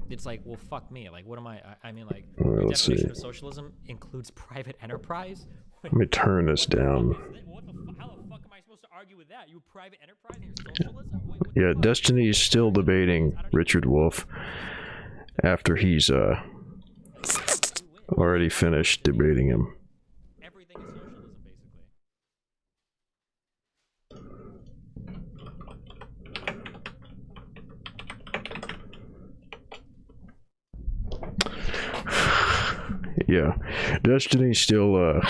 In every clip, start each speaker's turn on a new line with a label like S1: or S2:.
S1: it's like, well, fuck me. Like, what am I mean, like,
S2: Well,
S1: the
S2: let's see.
S1: definition of socialism includes private enterprise.
S2: Let me turn this down.
S1: How the fuck am I supposed to argue with that? You private enterprise and your socialism? What
S2: Yeah,
S1: the fuck?
S2: Destiny is still debating Richard Wolff after he's already finished debating him.
S1: Everything is socialism, basically.
S2: Yeah, Destiny's still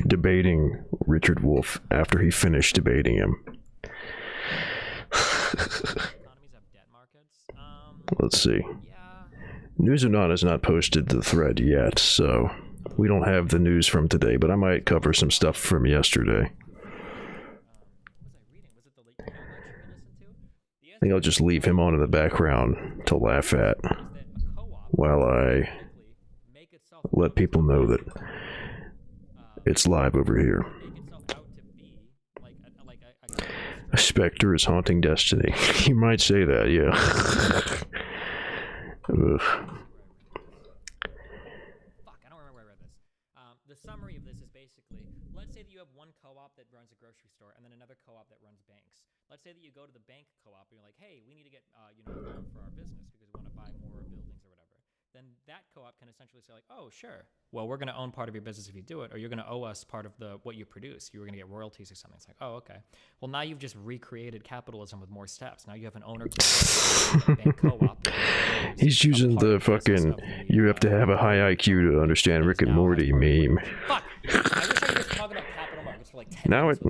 S2: debating Richard Wolff after he finished debating him.
S1: Economies have debt markets.
S2: Let's see.
S1: Yeah.
S2: News Anon has not posted the thread yet, so we don't have the news from today, but I might cover some stuff from yesterday.
S1: What was I reading? Was it the late lecture we listened to?
S2: I think I'll just leave him on in the background to laugh at while I let people know that it's live over here. A specter is haunting Destiny. You might say that, yeah. Ugh.
S1: Fuck, I don't remember where I read this. The summary of this is basically, let's say that you have one co-op that runs a grocery store and then another co-op that runs banks. Let's say that you go to the bank co-op and you're like, hey, we need to get a loan for our business because we want to buy more buildings or whatever. Then that co-op can essentially say like, oh, sure. Well, we're going to own part of your business if you do it, or you're going to owe us part of what you produce. You were going to get royalties or something. It's like, oh, okay. Well, now you've just recreated capitalism with more steps. Now you have an owner bank co-op.
S2: He's using the fucking, you have to have a high IQ to understand Rick and Morty meme.
S1: Fuck. I wish I could just talk about capital markets for like 10 minutes.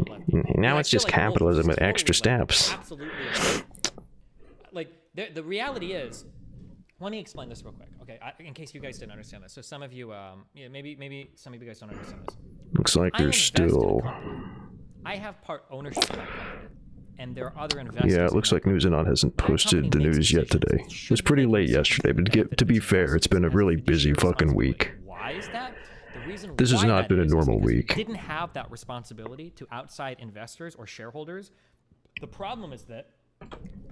S2: Now it's just capitalism with extra steps.
S1: Absolutely. Like, the reality is, let me explain this real quick, okay? In case you guys didn't understand this. So some of you, maybe some of you guys don't understand this.
S2: Looks like there's still...
S1: I have part ownership in that company, and there are other investors.
S2: Yeah, it looks like News Anon hasn't posted the news yet today. It was pretty late yesterday, but to be fair, it's been a really busy fucking week.
S1: Why is that? The reason
S2: this has not been a normal week.
S1: Didn't have that responsibility to outside investors or shareholders. The problem is that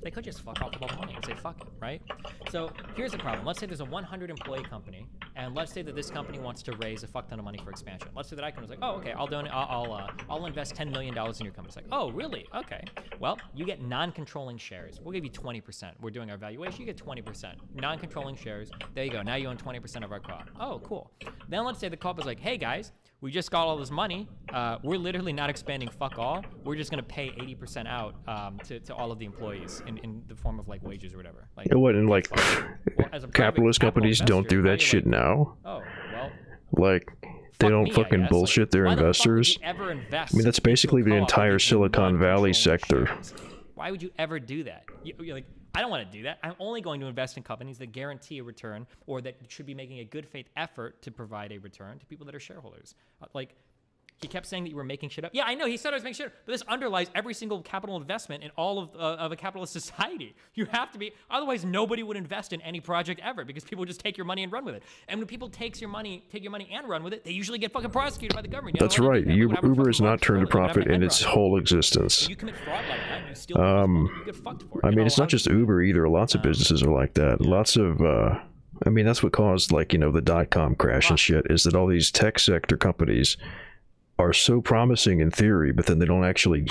S1: they could just fuck off with all the money and say fuck it, right? So here's the problem. Let's say there's a 100 employee company, and let's say that this company wants to raise a fuck ton of money for expansion. Let's say that I was like, oh, okay, I'll invest $10 million in your company. It's like, oh, really? Okay. Well, you get non-controlling shares. We'll give you 20%. We're doing our valuation. You get 20%. Non-controlling shares. There you go. Now you own 20% of our co-op. Oh, cool. Then let's say the co-op is like, hey guys, we just got all this money. We're literally not expanding fuck all. We're just going to pay 80% out to all of the employees in the form of like wages or whatever. Like,
S2: what, and like capitalist companies don't do that shit now?
S1: Oh, well.
S2: Like, they don't fucking bullshit their investors? I mean, that's basically the entire Silicon Valley sector.
S1: Why would you ever do that? You're like, I don't want to do that. I'm only going to invest in companies that guarantee a return or that should be making a good faith effort to provide a return to people that are shareholders. Like, he kept saying that you were making shit up. Yeah, I know, he said I was making shit up, but this underlies every single capital investment in all of a capitalist society. You have to be, otherwise nobody would invest in any project ever because people would just take your money and run with it. And when people take your money and run with it, they usually get fucking prosecuted by the government.
S2: That's right. Uber has not turned a profit in its whole existence.
S1: You commit fraud like that, you steal people's money, you get fucked for it.
S2: I mean, it's not just Uber either. Lots of businesses are like that. Lots of, I mean, that's what caused, like, the dot-com crash and shit, is that all these tech sector companies are so promising in theory, but then they don't actually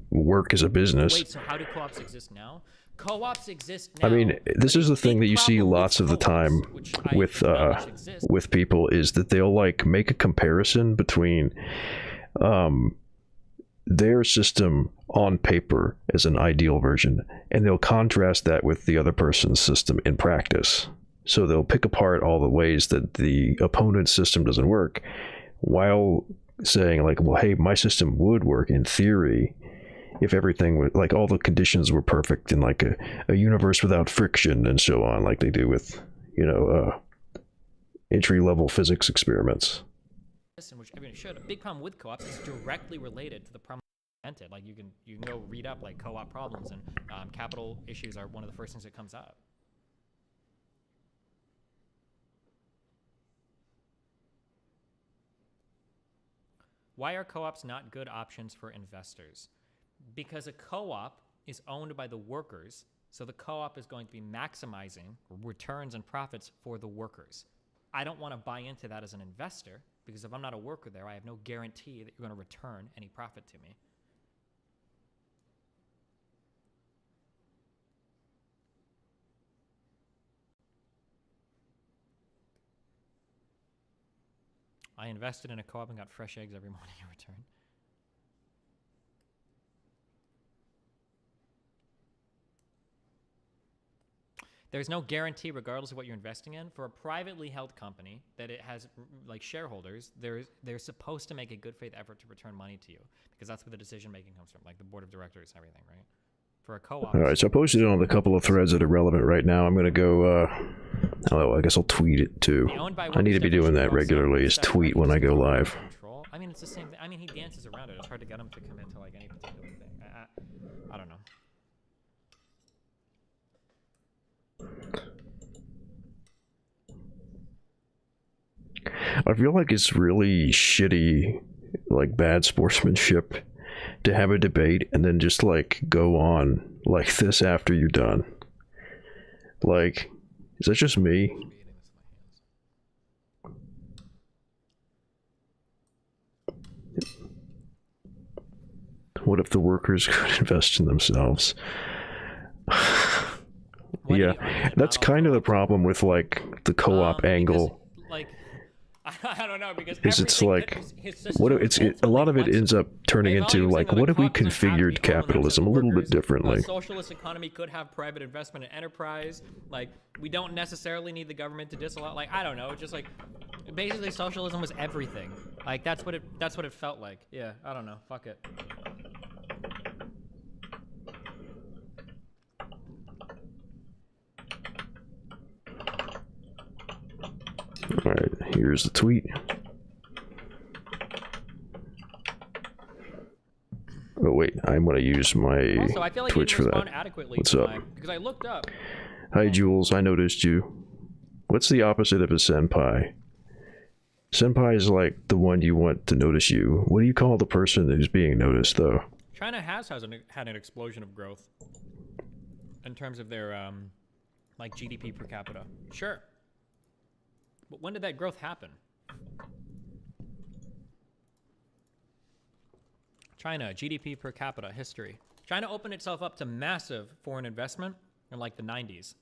S2: work as a business.
S1: Wait, so how do co-ops exist now? Co-ops exist now.
S2: I mean, this is the thing that you see lots of the time with people, is that they'll like make a comparison between their system on paper as an ideal version, and they'll contrast that with the other person's system in practice. So they'll pick apart all the ways that the opponent's system doesn't work, while saying like, well, hey, my system would work in theory if everything would, like, all the conditions were perfect in like a universe without friction and so on, like they do with entry-level physics experiments.
S1: Which everyone should. A big problem with co-ops is directly related to the problem invented. Like, you can go read up like co-op problems, and capital issues are one of the first things that comes up. Why are co-ops not good options for investors? Because a co-op is owned by the workers, So the co-op is going to be maximizing returns and profits for the workers. I don't want to buy into that as an investor, because if I'm not a worker there, I have no guarantee that you're going to return any profit to me. I invested in a co-op and got fresh eggs every morning in return. There's no guarantee, regardless of what you're investing in, for a privately held company that it has like shareholders. They're supposed to make a good faith effort to return money to you, because that's where the decision making comes from, like the board of directors and everything, right? For a co-op.
S2: All right, so I posted it on a couple of threads that are relevant right now. I'm gonna go. I guess I'll tweet it too. I need to be doing that regularly. Is tweet when I go live.
S1: I mean, it's the same thing. I mean, he dances around it. It's hard to get him to commit to like any particular thing. I don't know.
S2: I feel like it's really shitty, like bad sportsmanship, to have a debate and then just like go on like this after you're done. Like, is that just me? What if the workers could invest in themselves? Yeah, that's kind of the problem with like the co-op angle.
S1: Like, I don't know, because
S2: it's like a lot of it ends up turning into like, what if we configured capitalism a little bit differently?
S1: A socialist economy could have private investment in enterprise. Like, we don't necessarily need the government to disallow. Like, I don't know, just like basically socialism was everything. Like, that's what it felt like. Yeah, I don't know. Fuck it.
S2: Alright, here's the tweet. Oh wait, I'm gonna use my
S1: also, I feel like
S2: Twitch for that. What's up?
S1: Because I looked up.
S2: Hi Jules, I noticed you. What's the opposite of a senpai? Senpai is like the one you want to notice you. What do you call the person who's being noticed though?
S1: China has had an explosion of growth in terms of their like GDP per capita. Sure. But when did that growth happen? China, GDP per capita, history. China opened itself up to massive foreign investment in like the 90s.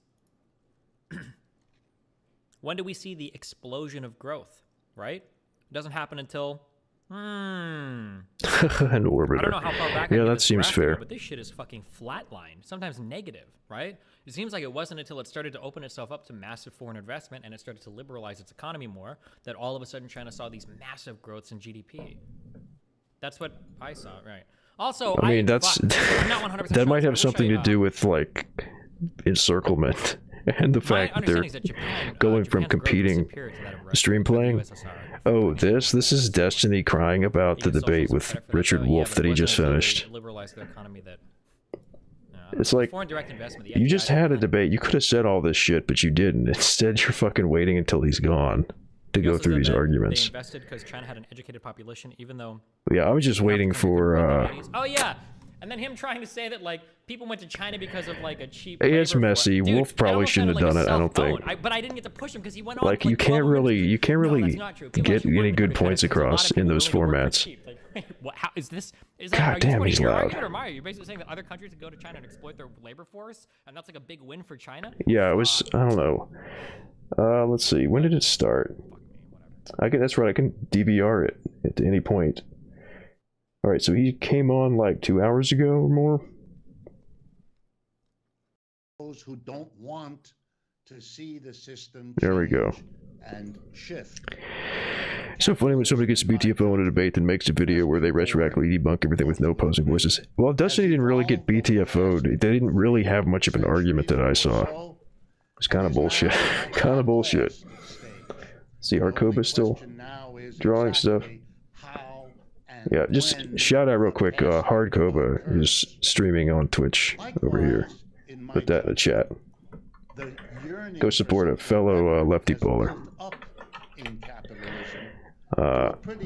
S1: When do we see the explosion of growth, right? It doesn't happen until...
S2: An orbiter.
S1: I don't know how far back
S2: yeah, that seems fair.
S1: But this shit is fucking flatlined, sometimes negative, right? It seems like it wasn't until it started to open itself up to massive foreign investment and it started to liberalize its economy more that all of a sudden China saw these massive growths in GDP. That's what I saw, right? Also,
S2: I mean,
S1: I'm not 100%
S2: that might have something to do with like encirclement and the fact that they're going from competing stream playing. Oh, this is Destiny crying about the debate with Richard Wolff that he just finished. It's like, you just had a debate. You could have said all this shit, but you didn't. Instead, you're fucking waiting until he's gone to go through these arguments.
S1: They invested because China had an educated population, even though...
S2: Yeah, I was just waiting for...
S1: Oh, yeah! And then him trying to say that, like, people went to China because of, like, a cheap...
S2: It's messy.
S1: Dude,
S2: Wolf probably shouldn't have done it, I don't think.
S1: But I didn't get to push him because he went on...
S2: Like, you can't really get any good points across in those formats.
S1: Like, what, how, is that,
S2: God damn, he's loud.
S1: You're basically saying that other countries could go to China and exploit their labor force, and that's like a big win for China?
S2: Yeah, it was... I don't know. Let's see. When did it start? That's right, I can DVR it at any point. Alright, so he came on like 2 hours ago or more?
S3: Those who don't want to see the system
S2: there we go.
S3: And shift.
S2: So funny when somebody gets a BTFO in a debate that makes a video where they retroactively debunk everything with no opposing voices. Well, Destiny didn't really get BTFO'd. They didn't really have much of an argument that I saw. It's kind of bullshit. Kind of bullshit. See, Arkoba's still drawing stuff. Yeah, just shout out real quick. Hardkoba is streaming on Twitch over here. Put that in the chat. Go support a fellow lefty polar.
S3: Whether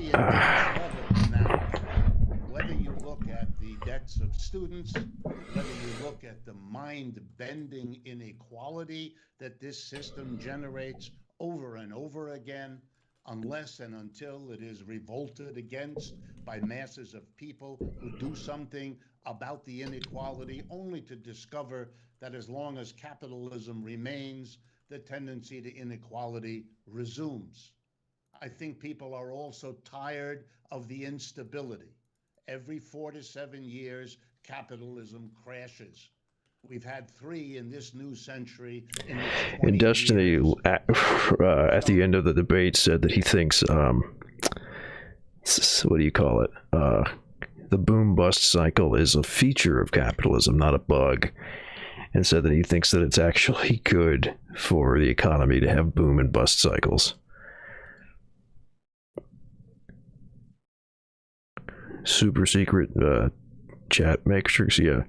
S3: you look at the debt sets of students, whether you look at the mind-bending inequality that this system generates over and over again, unless and until it is revolted against by masses of people who do something about the inequality, only to discover that as long as capitalism remains, the tendency to inequality resumes. I think people are also tired of the instability. Every 4 to 7 years, capitalism crashes. We've had 3 in this new century.
S2: And Destiny, at the end of the debate, said that he thinks, what do you call it? The boom-bust cycle is a feature of capitalism, not a bug. And said that he thinks that it's actually good for the economy to have boom and bust cycles. Super secret chat matrix, yeah.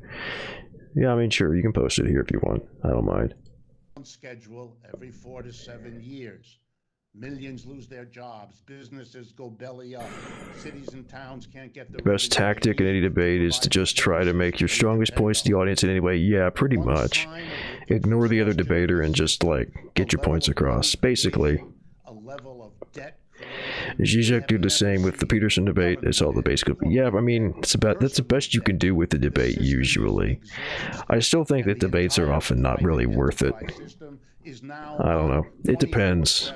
S2: Yeah, I mean, sure, you can post it here if you want. I don't mind.
S3: Schedule every 4 to 7 years. Millions lose their jobs. Businesses go belly up. Cities and towns can't get the
S2: best tactic in any debate is to just try to make your strongest points to the audience in any way. Yeah, pretty much. Ignore the other debater and just, like, get your points across. Basically.
S3: A level of debt.
S2: Zizek do the same with the Peterson debate. It's all the basic. Yeah, I mean, that's the best you can do with the debate, usually. I still think that debates are often not really worth it. I don't know. It depends.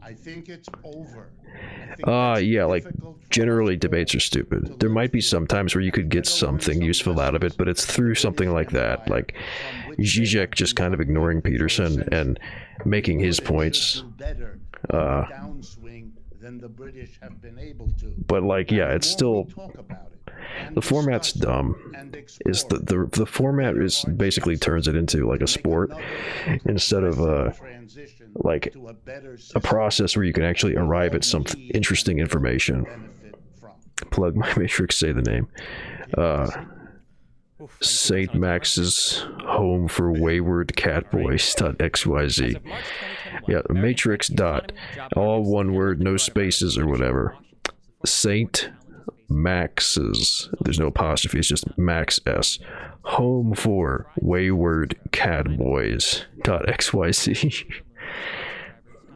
S3: I think it's over.
S2: Yeah, like, generally debates are stupid. There might be some times where you could get something useful out of it, but it's through something like that, like Zizek just kind of ignoring Peterson and making his points. But, like, yeah, it's still... The format's dumb. Is the format is basically turns it into like a sport instead of like a process where you can actually arrive at some interesting information. Plug my matrix, say the name. St. Max's home for wayward catboys.xyz. Yeah, matrix dot, all one word, no spaces or whatever. St. Max's, there's no apostrophe, it's just Max S, home for wayward catboys.xyz.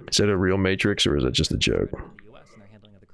S2: Is that a real matrix or is that just a joke?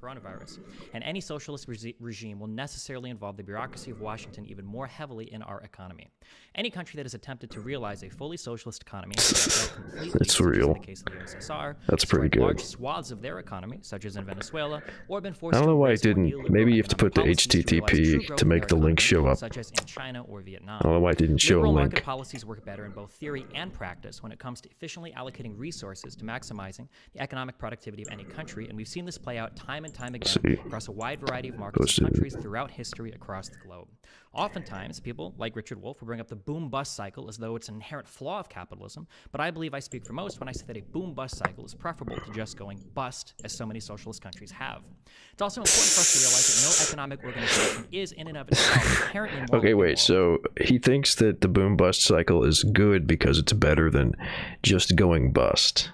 S1: Coronavirus. And any socialist regime will necessarily involve the bureaucracy of Washington even more heavily in our economy. Any country that has attempted to realize a fully socialist economy
S2: it's real.
S1: In the case of the USSR,
S2: that's pretty good.
S1: Large swaths of their economy, such as in Venezuela, or been forced
S2: I don't know why it didn't. Maybe you have to put the HTTP to make the link show up.
S1: Such as in China or Vietnam.
S2: I don't know why it didn't show a link.
S1: Market policies work better in both theory and practice when it comes to efficiently allocating resources to maximizing the economic productivity of any country, and we've seen this play out time and time again across a wide variety of markets and countries throughout history across the globe. Oftentimes, people like Richard Wolff will bring up the boom-bust cycle as though it's an inherent flaw of capitalism, but I believe I speak for most when I say that a boom-bust cycle is preferable to just going bust, as so many socialist countries have. It's also important for us to realize that no economic organization is in and of itself inherently moral.
S2: Okay, wait, so he thinks that the boom-bust cycle is good because it's better than just going bust.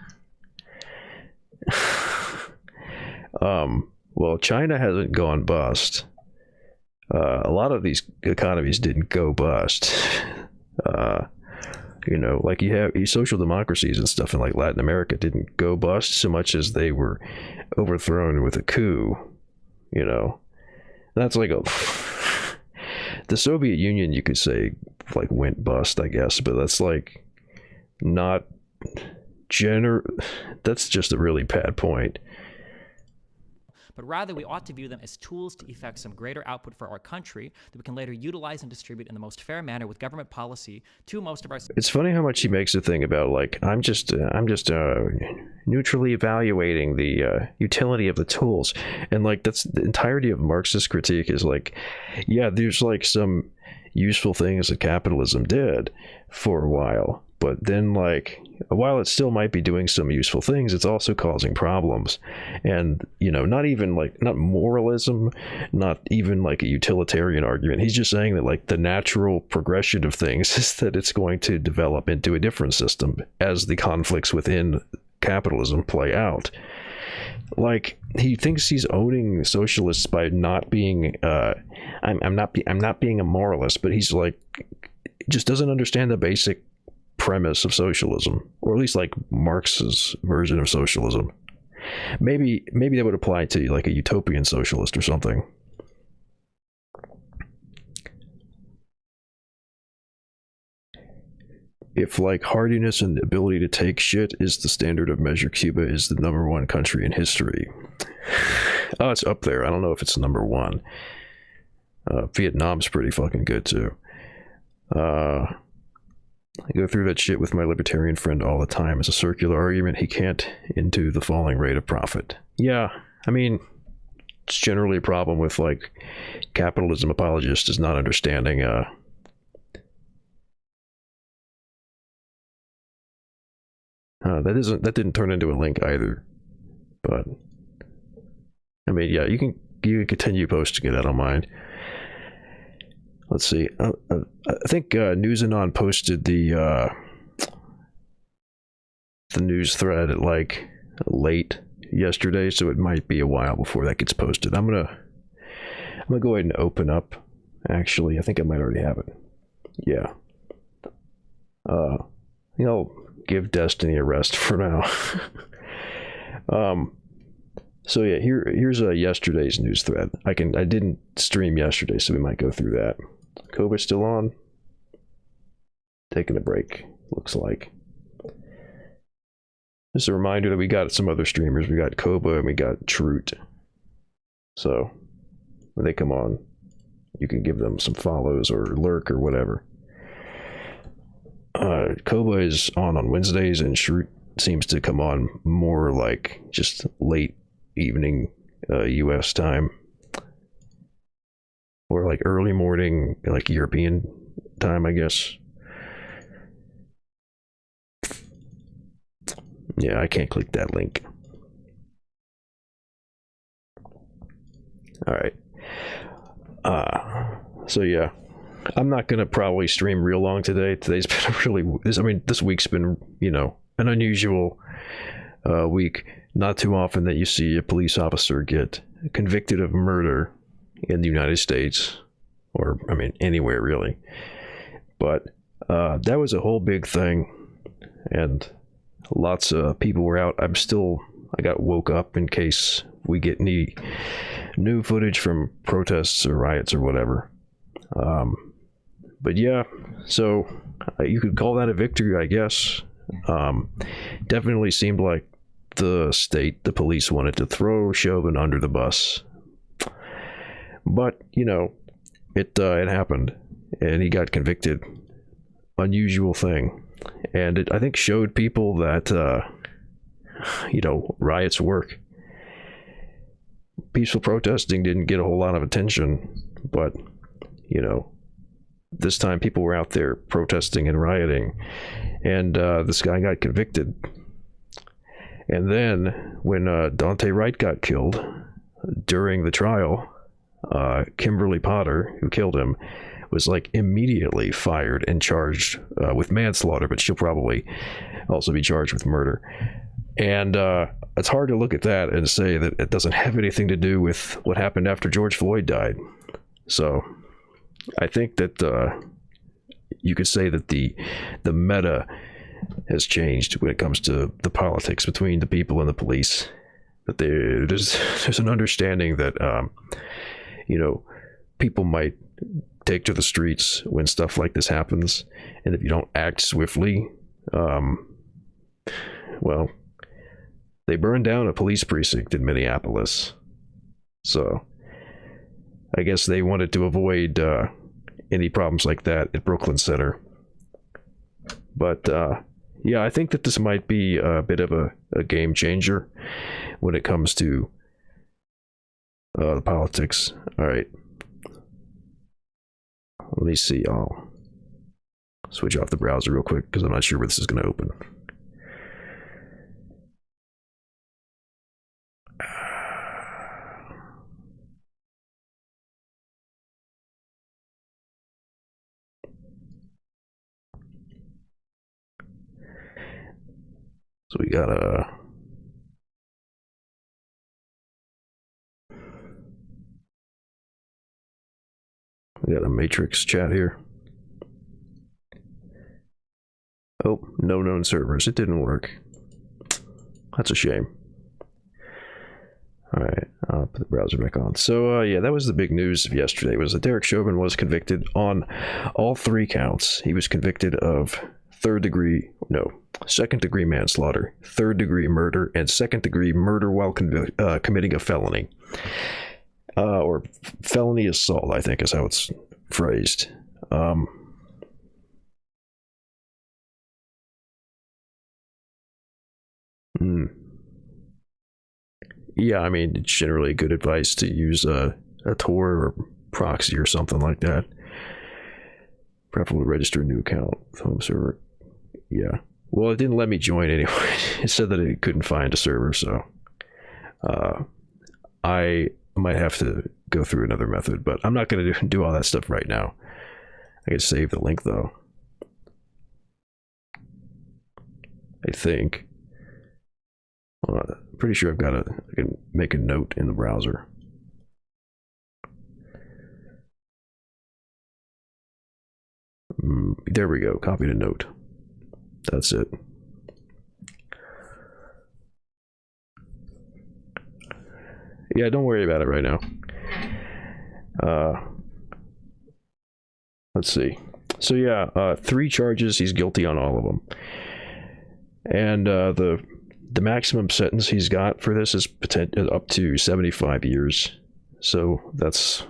S2: Well, China hasn't gone bust. A lot of these economies didn't go bust. You know, like you have social democracies and stuff in like Latin America didn't go bust so much as they were overthrown with a coup. You know, that's like the Soviet Union, you could say, like went bust, I guess, but that's like not that's just a really bad point.
S1: But rather we ought to view them as tools to effect some greater output for our country that we can later utilize and distribute in the most fair manner with government policy to most of our...
S2: It's funny how much he makes a thing about, like, I'm just neutrally evaluating the utility of the tools. And, like, that's the entirety of Marxist critique is, like, yeah, there's, like, some useful things that capitalism did for a while. But then, like, while it still might be doing some useful things, it's also causing problems. And, you know, not moralism, not even like a utilitarian argument. He's just saying that, like, the natural progression of things is that it's going to develop into a different system as the conflicts within capitalism play out. Like, he thinks he's owning socialists by not being I'm not being a moralist, but he's like, just doesn't understand the basic premise of socialism, or at least like Marx's version of socialism. Maybe that would apply to like a utopian socialist or something. If like hardiness and the ability to take shit is the standard of measure, Cuba is the #1 country in history. Oh, it's up there. I don't know if it's #1. Vietnam's pretty fucking good too. I go through that shit with my libertarian friend all the time. It's a circular argument. He can't into the falling rate of profit. Yeah, I mean, it's generally a problem with like capitalism apologists is not understanding that didn't turn into a link either. But I mean, yeah, you can continue posting it. I don't mind. Let's see. I think News Anon posted the news thread at like late yesterday, so it might be a while before that gets posted. I'm gonna go ahead and open up. Actually, I think I might already have it. Yeah. I'll give Destiny a rest for now. So yeah, here's yesterday's news thread. I didn't stream yesterday, so we might go through that. Koba's still on. Taking a break, looks like. Just a reminder that we got some other streamers. We got Koba and we got Trute. So when they come on, you can give them some follows or lurk or whatever. Koba is on Wednesdays, and Shrute seems to come on more like just late evening US time, or like early morning, like European time, I guess. Yeah, I can't click that link. All right. So yeah, I'm not gonna probably stream real long today. Today's been this week's been, an unusual week. Not too often that you see a police officer get convicted of murder in the United States, or I mean anywhere really. But that was a whole big thing, and lots of people were out. I got woke up in case we get any new footage from protests or riots or whatever. But yeah, so you could call that a victory, I guess. Definitely seemed like the police wanted to throw Chauvin under the bus. But, it happened, and he got convicted. Unusual thing. And it, I think, showed people that, riots work. Peaceful protesting didn't get a whole lot of attention, but, this time people were out there protesting and rioting, and this guy got convicted. And then when Dante Wright got killed during the trial, Kimberly Potter, who killed him, was like immediately fired and charged with manslaughter, but she'll probably also be charged with murder. And it's hard to look at that and say that it doesn't have anything to do with what happened after George Floyd died. So I think that you could say that the meta has changed when it comes to the politics between the people and the police. That there's an understanding that people might take to the streets when stuff like this happens, and if you don't act swiftly, well, they burned down a police precinct in Minneapolis. So I guess they wanted to avoid any problems like that at Brooklyn Center. But yeah, I think that this might be a bit of a game changer when it comes to the politics. All right. Let me see. I'll switch off the browser real quick because I'm not sure where this is going to open. So we got We got a matrix chat here. Oh, no known servers. It didn't work. That's a shame. All right, I'll put the browser back on. So, yeah, that was the big news of yesterday, was that Derek Chauvin was convicted on all 3 counts. He was convicted of second-degree manslaughter, third-degree murder, and second-degree murder while committing a felony. Or felony assault, I think is how it's phrased. Yeah, I mean, it's generally good advice to use a Tor or proxy or something like that. Preferably register a new account, home server. Yeah. Well, it didn't let me join anyway. It said that it couldn't find a server, so I might have to go through another method, but I'm not going to do all that stuff right now. I can save the link, though. I think. I'm pretty sure I can make a note in the browser. There we go. Copy the note. That's it. Yeah, don't worry about it right now. Let's see. So yeah, 3 charges. He's guilty on all of them. And the maximum sentence he's got for this is up to 75 years. So that's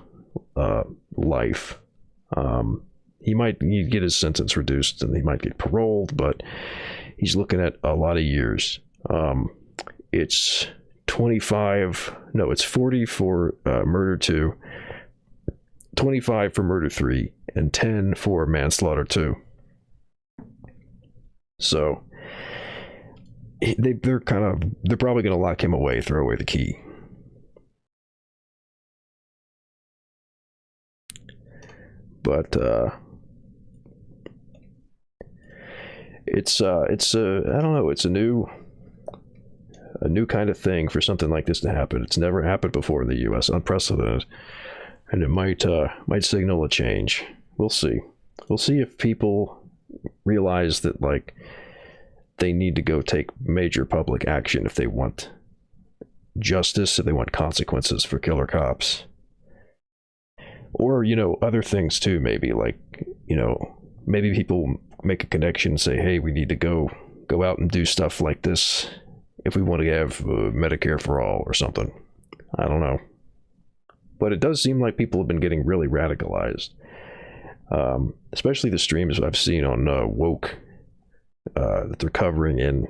S2: life. He might get his sentence reduced and he might get paroled, but he's looking at a lot of years. It's 40 for murder 2, 25 for murder 3, and 10 for manslaughter 2. So they're probably going to lock him away, throw away the key. But it's I don't know, it's a new kind of thing for something like this to happen. It's never happened before in the US, unprecedented, and it might signal a change. We'll see if people realize that, like, they need to go take major public action if they want justice, if they want consequences for killer cops. Or, other things too, maybe, like, maybe people make a connection and say, hey, we need to go out and do stuff like this if we want to have Medicare for all or something. I don't know. But it does seem like people have been getting really radicalized. Especially the streams I've seen on Woke that they're covering in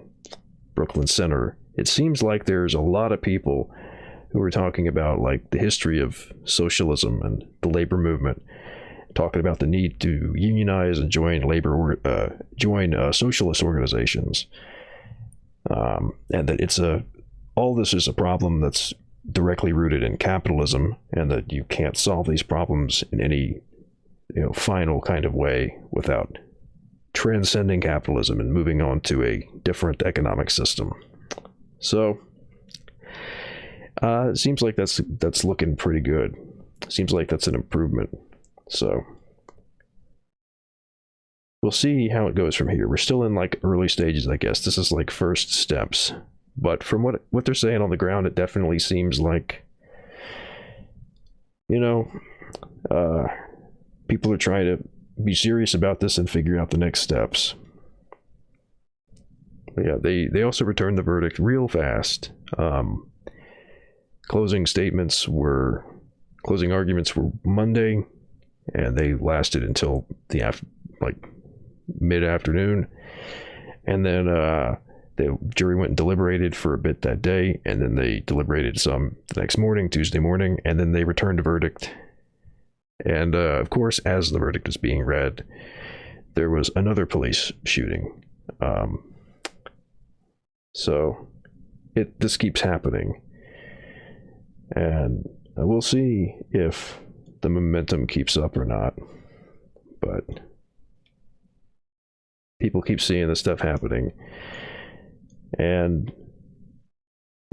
S2: Brooklyn Center. It seems like there's a lot of people who are talking about, like, the history of socialism and the labor movement, talking about the need to unionize and join socialist organizations, and that all this is a problem that's directly rooted in capitalism, and that you can't solve these problems in any final kind of way without transcending capitalism and moving on to a different economic system. So it seems like that's looking pretty good. Seems like that's an improvement. So we'll see how it goes from here. We're still in, like, early stages, I guess. This is like first steps. But from what they're saying on the ground, it definitely seems like, people are trying to be serious about this and figure out the next steps. But yeah, they also returned the verdict real fast. Closing arguments were Monday, and they lasted until the mid-afternoon, and then the jury went and deliberated for a bit that day, and then they deliberated some the next morning, Tuesday morning, and then they returned a verdict. And of course, as the verdict was being read, there was another police shooting. So this keeps happening, and we'll see if the momentum keeps up or not. But people keep seeing this stuff happening, and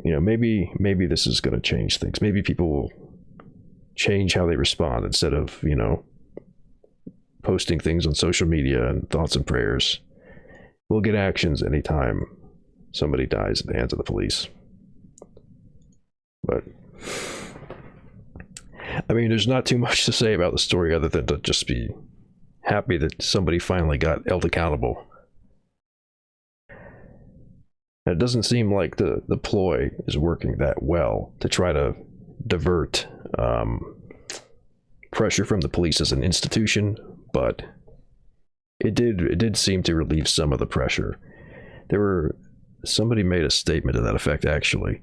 S2: maybe this is going to change things. Maybe people will change how they respond instead of posting things on social media and thoughts and prayers will get actions anytime somebody dies at the hands of the police. But I mean, there's not too much to say about the story other than to just be happy that somebody finally got held accountable. And it doesn't seem like the ploy is working that well to try to divert pressure from the police as an institution, but it did seem to relieve some of the pressure. Somebody made a statement to that effect, actually.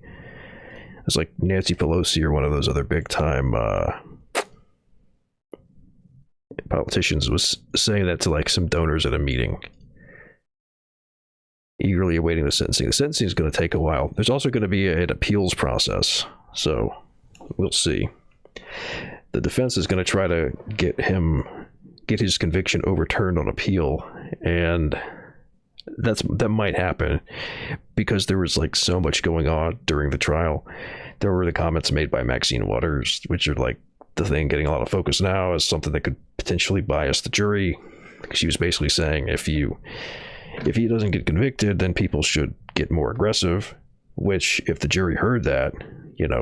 S2: It's like Nancy Pelosi or one of those other big time politicians was saying that to like some donors at a meeting, eagerly awaiting the sentencing. The sentencing is going to take a while. There's also going to be an appeals process, so we'll see. The defense is going to try to get his conviction overturned on appeal, and that might happen because there was like so much going on during the trial. There were the comments made by Maxine Waters, which are like the thing getting a lot of focus now as something that could potentially bias the jury. She was basically saying if he doesn't get convicted, then people should get more aggressive, which if the jury heard that,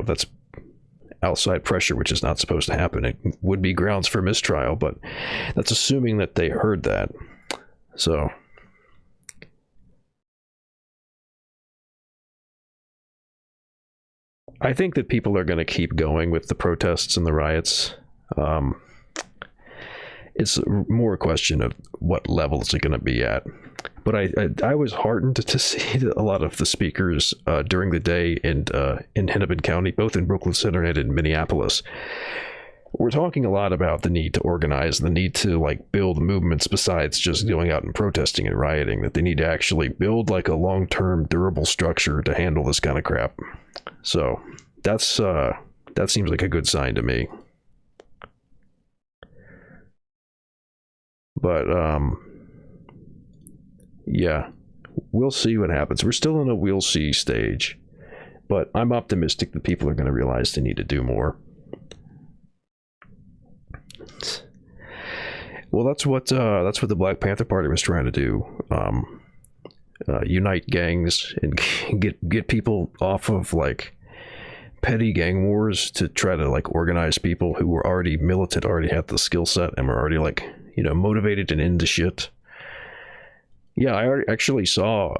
S2: that's outside pressure, which is not supposed to happen. It would be grounds for mistrial, but that's assuming that they heard that. So I think that people are going to keep going with the protests and the riots. It's more a question of what level is it going to be at. But I was heartened to see that a lot of the speakers during the day in Hennepin County, both in Brooklyn Center and in Minneapolis, were talking a lot about the need to organize, the need to like build movements besides just going out and protesting and rioting, that they need to actually build like a long-term durable structure to handle this kind of crap. So that seems like a good sign to me. But yeah, we'll see what happens. We're still in a we'll see stage, but I'm optimistic that people are going to realize they need to do more. Well, that's what the Black Panther Party was trying to do. Unite gangs and get people off of like petty gang wars to try to like organize people who were already militant, already had the skill set, and were already like, motivated and into shit. Yeah, I actually saw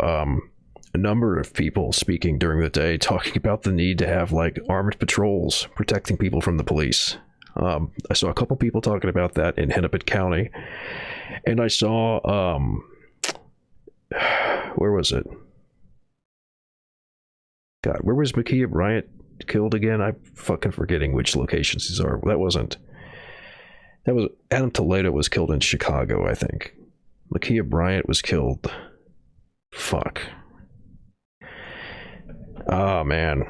S2: a number of people speaking during the day talking about the need to have like armed patrols protecting people from the police. I saw a couple people talking about that in Hennepin County, and I saw where was it? God, where was Ma'Khia Bryant killed again? I'm fucking forgetting which locations these are. That was Adam Toledo was killed in Chicago, I think. Ma'Khia Bryant was killed. Fuck. Oh, man.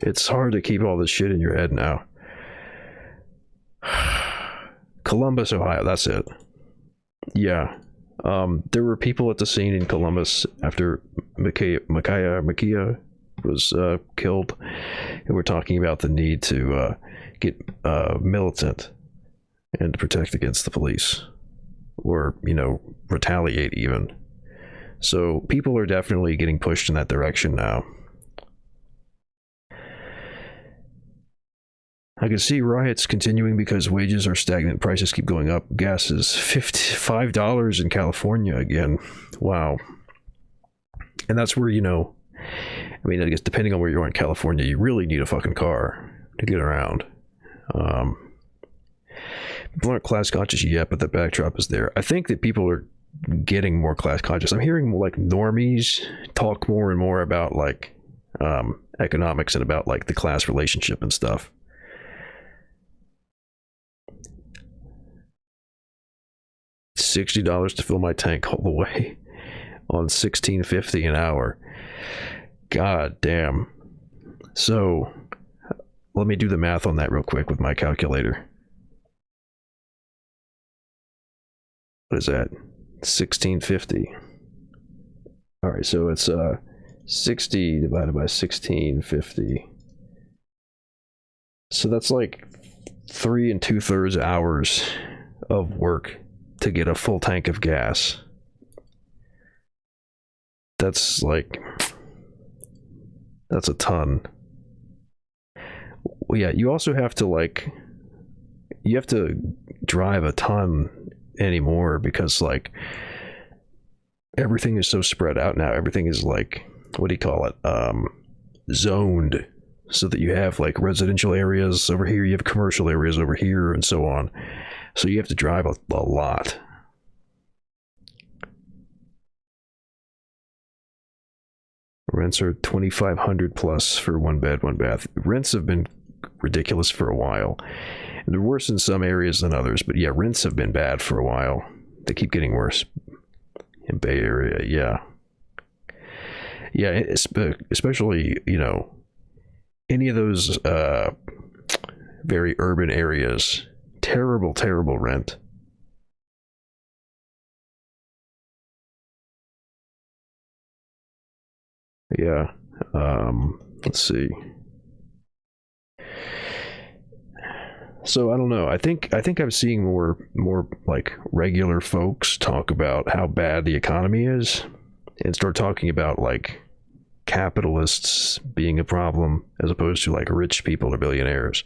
S2: It's hard to keep all this shit in your head now. Columbus, Ohio, that's it. Yeah. There were people at the scene in Columbus after Ma'Khia was killed, and we're talking about the need to get militant and to protect against the police, or retaliate even. So people are definitely getting pushed in that direction now. I can see riots continuing because wages are stagnant, prices keep going up. Gas is $55 in California again. Wow. And that's where, I guess depending on where you are in California, you really need a fucking car to get around. People aren't class conscious yet, but the backdrop is there. I think that people are getting more class conscious. I'm hearing like normies talk more and more about like economics and about like the class relationship and stuff. $60 to fill my tank all the way on $16.50 an hour. God damn. So let me do the math on that real quick with my calculator. What is that? 1650. All right, so it's 60 divided by 1650. So that's like 3 2/3 hours of work to get a full tank of gas. That's like, that's a ton. Well, yeah, you also have to like, you have to drive a ton anymore because like everything is so spread out now. Everything is like, what do you call it? Zoned, so that you have like residential areas over here, you have commercial areas over here, and so on. So you have to drive a lot. Rents are $2,500 plus for 1 bed, 1 bath. Rents have been ridiculous for a while, and they're worse in some areas than others. But yeah, rents have been bad for a while. They keep getting worse in Bay Area. Yeah, especially, you know, any of those very urban areas. Terrible rent. Yeah. Let's see. So I don't know. I think I'm seeing more like regular folks talk about how bad the economy is, and start talking about like capitalists being a problem as opposed to like rich people or billionaires,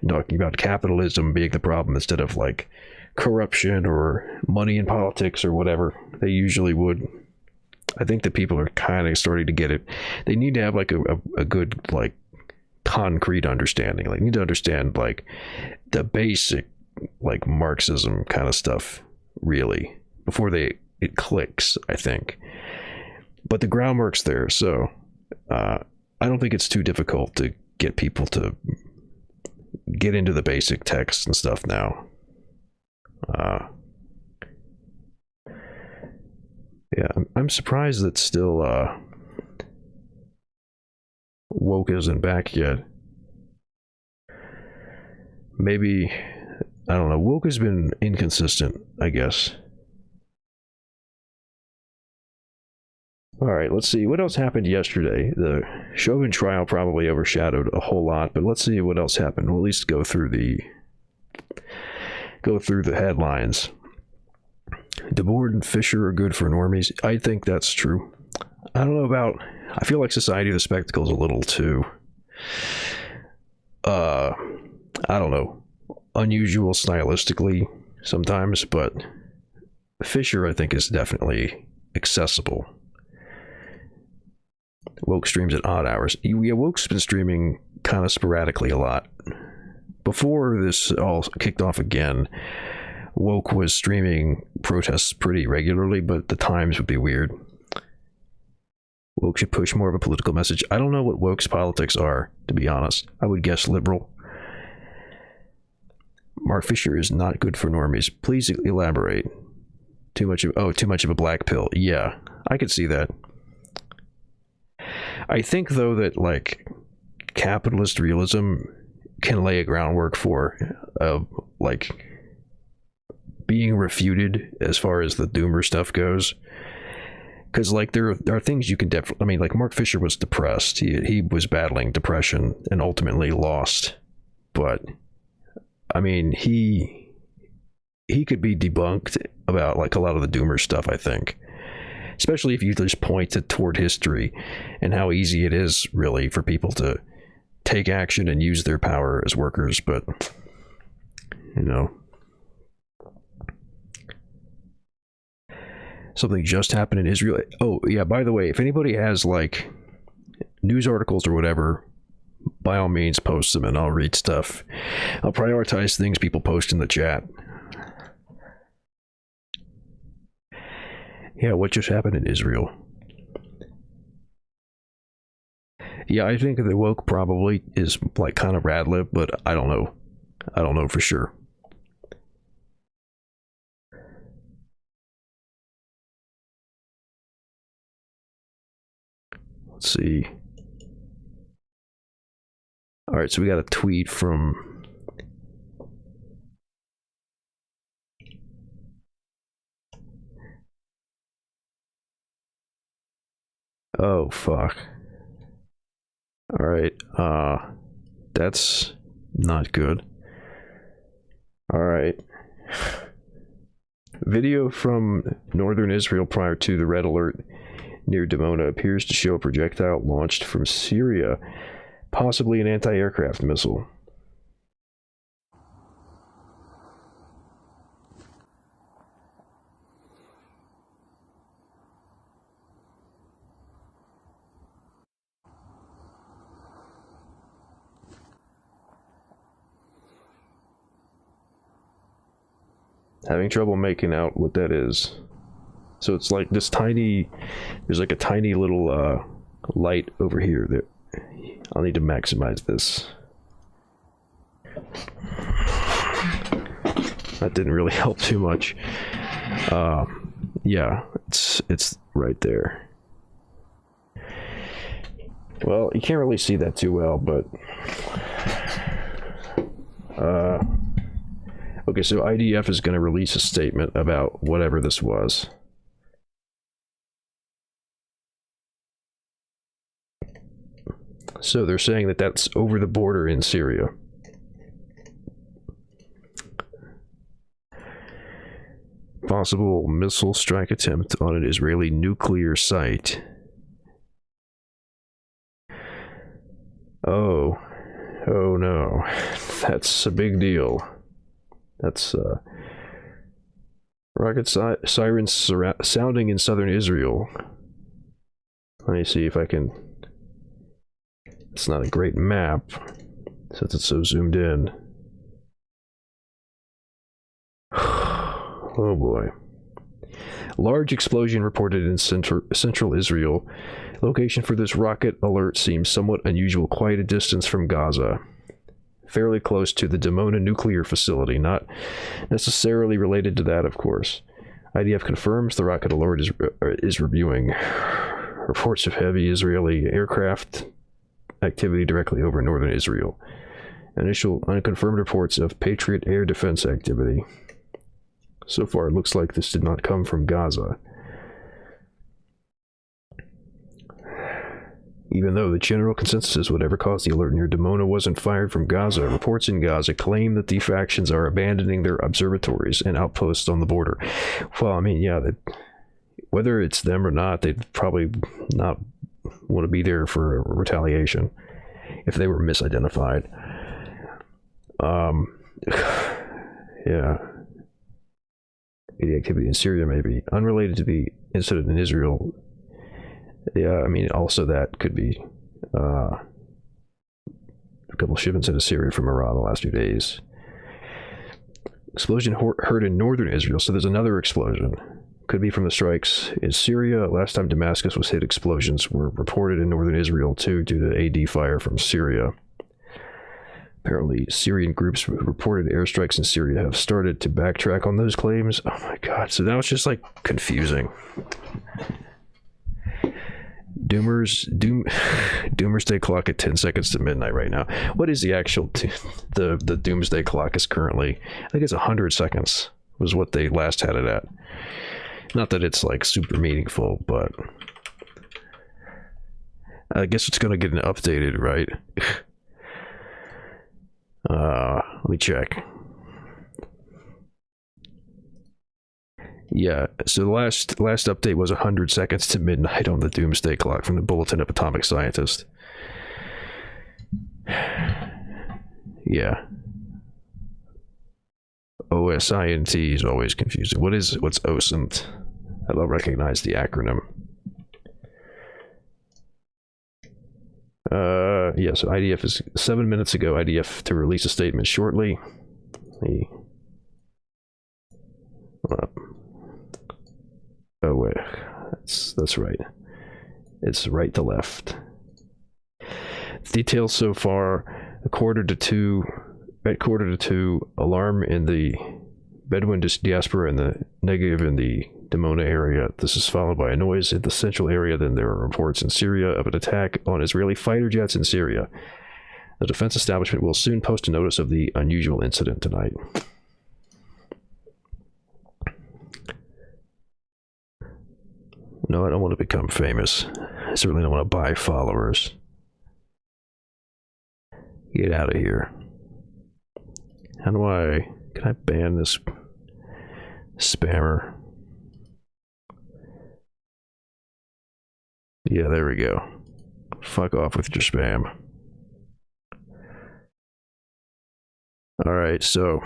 S2: and talking about capitalism being the problem instead of like corruption or money in politics or whatever they usually would. I think that people are kind of starting to get it. They need to have like a good like concrete understanding. Like, need to understand like the basic like Marxism kind of stuff really before it clicks, I think. But the groundwork's there, so I don't think it's too difficult to get people to get into the basic texts and stuff now. Yeah, I'm surprised that still woke isn't back yet. Maybe, I don't know, woke has been inconsistent, I guess. Alright, let's see. What else happened yesterday? The Chauvin trial probably overshadowed a whole lot, but let's see what else happened. We'll at least go through the headlines. DeBoard and Fisher are good for normies. I think that's true. I don't know about... I feel like Society of the Spectacle is a little too... I don't know. Unusual stylistically sometimes, but Fisher, I think, is definitely accessible. Woke streams at odd hours. Yeah, Woke's been streaming kind of sporadically a lot. Before this all kicked off again, Woke was streaming protests pretty regularly, but the times would be weird. Woke should push more of a political message. I don't know what Woke's politics are, to be honest. I would guess liberal. Mark Fisher is not good for normies. Please elaborate. Too much of a black pill. Yeah, I could see that. I think, though, that like capitalist realism can lay a groundwork for like being refuted as far as the doomer stuff goes, because like there are things you can definitely, I mean, like Mark Fisher was depressed. He was battling depression and ultimately lost, but I mean he could be debunked about like a lot of the doomer stuff, I think, especially if you just point toward history and how easy it is really for people to take action and use their power as workers. But you know, something just happened in Israel. Oh yeah, by the way, if anybody has like news articles or whatever, by all means post them and I'll read stuff. I'll prioritize things people post in the chat. Yeah, what just happened in Israel? Yeah, I think the woke probably is like kind of rad-lib, but I don't know. I don't know for sure. Let's see. All right, so we got a tweet from... Oh, fuck. All right, that's not good. All right. Video from northern Israel prior to the red alert near Dimona appears to show a projectile launched from Syria, possibly an anti-aircraft missile. Having trouble making out what that is. So it's like this tiny, there's like a tiny little light over here that I'll need to maximize this. That didn't really help too much. Yeah, it's right there. Well, you can't really see that too well, but okay, so IDF is going to release a statement about whatever this was. So they're saying that that's over the border in Syria. Possible missile strike attempt on an Israeli nuclear site. Oh no, that's a big deal. That's rocket sirens sounding in southern Israel. Let me see if I can. It's not a great map since it's so zoomed in. Oh boy. Large explosion reported in central Israel. Location for this rocket alert seems somewhat unusual, quite a distance from Gaza. Fairly close to the Dimona nuclear facility, not necessarily related to that, of course. IDF confirms the rocket alert is reviewing reports of heavy Israeli aircraft activity directly over northern Israel. Initial unconfirmed reports of Patriot air defense activity. So far, it looks like this did not come from Gaza. Even though the general consensus is whatever caused the alert near Dimona wasn't fired from Gaza, reports in Gaza claim that the factions are abandoning their observatories and outposts on the border. Well, I mean, yeah, whether it's them or not, they'd probably not want to be there for retaliation if they were misidentified. Yeah. The activity in Syria may be unrelated to the incident in Israel. Yeah, I mean, also that could be a couple shipments into Syria from Iran the last few days. Explosion heard in northern Israel, so there's another explosion. Could be from the strikes in Syria. Last time Damascus was hit, explosions were reported in northern Israel too, due to AD fire from Syria. Apparently, Syrian groups who reported airstrikes in Syria have started to backtrack on those claims. Oh my god, so now it's just like confusing. Doomsday clock at 10 seconds to midnight right now. What is the actual the doomsday clock is currently, I think it's 100 seconds was what they last had it at. Not that it's like super meaningful, but I guess it's gonna get an updated, right? Let me check. Yeah, so the last update was 100 seconds to midnight on the doomsday clock from the Bulletin of Atomic Scientists. Yeah. OSINT is always confusing. What's OSINT? I don't recognize the acronym. Yeah, so IDF is 7 minutes ago. IDF to release a statement shortly. Oh wait, that's right. It's right to left. Details so far: at quarter to two, alarm in the Bedouin diaspora in the Negev in the Dimona area. This is followed by a noise in the central area. Then there are reports in Syria of an attack on Israeli fighter jets in Syria. The defense establishment will soon post a notice of the unusual incident tonight. No, I don't want to become famous. I certainly don't want to buy followers. Get out of here. How do I Can I ban this spammer? Yeah, there we go. Fuck off with your spam. Alright, so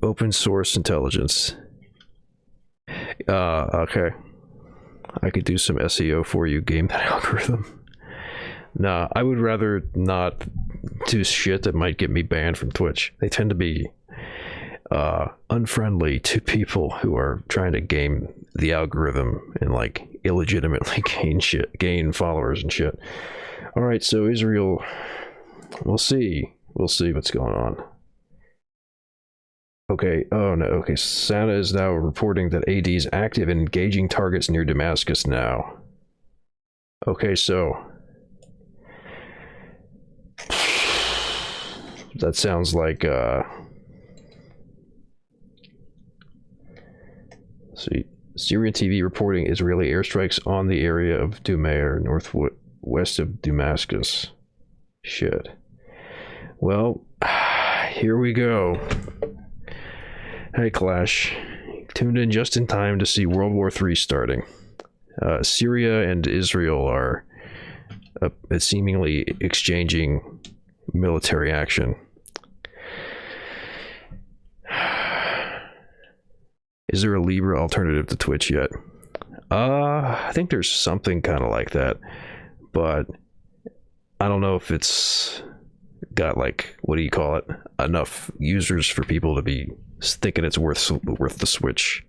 S2: open source intelligence. Okay. I could do some SEO for you, game that algorithm. Nah, I would rather not do shit that might get me banned from Twitch. They tend to be unfriendly to people who are trying to game the algorithm and like illegitimately gain followers and shit. All right, so Israel, we'll see what's going on. Okay, oh no, okay, Santa is now reporting that AD is active and engaging targets near Damascus now. Okay, so that sounds like see, Syrian TV reporting Israeli airstrikes on the area of Dumair, northwest of Damascus. Shit. Well, here we go. Hey Clash, tuned in just in time to see World War III starting. Syria and Israel are seemingly exchanging military action. Is there a Libra alternative to Twitch yet? I think there's something kind of like that, but I don't know if it's got like, what do you call it, enough users for people to be thinking it's worth the switch.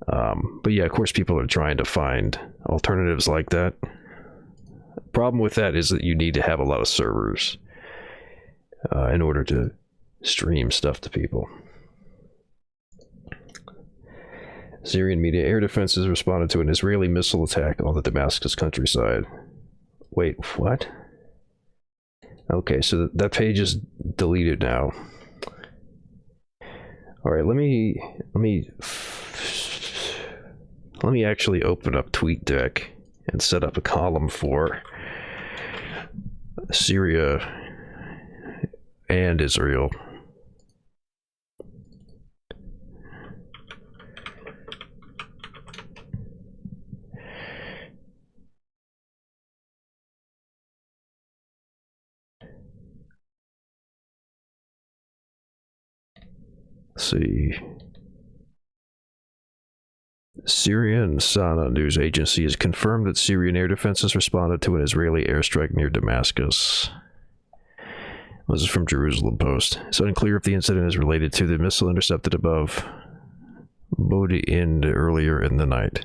S2: But yeah, of course people are trying to find alternatives like that. Problem with that is that you need to have a lot of servers in order to stream stuff to people. Syrian media air defenses responded to an Israeli missile attack on the Damascus countryside. Wait, what? Okay, so that page is deleted now. All right, let me actually open up TweetDeck and set up a column for Syria and Israel. See, Syrian Sana news agency has confirmed that Syrian air defenses responded to an Israeli airstrike near Damascus. This is from Jerusalem Post. It's unclear if the incident is related to the missile intercepted above Modi'in earlier in the night.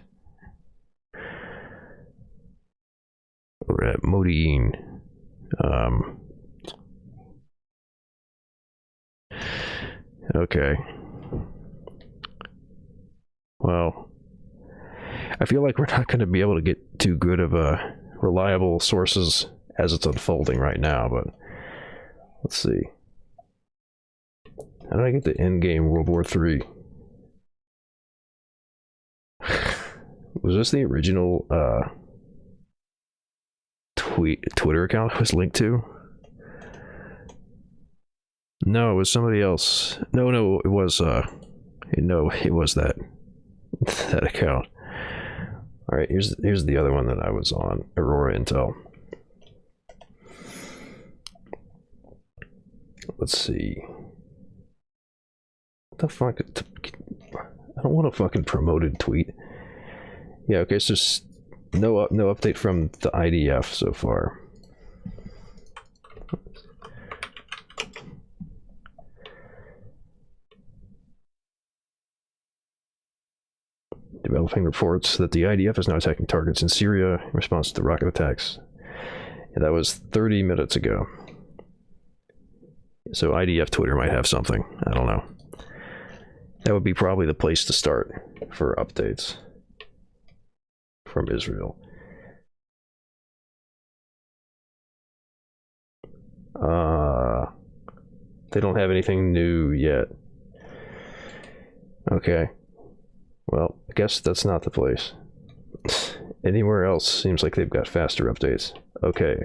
S2: We're at Modi'in. Okay. Well, I feel like we're not going to be able to get too good of reliable sources as it's unfolding right now, but let's see. How did I get the endgame World War III? Was this the original Twitter account I was linked to? No, it was somebody else. No, it was it was that account. All right, here's the other one that I was on, Aurora Intel. Let's see. What the fuck? I don't want a fucking promoted tweet. Yeah, okay, so no update from the IDF so far. Developing reports that the IDF is now attacking targets in Syria in response to rocket attacks. And that was 30 minutes ago. So IDF Twitter might have something. I don't know. That would be probably the place to start for updates from Israel. They don't have anything new yet. Okay. Well, I guess that's not the place. Anywhere else seems like they've got faster updates. Okay.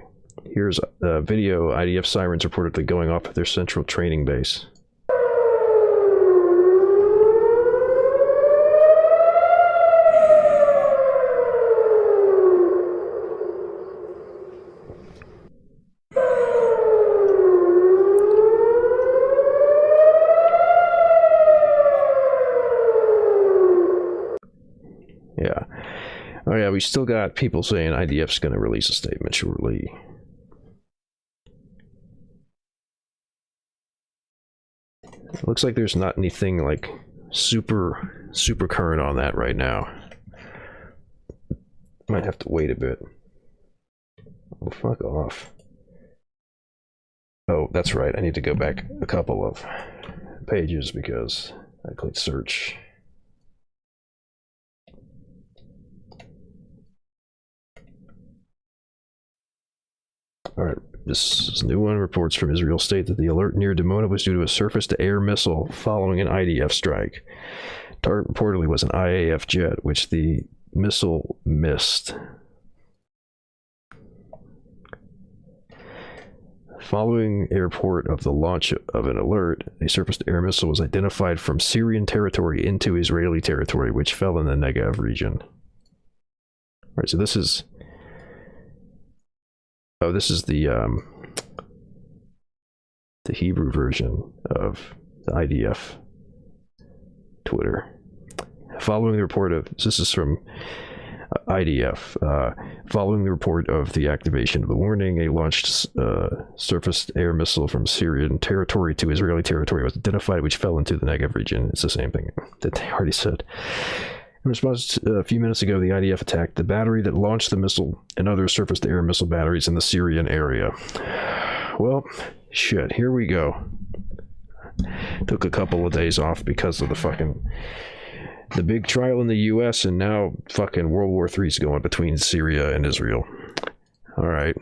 S2: Here's a video. IDF sirens reportedly going off at their central training base. Yeah. Oh yeah, we still got people saying IDF's going to release a statement shortly. It looks like there's not anything like super current on that right now. Might have to wait a bit. Oh, fuck off. Oh, that's right. I need to go back a couple of pages because I clicked search. Alright, this new one reports from Israel state that the alert near Dimona was due to a surface-to-air missile following an IDF strike. Target reportedly was an IAF jet, which the missile missed. Following airport of the launch of an alert, a surface-to-air missile was identified from Syrian territory into Israeli territory, which fell in the Negev region. Alright, so this is... Oh, this is the Hebrew version of the IDF Twitter. Following the report of... This is from IDF. Following the report of the activation of the warning, a launched surface-air missile from Syrian territory to Israeli territory was identified, which fell into the Negev region. It's the same thing that they already said. In response, a few minutes ago, the IDF attacked the battery that launched the missile and other surface-to-air missile batteries in the Syrian area. Well, shit, here we go. Took a couple of days off because of the big trial in the US, and now fucking World War III is going between Syria and Israel. Alright.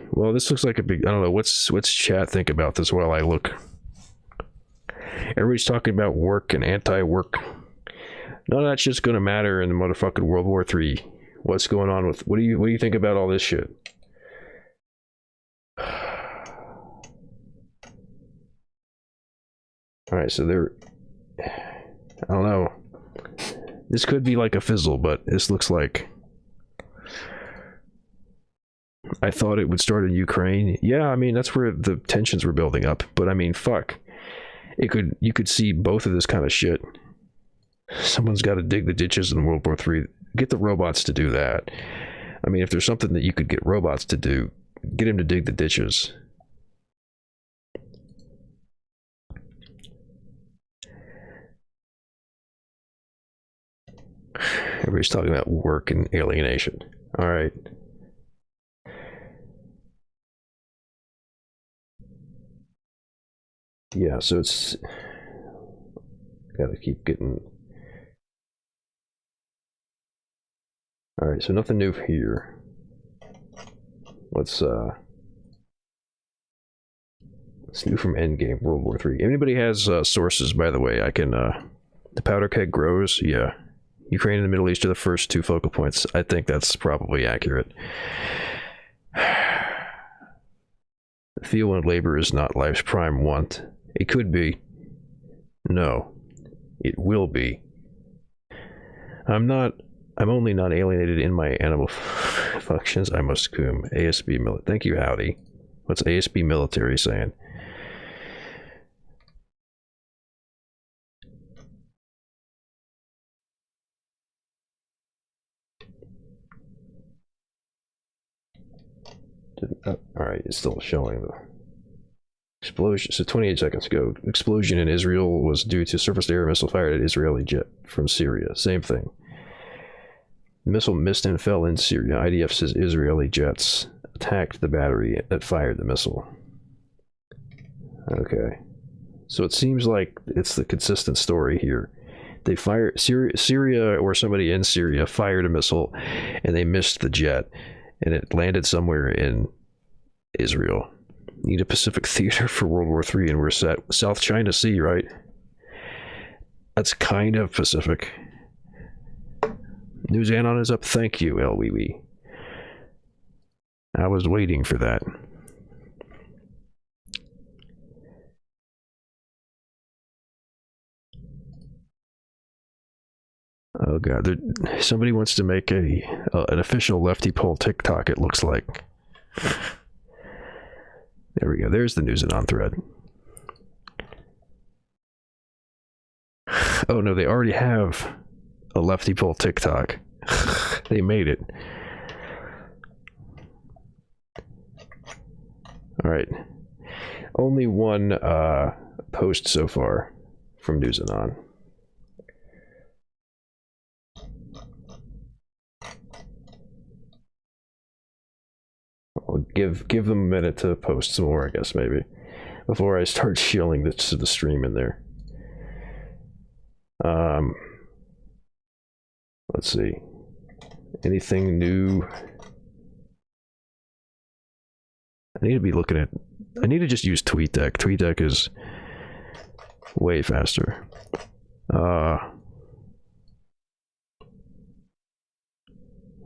S2: Well, this looks like a big... I don't know, what's chat think about this while I look? Everybody's talking about work and anti-work. None of that's just gonna matter in the motherfucking World War III. What's going on with... What do you think about all this shit? Alright, so they're... I don't know. This could be like a fizzle, but this looks like... I thought it would start in Ukraine. Yeah, I mean, that's where the tensions were building up. But I mean, fuck. You could see both of this kind of shit. Someone's got to dig the ditches in World War III. Get the robots to do that. I mean, if there's something that you could get robots to do, get them to dig the ditches. Everybody's talking about work and alienation. All right. Yeah, so it's... Gotta keep getting... Alright, so nothing new here. What's new from Endgame, World War III? Anybody has sources, by the way, I can... the powder keg grows? Yeah. Ukraine and the Middle East are the first two focal points. I think that's probably accurate. Feel when labor is not life's prime want. It could be. No. It will be. I'm only not alienated in my animal functions. I must cum. ASB military. Thank you, Howdy. What's ASB military saying? Alright, it's still showing the explosion. So 28 seconds ago, explosion in Israel was due to surface-to-air missile fired at Israeli jet from Syria. Same thing. The missile missed and fell in Syria. IDF says Israeli jets attacked the battery that fired the missile. Okay. So it seems like it's the consistent story here. They fired... Syria or somebody in Syria fired a missile and they missed the jet. And it landed somewhere in Israel. Need a Pacific theater for World War III, and we're set. South China Sea, right? That's kind of Pacific. News Anon is up. Thank you, LWE. I was waiting for that. Oh god, somebody wants to make an official leftypol TikTok, it looks like. There we go, there's the news Anon thread. Oh no, they already have a leftypol TikTok. They made it. Alright. Only one post so far from News Anon. I'll give them a minute to post some more, I guess, maybe, before I start shilling the stream in there. Let's see. Anything new? I need to be looking at... I need to just use TweetDeck. TweetDeck is way faster.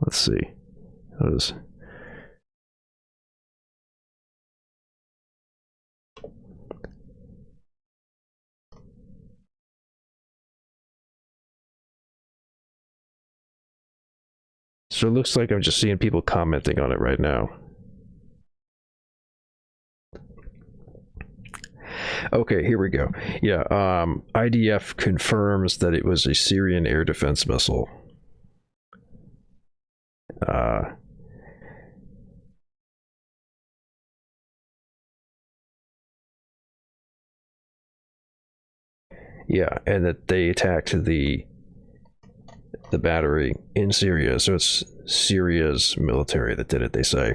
S2: Let's see. How does... So it looks like I'm just seeing people commenting on it right now. Okay, here we go. Yeah, IDF confirms that it was a Syrian air defense missile. Yeah, and that they attacked the battery in Syria, so it's Syria's military that did it, they say.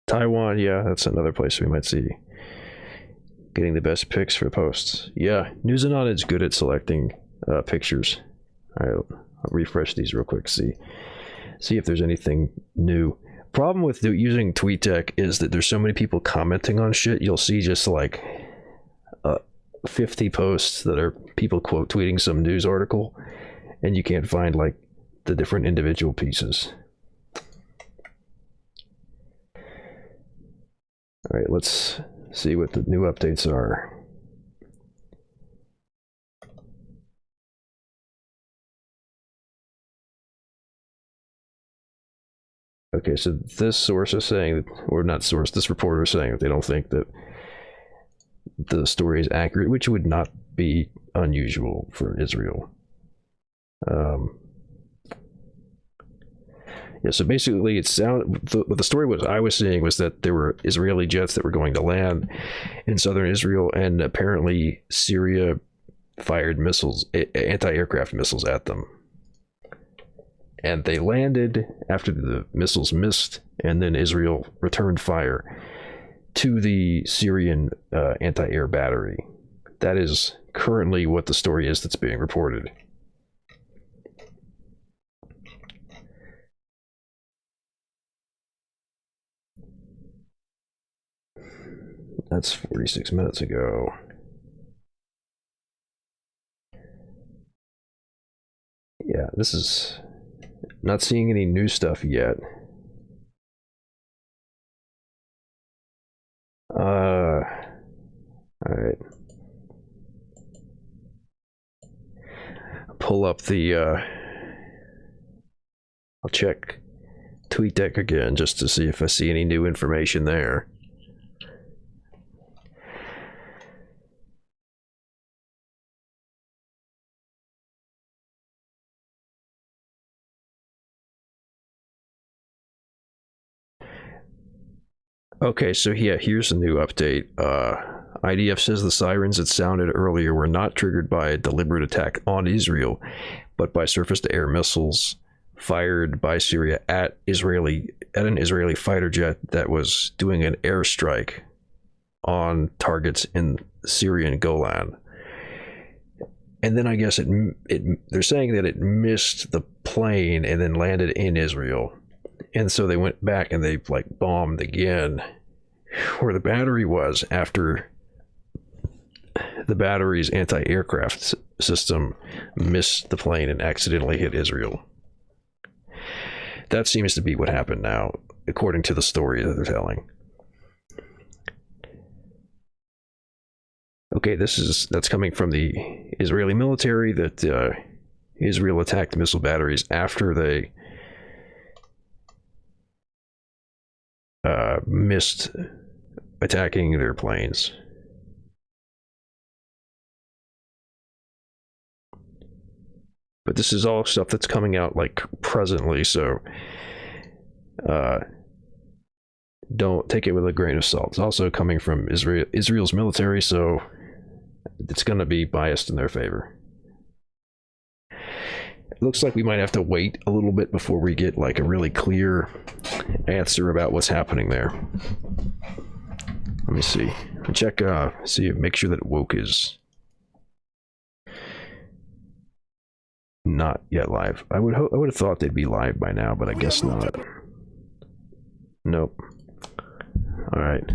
S2: Taiwan, yeah, that's another place we might see getting the best picks for posts. Yeah, News Anon is good at selecting pictures. I'll refresh these real quick, see if there's anything new. Problem with using TweetDeck is that there's so many people commenting on shit. You'll see just like 50 posts that are people quote tweeting some news article, and you can't find like the different individual pieces. All right, let's see what the new updates are. Okay, so this source is saying, or not source, this reporter is saying that they don't think that the story is accurate, which would not be unusual for Israel. Yeah, so basically what the story I was seeing was that there were Israeli jets that were going to land in southern Israel, and apparently Syria fired missiles, anti-aircraft missiles at them. And they landed after the missiles missed, and then Israel returned fire to the Syrian anti-air battery. That is currently what the story is that's being reported. That's 46 minutes ago. Yeah, this is... Not seeing any new stuff yet. Alright. Pull up the, I'll check TweetDeck again just to see if I see any new information there. Okay, so yeah, here's a new update. IDF says the sirens that sounded earlier were not triggered by a deliberate attack on Israel, but by surface-to-air missiles fired by Syria at an Israeli fighter jet that was doing an airstrike on targets in Syrian Golan. And then I guess they're saying that it missed the plane and then landed in Israel. And so they went back and they like bombed again where the battery was after the battery's anti-aircraft system missed the plane and accidentally hit Israel. That seems to be what happened now, according to the story that they're telling. Okay, that's coming from the Israeli military, that Israel attacked missile batteries after they missed attacking their planes. But this is all stuff that's coming out like presently, so don't take it with a grain of salt. It's also coming from Israel's military, so it's going to be biased in their favor. It looks like we might have to wait a little bit before we get like a really clear answer about what's happening there. Let me see. Check, make sure that woke is not yet live. I would have thought they'd be live by now, but I guess not. Nope. All right.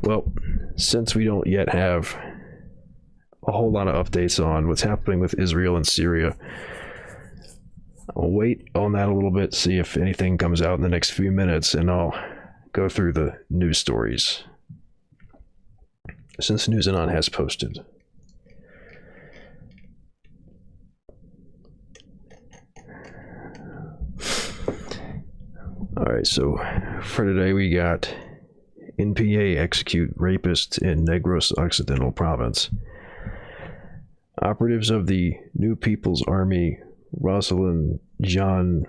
S2: Well, since we don't yet have a whole lot of updates on what's happening with Israel and Syria, I'll wait on that a little bit, see if anything comes out in the next few minutes, and I'll go through the news stories since News Anon has posted. Alright, so for today we got NPA execute rapist in Negros Occidental Province. Operatives of the New People's Army Rosalind John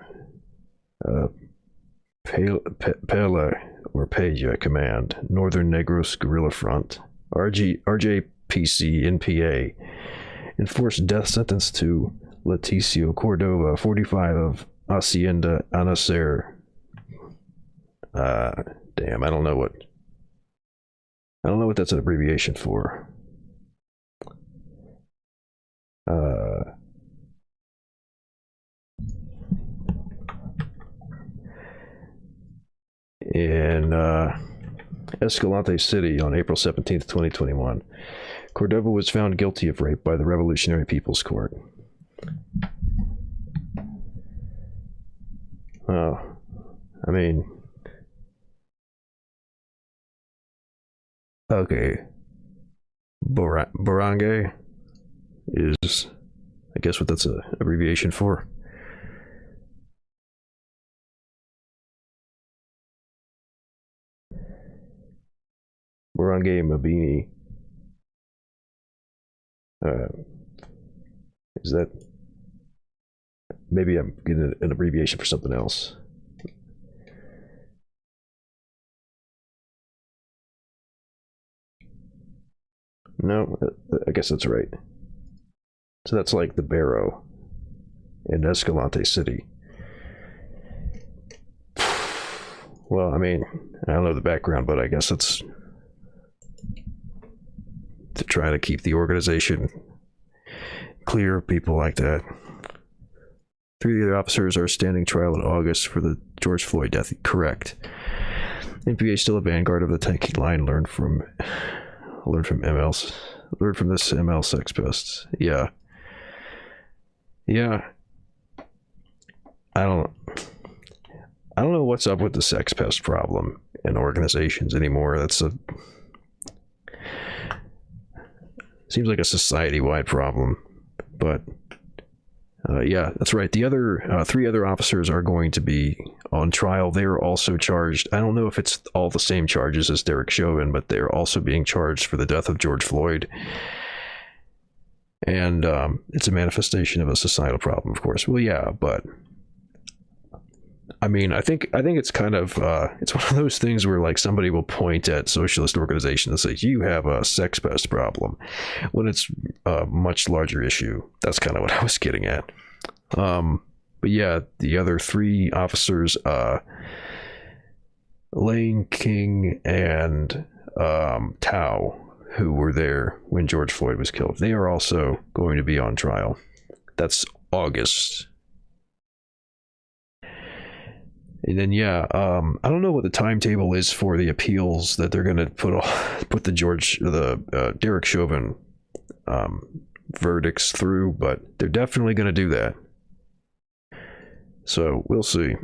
S2: Peja Command, Northern Negros Guerrilla Front, RJPC NPA, enforced death sentence to Leticio Cordova, 45, of Hacienda Anacer. Damn, I don't know what that's an abbreviation for. In Escalante City on April 17th, 2021. Cordova was found guilty of rape by the Revolutionary People's Court. I mean, okay. Barangay is, I guess, what that's an abbreviation for. Barangay Mabini. Is that, maybe I'm getting an abbreviation for something else. No, I guess that's right. So that's like the Barrow in Escalante City. Well, I mean, I don't know the background, but I guess it's to try to keep the organization clear of people like that. 3 of the other officers are standing trial in August for the George Floyd death. Correct. NPA is still a vanguard of the tanking line. Learn from this ML sex pests. Yeah. I don't know what's up with the sex pest problem in organizations anymore. Seems like a society-wide problem, but yeah, that's right. The other 3 other officers are going to be on trial. They're also charged. I don't know if it's all the same charges as Derek Chauvin, but they're also being charged for the death of George Floyd. And it's a manifestation of a societal problem, of course. Well, yeah, but I mean, I think it's kind of it's one of those things where like somebody will point at socialist organizations and say you have a sex pest problem, when it's a much larger issue. That's kind of what I was getting at. But yeah, the other 3 officers, Lane King and Tao, who were there when George Floyd was killed, they are also going to be on trial. That's August. And then I don't know what the timetable is for the appeals that they're gonna put the Derek Chauvin verdicts through, but they're definitely gonna do that. So we'll see.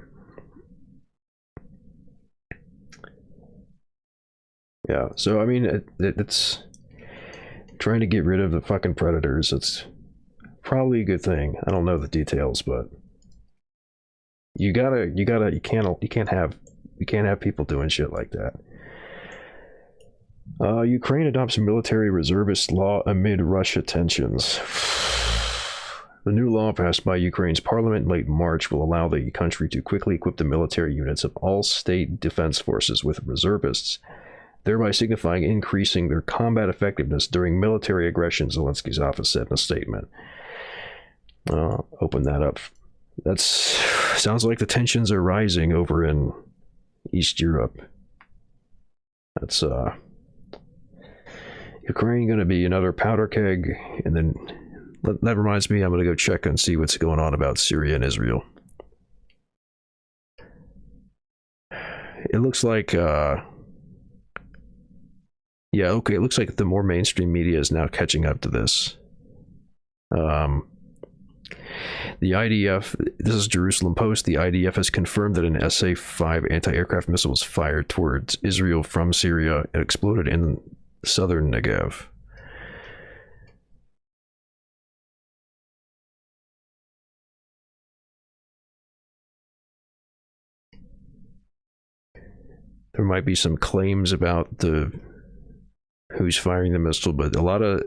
S2: Yeah. So I mean, it's trying to get rid of the fucking predators. It's probably a good thing. I don't know the details, but you can't have people doing shit like that. Ukraine adopts military reservist law amid Russia tensions. The new law passed by Ukraine's parliament in late March will allow the country to quickly equip the military units of all state defense forces with reservists, thereby signifying increasing their combat effectiveness during military aggression, Zelensky's office said in a statement. Open that up. Sounds like the tensions are rising over in East Europe. That's Ukraine going to be another powder keg, and then that reminds me, I'm going to go check and see what's going on about Syria and Israel. It looks like it looks like the more mainstream media is now catching up to this. The IDF, this is Jerusalem Post, the IDF has confirmed that an SA-5 anti-aircraft missile was fired towards Israel from Syria and exploded in southern Negev. There might be some claims about who's firing the missile, but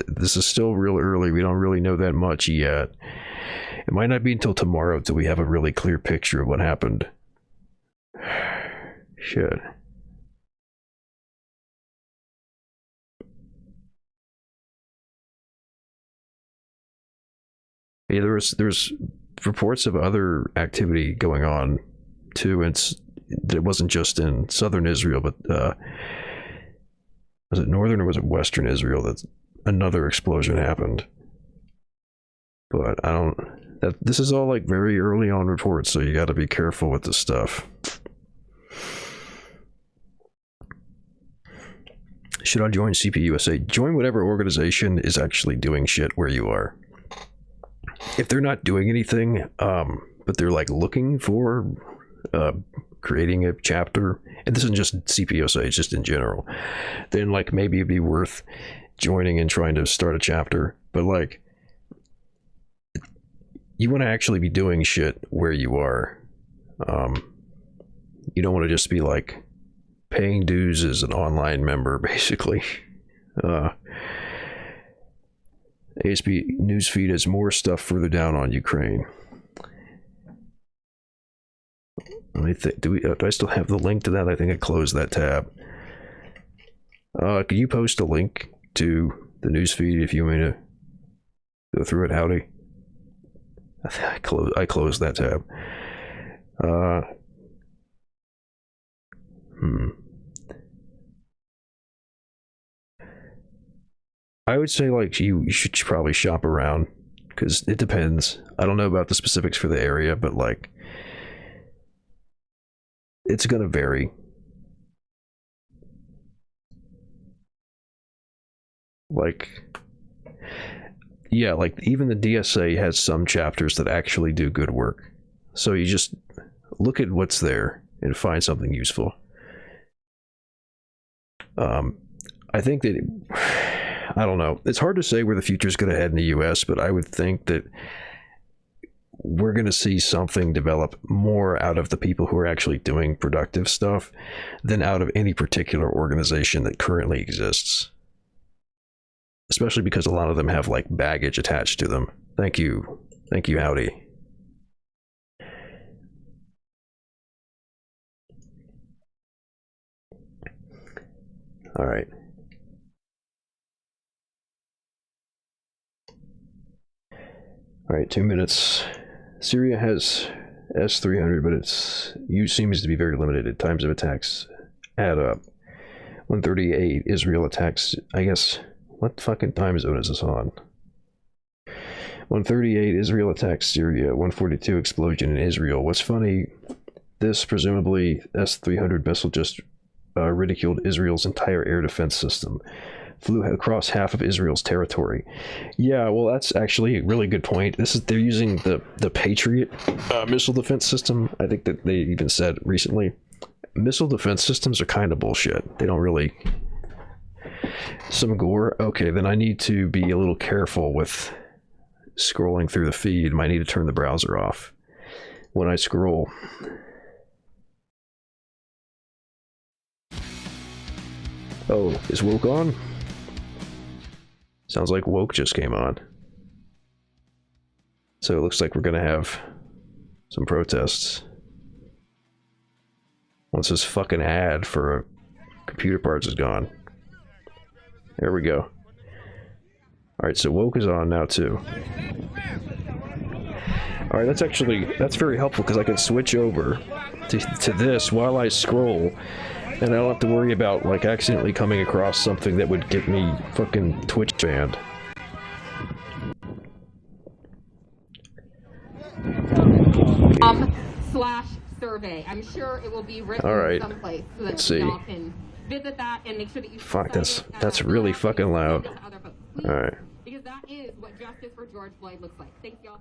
S2: this is still real early. We don't really know that much yet. It might not be until tomorrow till we have a really clear picture of what happened. Shit. Yeah, there's reports of other activity going on too. It wasn't just in southern Israel, but was it northern or was it western Israel that another explosion happened? But this is all like very early on reports, so you got to be careful with this stuff. Should I join CPUSA? Join whatever organization is actually doing shit where you are. If they're not doing anything, but they're like looking for creating a chapter, and this isn't just CPUSA, it's just in general, then like maybe it'd be worth joining and trying to start a chapter. But like, you want to actually be doing shit where you are. You don't want to just be like paying dues as an online member, basically. ASP newsfeed has more stuff further down on Ukraine. Let me think. Do I still have the link to that? I think I closed that tab. Could you post a link to the newsfeed if you want me to go through it, Howdy? I closed that tab. I would say like you should probably shop around, because it depends. I don't know about the specifics for the area, but like it's gonna vary. Like, yeah, like even the DSA has some chapters that actually do good work. So you just look at what's there and find something useful. I think that I don't know. It's hard to say where the future is going to head in the US, but I would think that we're going to see something develop more out of the people who are actually doing productive stuff than out of any particular organization that currently exists. Especially because a lot of them have like baggage attached to them. Thank you. Thank you, Howdy. All right. All right, 2 minutes. Syria has S-300, but its use seems to be very limited. Times of attacks add up. 138 Israel attacks. I guess, what fucking time zone is this on? 138 Israel attacks Syria. 142 explosion in Israel. What's funny, This presumably S-300 missile just ridiculed Israel's entire air defense system. Flew across half of Israel's territory. Yeah, well, that's actually a really good point. They're using the Patriot missile defense system. I think that they even said recently, missile defense systems are kind of bullshit. They don't really. Some gore. Okay, then I need to be a little careful with scrolling through the feed. Might need to turn the browser off when I scroll. Oh, is woke on? Sounds like woke just came on. So it looks like we're gonna have some protests. Once this fucking ad for computer parts is gone. There we go. Alright, so woke is on now too. Alright, that's very helpful because I can switch over to this while I scroll. And I don't have to worry about, like, accidentally coming across something that would get me fucking Twitch banned.
S4: Slash survey. I'm sure it will be written someplace so that y'all can visit that and make sure that you.
S2: Fuck, that's really fucking loud. Alright.
S4: Because that is what justice for George Floyd looks like. Thanks, y'all.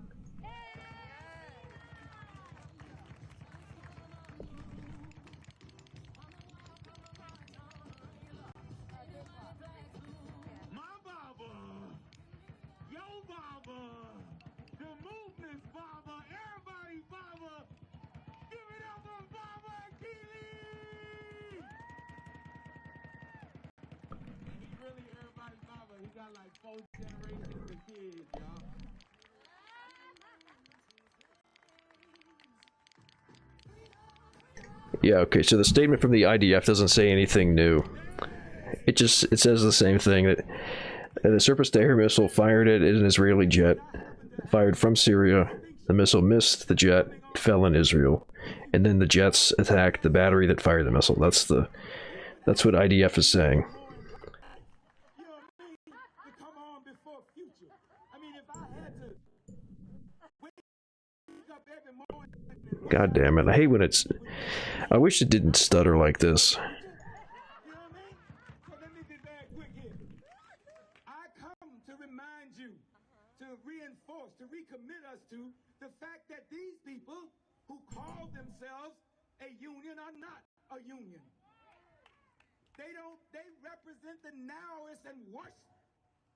S2: Yeah, okay, so the statement from the IDF doesn't say anything new. It says the same thing, that the surface-to-air missile fired at an Israeli jet, fired from Syria. The missile missed the jet, fell in Israel, and then the jets attacked the battery that fired the missile. That's what IDF is saying. God damn it, I hate when it's... I wish it didn't stutter like this.
S5: I come to remind you, to reinforce, to recommit us to the fact that these people who call themselves a union are not a union. They represent the narrowest and worst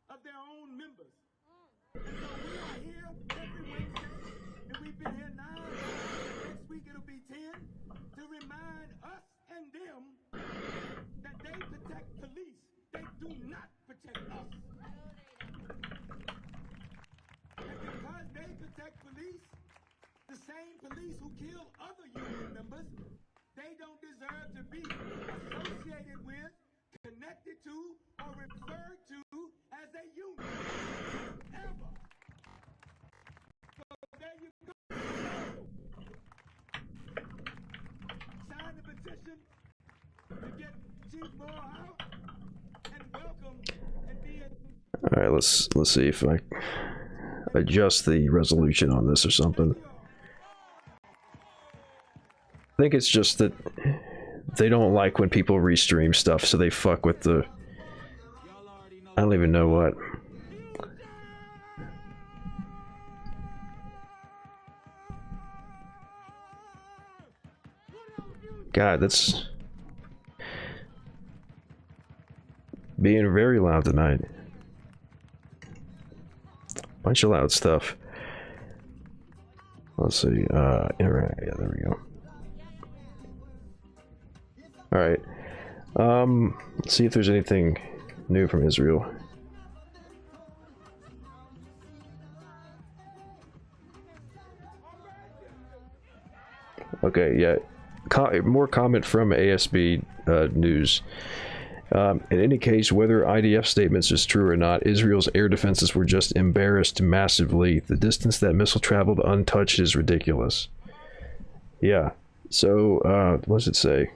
S5: of their own members. And so we are here every Wednesday, and we've been here 9 days. Next week it'll be 10, to remind us and them that they protect police. They do not protect us. And because they protect police, the same police who kill other union members, they don't deserve to be associated with, connected to, or referred to as a union. Ever. So there you go. Sign the petition to get Chief Moore out and welcome and be a...
S2: Alright, let's see if I adjust the resolution on this or something. I think it's just that they don't like when people restream stuff, so they fuck with the... I don't even know what. God, that's... being very loud tonight. Bunch of loud stuff. Let's see, interact, yeah, there we go. Alright. Let's see if there's anything new from Israel. Okay, yeah. More comment from ASB News. In any case, whether IDF statements is true or not, Israel's air defenses were just embarrassed massively. The distance that missile traveled untouched is ridiculous. Yeah. So, what does it say?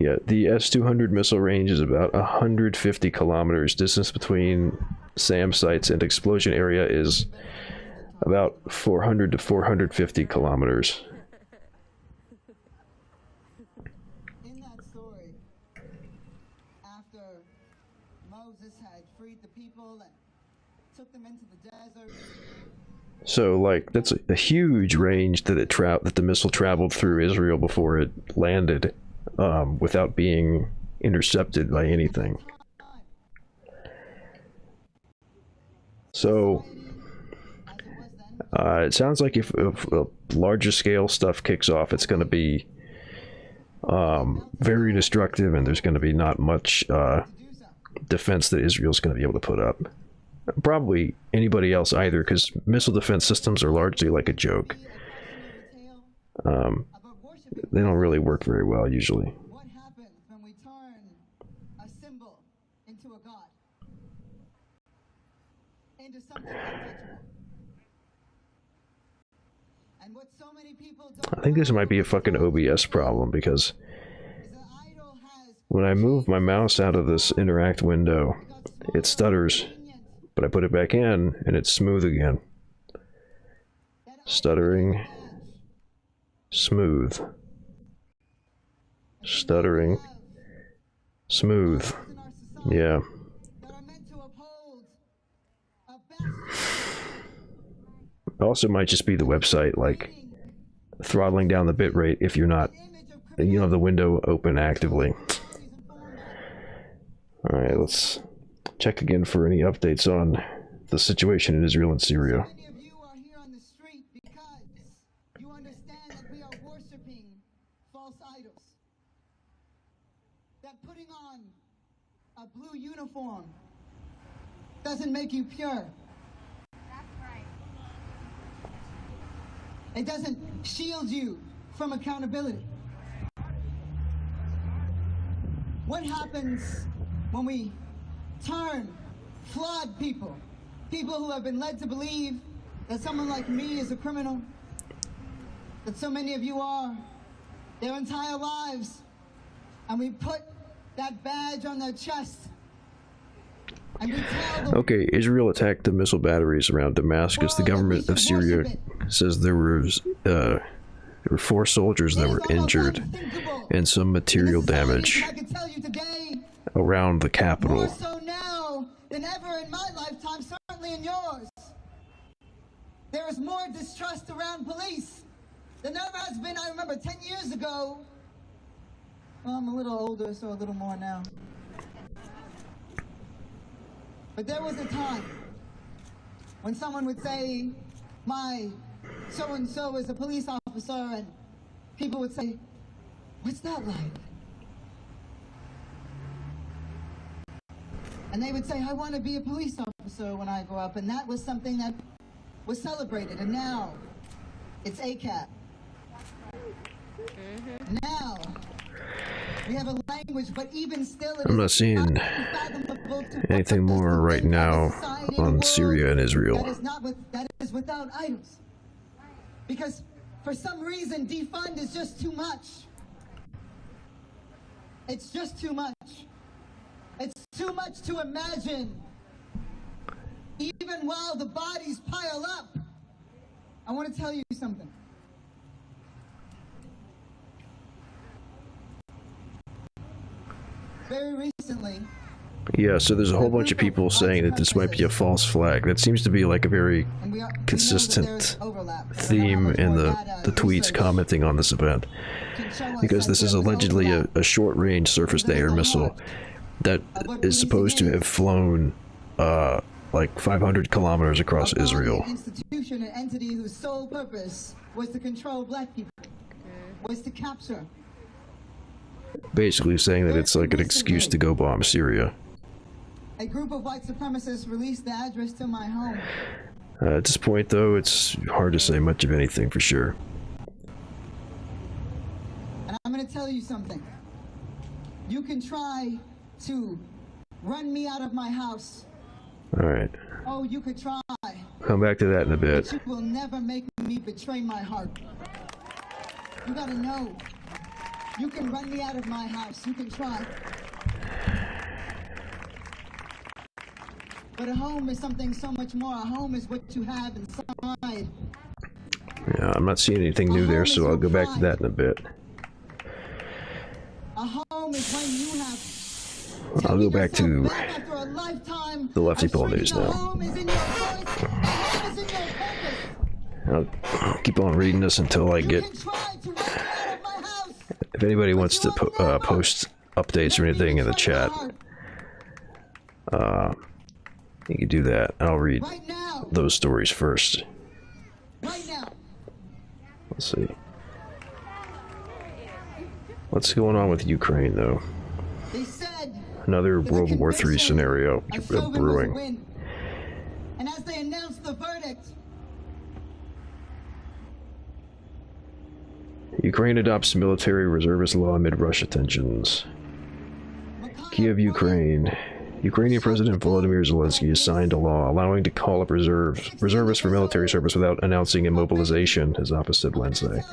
S2: Yeah, the S-200 missile range is about 150 kilometers. Distance between SAM sites and explosion area is About 400 to 450 kilometers.
S6: In that story, after Moses had freed the people and took them into the desert.
S2: So, like, that's a huge range that that the missile traveled through Israel before it landed, without being intercepted by anything. So, it sounds like if larger scale stuff kicks off, it's going to be very destructive, and there's going to be not much defense that Israel's going to be able to put up. Probably anybody else either, because missile defense systems are largely like a joke. They don't really work very well usually.
S6: What happens when we turn a symbol into a god? Into something untouchable? And what so many people don't
S2: I think this might be a fucking OBS problem, because when I move my mouse out of this interact window, it stutters, but I put it back in and it's smooth again. Stuttering, smooth. Stuttering, smooth. Yeah. It also might just be the website, like throttling down the bitrate if you're not, you know, the window open actively. Alright, let's check again for any updates on the situation in Israel and Syria.
S6: Many of you are here on the street because you understand that we are worshiping false idols. That putting on a blue uniform doesn't make you pure.
S4: That's right.
S6: It doesn't shield you from accountability. What happens when we turn flawed people, people who have been led to believe that someone like me is a criminal, that so many of you are, their entire lives, and we put that badge on their chest, and we tell them,
S2: Okay, Israel attacked the missile batteries around Damascus. The government of Syria says there were 4 soldiers that were injured and some material damage
S6: I can tell you today,
S2: around the
S6: more
S2: capital.
S6: so now than ever in my lifetime, certainly in yours. There is more distrust around police than there ever has been. I remember 10 years ago. Well, I'm a little older, so a little more now. But there was a time when someone would say, my so-and-so is a police officer, and people would say, what's that like? And they would say, I want to be a police officer when I grow up. And that was something that was celebrated. And now it's ACAT. Now we have a language, but even still,
S2: I'm not seeing anything more right now on Syria and Israel.
S6: That is without idols. Because for some reason, defund is just too much. It's just too much. It's too much to imagine. Even while the bodies pile up, I want to tell you something. Very recently,
S2: Yeah, so there's a whole bunch of people saying that this might be a false flag. That seems to be like a very consistent theme in the tweets commenting on this event. Because this is allegedly a short-range surface-to-air missile that is supposed to have flown like 500 kilometers across Israel.
S6: An institution, an entity whose sole purpose was to control black people, was to capture.
S2: Basically saying that it's like an excuse to go bomb Syria.
S6: A group of white supremacists released the address to my home.
S2: At this point, though, it's hard to say much of anything for sure.
S6: And I'm going to tell you something. You can try to run me out of my house.
S2: Alright.
S6: Oh, you could try.
S2: Come back to that in a bit.
S6: But you will never make me betray my heart. You gotta know. You can run me out of my house. You can try. But a home is something so much more. A home is what you have inside.
S2: Yeah, I'm not seeing anything new there, so I'll go back to that in a bit.
S6: A home is when you have.
S2: I'll go back to
S6: After a lifetime
S2: the leftypol news
S6: the
S2: now.
S6: home is in your voice. The home is in your purpose.
S2: I'll keep on reading this until I get.
S6: You can try to run me out of my house.
S2: If anybody wants to post updates or anything in the chat, you can do that. I'll read
S6: Right now.
S2: those stories first.
S6: Right now.
S2: Let's see. What's going on with Ukraine, though?
S6: They said
S2: Another
S6: that the
S2: World War III
S6: conviction
S2: scenario
S6: of Chauvin was a
S2: brewing.
S6: win. And as they announced the verdict,
S2: Ukraine adopts military reservist law amid Russia tensions. Kiev, Ukraine. Ukrainian President Volodymyr Zelensky has signed a law allowing to call up reservists for military service without announcing a mobilization, his office said Wednesday.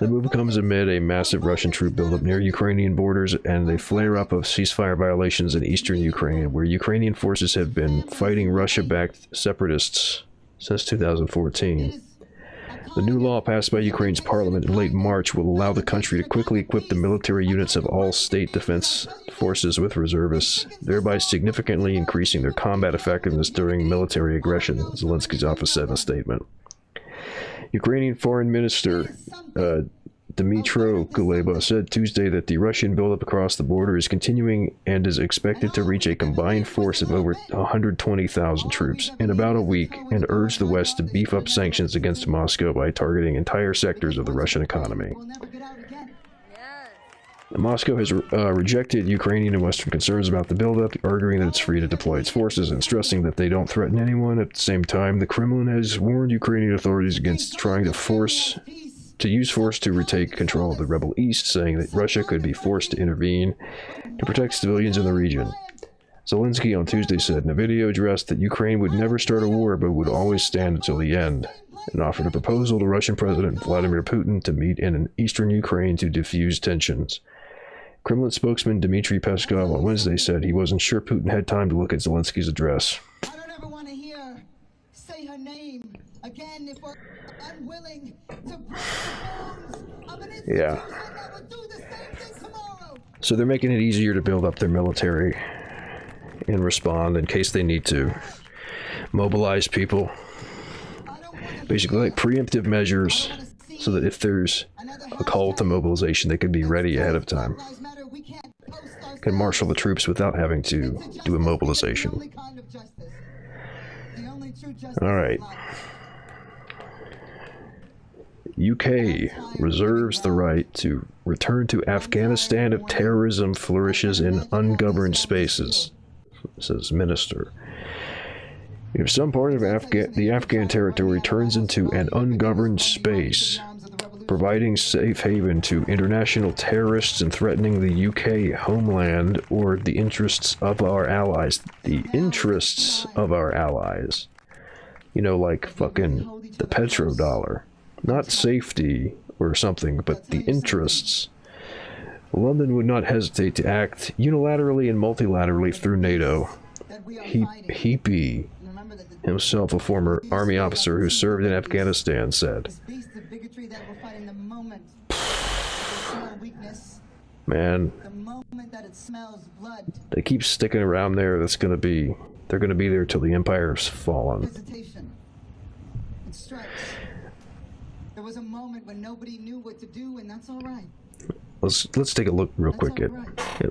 S2: The move comes amid a massive Russian troop buildup near Ukrainian borders and a flare-up of ceasefire violations in eastern Ukraine, where Ukrainian forces have been fighting Russia-backed separatists since 2014. The new law passed by Ukraine's parliament in late March will allow the country to quickly equip the military units of all state defense forces with reservists, thereby significantly increasing their combat effectiveness during military aggression, Zelensky's office said in a statement. Ukrainian Foreign Minister Dmytro Kuleba said Tuesday that the Russian buildup across the border is continuing and is expected to reach a combined force of over 120,000 troops in about a week, and urged the West to beef up sanctions against Moscow by targeting entire sectors of the Russian economy.
S6: we'll never get out again.
S2: Moscow has rejected Ukrainian and Western concerns about the buildup, arguing that it's free to deploy its forces and stressing that they don't threaten anyone. At the same time, the Kremlin has warned Ukrainian authorities against trying to use force to retake control of the rebel east, saying that Russia could be forced to intervene to protect civilians in the region. Zelensky on Tuesday said in a video address that Ukraine would never start a war but would always stand until the end, and offered a proposal to Russian President Vladimir Putin to meet in eastern Ukraine to defuse tensions. Kremlin spokesman Dmitry Peskov on Wednesday said he wasn't sure Putin had time to look at Zelensky's address.
S6: I don't ever want to hear say her name again if we're unwilling to break the bones of an institution that will do the same thing tomorrow.
S2: So they're making it easier to build up their military and respond in case they need to mobilize people. Basically like preemptive measures so that if there's a call to mobilization, they can be ready ahead of time. Can marshal the troops without having to do a mobilization. Alright. UK reserves the right to return to Afghanistan if terrorism flourishes in ungoverned spaces, says minister. If some part of the Afghan territory turns into an ungoverned space, providing safe haven to international terrorists and threatening the UK homeland or the interests of our allies. The interests of our allies. You know, like fucking the petrodollar. Not safety or something, but the interests. London would not hesitate to act unilaterally and multilaterally through NATO. Heapy, himself a former army officer who served in Afghanistan, said. Man, they keep sticking around there. They're gonna be there till the empire's fallen.
S6: There was a moment when nobody knew what to do, and that's all right.
S2: Let's take a look real quick at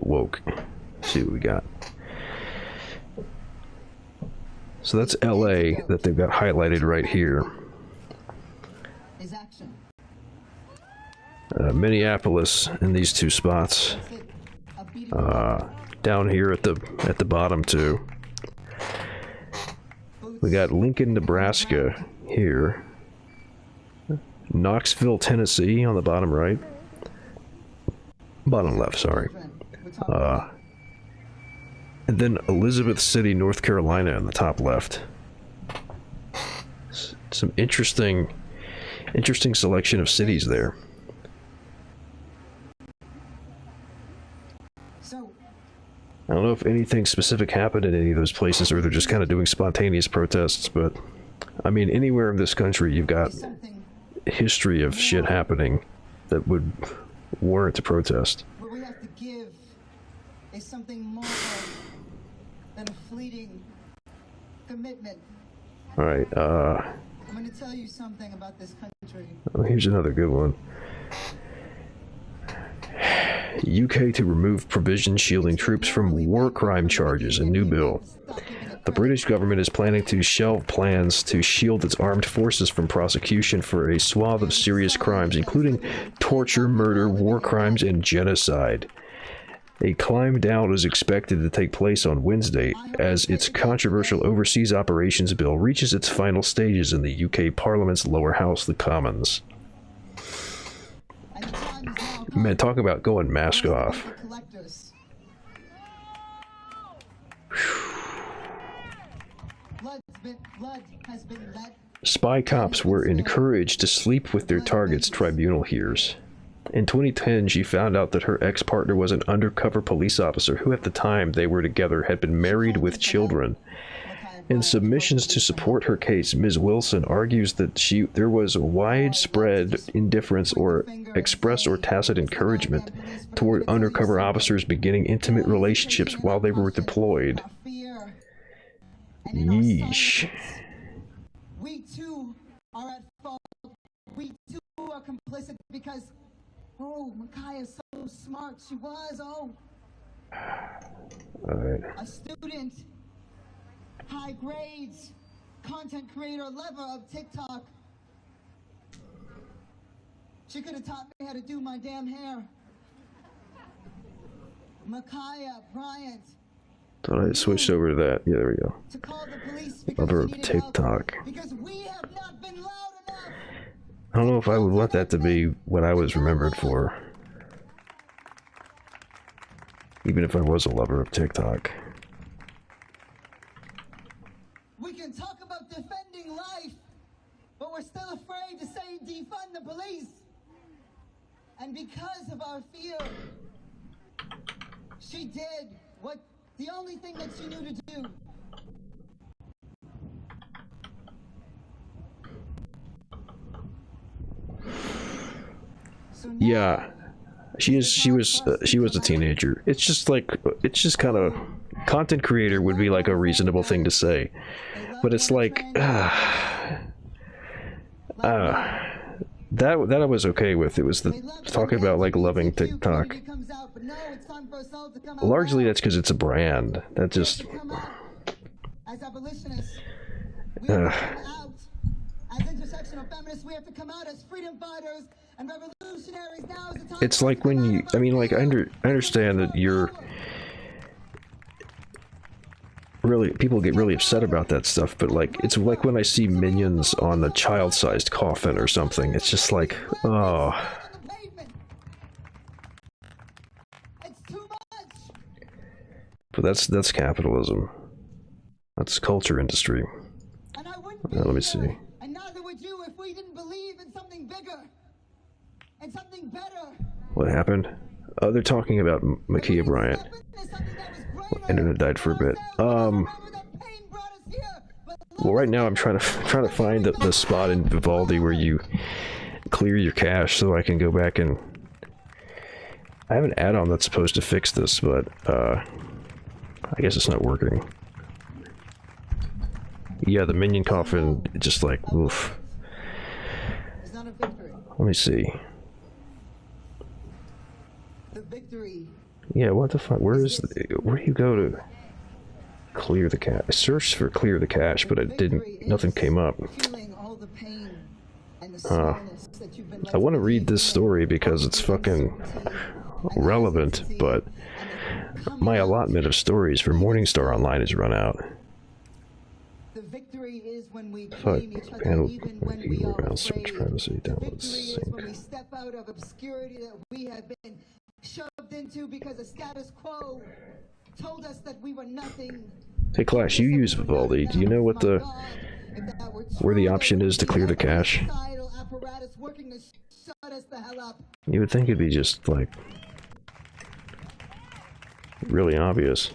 S2: woke. See what we got. So that's LA that they've got highlighted right here. Minneapolis in these two spots. Down here at the bottom too. We got Lincoln, Nebraska here. Knoxville, Tennessee on the bottom right. Bottom left, sorry. And then Elizabeth City, North Carolina on the top left. Some interesting selection of cities there. I don't know if anything specific happened in any of those places, or they're just kind of doing spontaneous protests, but I mean, anywhere in this country you've got a history of shit happening that would warrant a protest.
S6: What we have to give is something more than a fleeting commitment.
S2: Alright,
S6: I'm gonna tell you something about this country.
S2: oh, here's another good one. UK to remove provision shielding troops from war crime charges, a new bill. The British government is planning to shelve plans to shield its armed forces from prosecution for a swath of serious crimes, including torture, murder, war crimes, and genocide. A climb down is expected to take place on Wednesday as its controversial Overseas Operations Bill reaches its final stages in the UK Parliament's lower house, the Commons. Man, talk about going mask off. Spy cops were encouraged to sleep with their targets, tribunal hears. In 2010, she found out that her ex-partner was an undercover police officer who at the time they were together had been married with children. In submissions to support her case, Ms. Wilson argues that there was widespread indifference or express or tacit encouragement toward undercover officers beginning intimate relationships while they were deployed. Yeesh.
S6: We too are at fault. We too are complicit because, oh, Micaiah's so smart. She was, oh.
S2: Alright.
S6: A student, high grades, content creator, lover of TikTok. She could have taught me how to do my damn hair. Micaiah Bryant.
S2: Thought I had switched over to that. Yeah, there we go.
S6: To call the police because
S2: Lover
S6: she
S2: of
S6: needed
S2: TikTok.
S6: help, because we have not been loud enough.
S2: I don't know if I would want that to be what I was remembered for. Even if I was a lover of TikTok.
S6: We can talk about defending life, but we're still afraid to say defund the police. And because of our fear, she did what the only thing that she knew to do. So now,
S2: Yeah, she was a teenager. It's just kind of content creator would be like a reasonable thing to say, but it's like that I was okay with. It was the talking about like loving TikTok. Largely that's because it's a brand. That just
S6: as abolitionists, we have to come out. As intersectional feminists, we have to come out as freedom fighters and revolutionaries. Now is the time.
S2: it's like when you I mean like I understand that you're really people get really upset about that stuff, but like it's like when I see Minions on a child-sized coffin or something, it's just like, oh.
S6: It's too much.
S2: But that's capitalism. That's culture industry.
S6: And I wouldn't be
S2: Let me
S6: here,
S2: see.
S6: and neither would you if we didn't believe in something bigger and something better.
S2: What happened? Oh, they're talking about Micaiah Bryant. Internet died for a bit. Well, right now I'm trying to find the spot in Vivaldi where you clear your cache so I can go back and. I have an add-on that's supposed to fix this, but I guess it's not working. Yeah, the minion coffin, just like oof. Let me see.
S6: The victory.
S2: Yeah, what the fuck? Where do you go to clear the cache? I searched for clear the cache, but it didn't. Nothing came up. I want to read this story because it's fucking relevant, but my allotment of stories for Morningstar Online has run out.
S6: The victory is when we
S2: Fuck.
S6: claim each other
S2: Panel.
S6: even when we are afraid.
S2: Search privacy.
S6: The
S2: Download
S6: victory is
S2: sync.
S6: when we step out of obscurity that we have been shoved into because the status quo told us that we were nothing.
S2: Hey Clash, you use Vivaldi. Do you know what where the option is to clear the cache? You would think it'd be just like really obvious.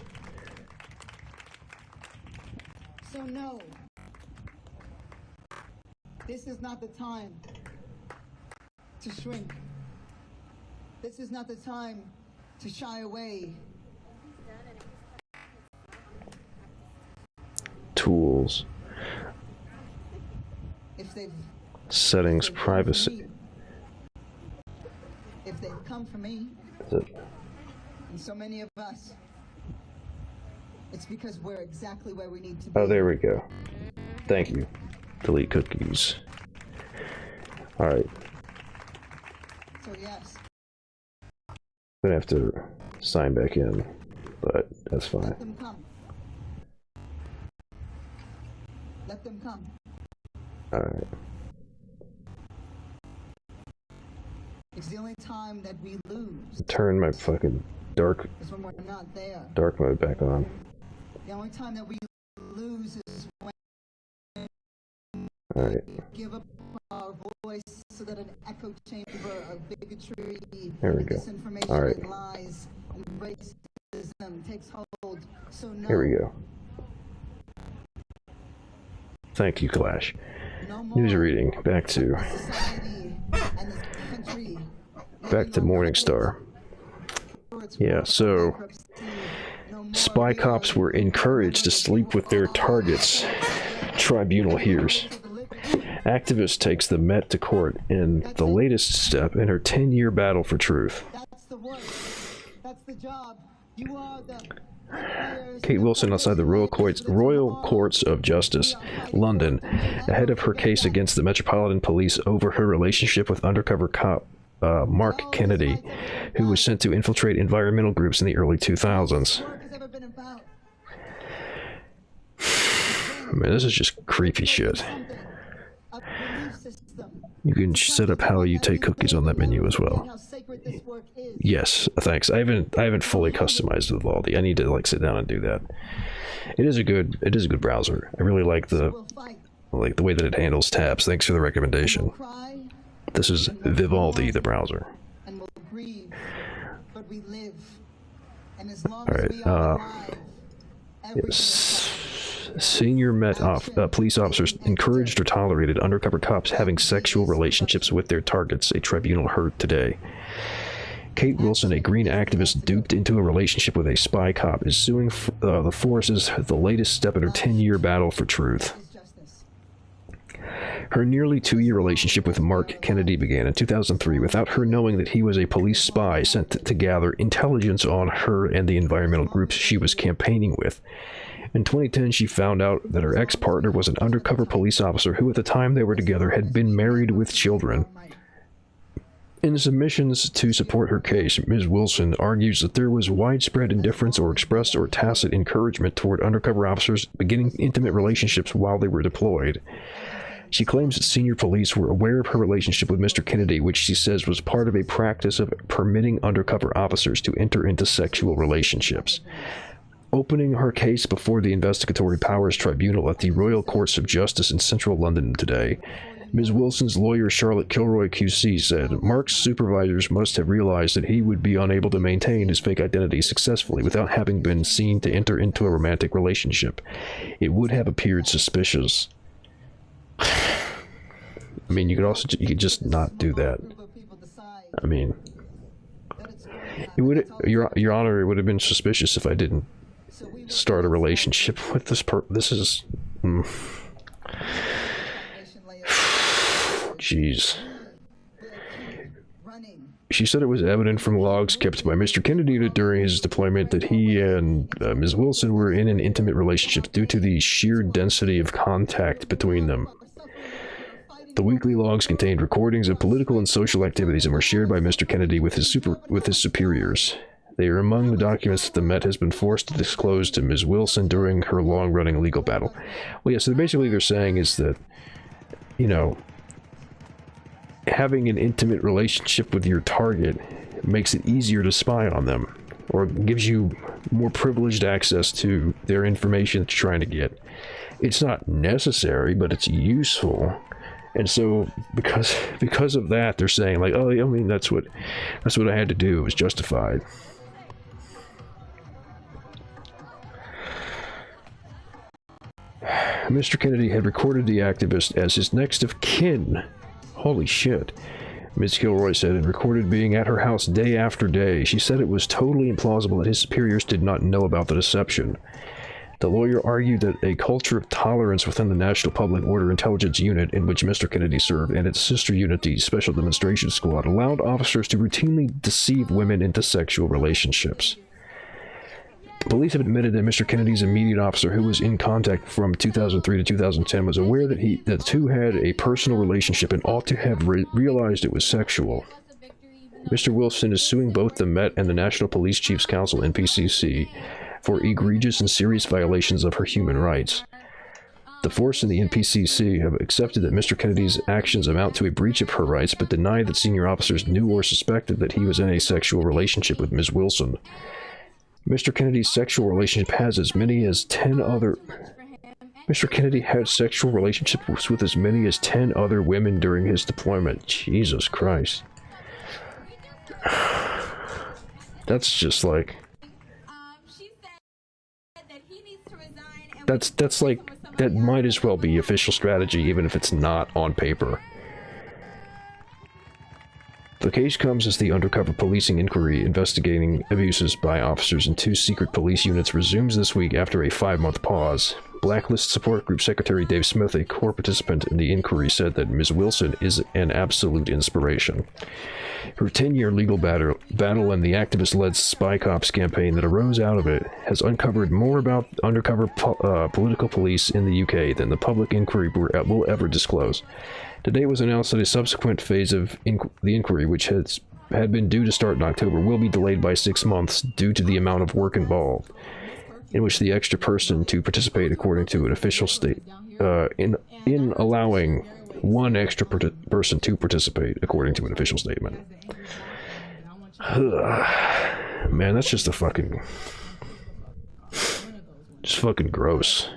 S6: So no, this is not the time to shrink. This is not the time to shy away.
S2: Tools.
S6: If they've
S2: Settings,
S6: if they've come for
S2: privacy.
S6: me- If they've come for me, and so many of us, it's because we're exactly where we need to be.
S2: Oh, there we go. Thank you. Delete cookies. Alright.
S6: So yes,
S2: I'm gonna have to sign back in, but that's fine.
S6: let them come. Let them come.
S2: Alright.
S6: It's the only time that we lose
S2: Turn my fucking dark
S6: is when we're not there.
S2: mode back on.
S6: The only time that we lose is when
S2: Alright.
S6: we give up our voice so that an echo chamber of bigotry,
S2: There we
S6: and
S2: go.
S6: disinformation,
S2: All right.
S6: and lies, and racism takes hold. So no,
S2: Here we go. Thank you, Clash.
S6: no more
S2: News reading. Back to
S6: society and this country
S2: Morningstar. Yeah, so spy cops were encouraged to sleep with their targets. Tribunal hears. Activist takes the Met to court in the latest step in her 10-year battle for truth.
S6: That's the work. That's the job. You are the players.
S2: Kate Wilson outside the Royal Courts of Justice, London, ahead of her case against the Metropolitan Police over her relationship with undercover cop Mark Kennedy, who was sent to infiltrate environmental groups in the early 2000s.
S6: Work has ever been about.
S2: Man, this is just creepy shit.
S6: A belief system.
S2: You can set up how you take cookies on that menu as well.
S6: How sacred this work is.
S2: Yes, thanks. I haven't fully customized the Valdi. I need to like sit down and do that. It is a good browser. I really like
S6: We'll fight.
S2: the way that it handles tabs. Thanks for the recommendation.
S6: We'll cry
S2: This is Vivaldi, the browser.
S6: and we'll grieve, but we live. And as long
S2: All right,
S6: as we are alive, everything
S2: Yes. Senior police officers encouraged or tolerated undercover cops having sexual relationships with their targets, a tribunal heard today. Kate Wilson, a green activist duped into a relationship with a spy cop, is suing the forces, the latest step in her 10-year battle for truth.
S6: is justice.
S2: Her nearly 2-year relationship with Mark Kennedy began in 2003 without her knowing that he was a police spy sent to gather intelligence on her and the environmental groups she was campaigning with. In 2010, she found out that her ex-partner was an undercover police officer who, at the time they were together, had been married with children. In submissions to support her case, Ms. Wilson argues that there was widespread indifference or expressed or tacit encouragement toward undercover officers beginning intimate relationships while they were deployed. She claims that senior police were aware of her relationship with Mr. Kennedy, which she says was part of a practice of permitting undercover officers to enter into sexual relationships. Opening her case before the Investigatory Powers Tribunal at the Royal Courts of Justice in central London today, Ms. Wilson's lawyer Charlotte Kilroy QC said Mark's supervisors must have realized that he would be unable to maintain his fake identity successfully without having been seen to enter into a romantic relationship. It would have appeared suspicious. I mean, you could just not do that. I mean, it would, Your Honor, it would have been suspicious if I didn't start a relationship with this this is jeez. She said it was evident from logs kept by Mr. Kennedy that during his deployment that he and Ms. Wilson were in an intimate relationship due to the sheer density of contact between them. The weekly logs contained recordings of political and social activities and were shared by Mr. Kennedy with his superiors. They are among the documents that the Met has been forced to disclose to Ms. Wilson during her long-running legal battle. Well, yeah, so basically they're saying is that, you know, having an intimate relationship with your target makes it easier to spy on them, or gives you more privileged access to their information that you're trying to get. It's not necessary, but it's useful. And so, because of that, they're saying, like, oh, I mean, that's what I had to do. It was justified. Mr. Kennedy had recorded the activist as his next of kin. Holy shit. Ms. Kilroy said, and recorded being at her house day after day. She said it was totally implausible that his superiors did not know about the deception. The lawyer argued that a culture of tolerance within the National Public Order Intelligence Unit in which Mr. Kennedy served and its sister unit, the Special Demonstration Squad, allowed officers to routinely deceive women into sexual relationships. Police have admitted that Mr. Kennedy's immediate officer, who was in contact from 2003 to 2010, was aware that the two had a personal relationship and ought to have realized it was sexual. Mr. Wilson is suing both the Met and the National Police Chiefs Council, NPCC, for egregious and serious violations of her human rights. The force and the NPCC have accepted that Mr. Kennedy's actions amount to a breach of her rights, but denied that senior officers knew or suspected that he was in a sexual relationship with Ms. Wilson. Mr. Kennedy's sexual relationship has as many as 10 other... Mr. Kennedy had sexual relationships with as many as 10 other women during his deployment. Jesus Christ. That's just like... That's like... That might as well be official strategy, even if it's not on paper. The case comes as the undercover policing inquiry investigating abuses by officers in 2 secret police units resumes this week after a 5-month pause. Blacklist Support Group Secretary Dave Smith, a core participant in the inquiry, said that Ms. Wilson is an absolute inspiration. Her 10-year legal battle and the activist-led Spy Cops campaign that arose out of it has uncovered more about undercover political police in the UK than the public inquiry will ever disclose. Today it was announced that a subsequent phase of the inquiry, which had been due to start in October, will be delayed by 6 months due to the amount of work involved, in which the extra person to participate according to an official state, in allowing one extra person to participate according to an official statement. Man, that's just just fucking gross.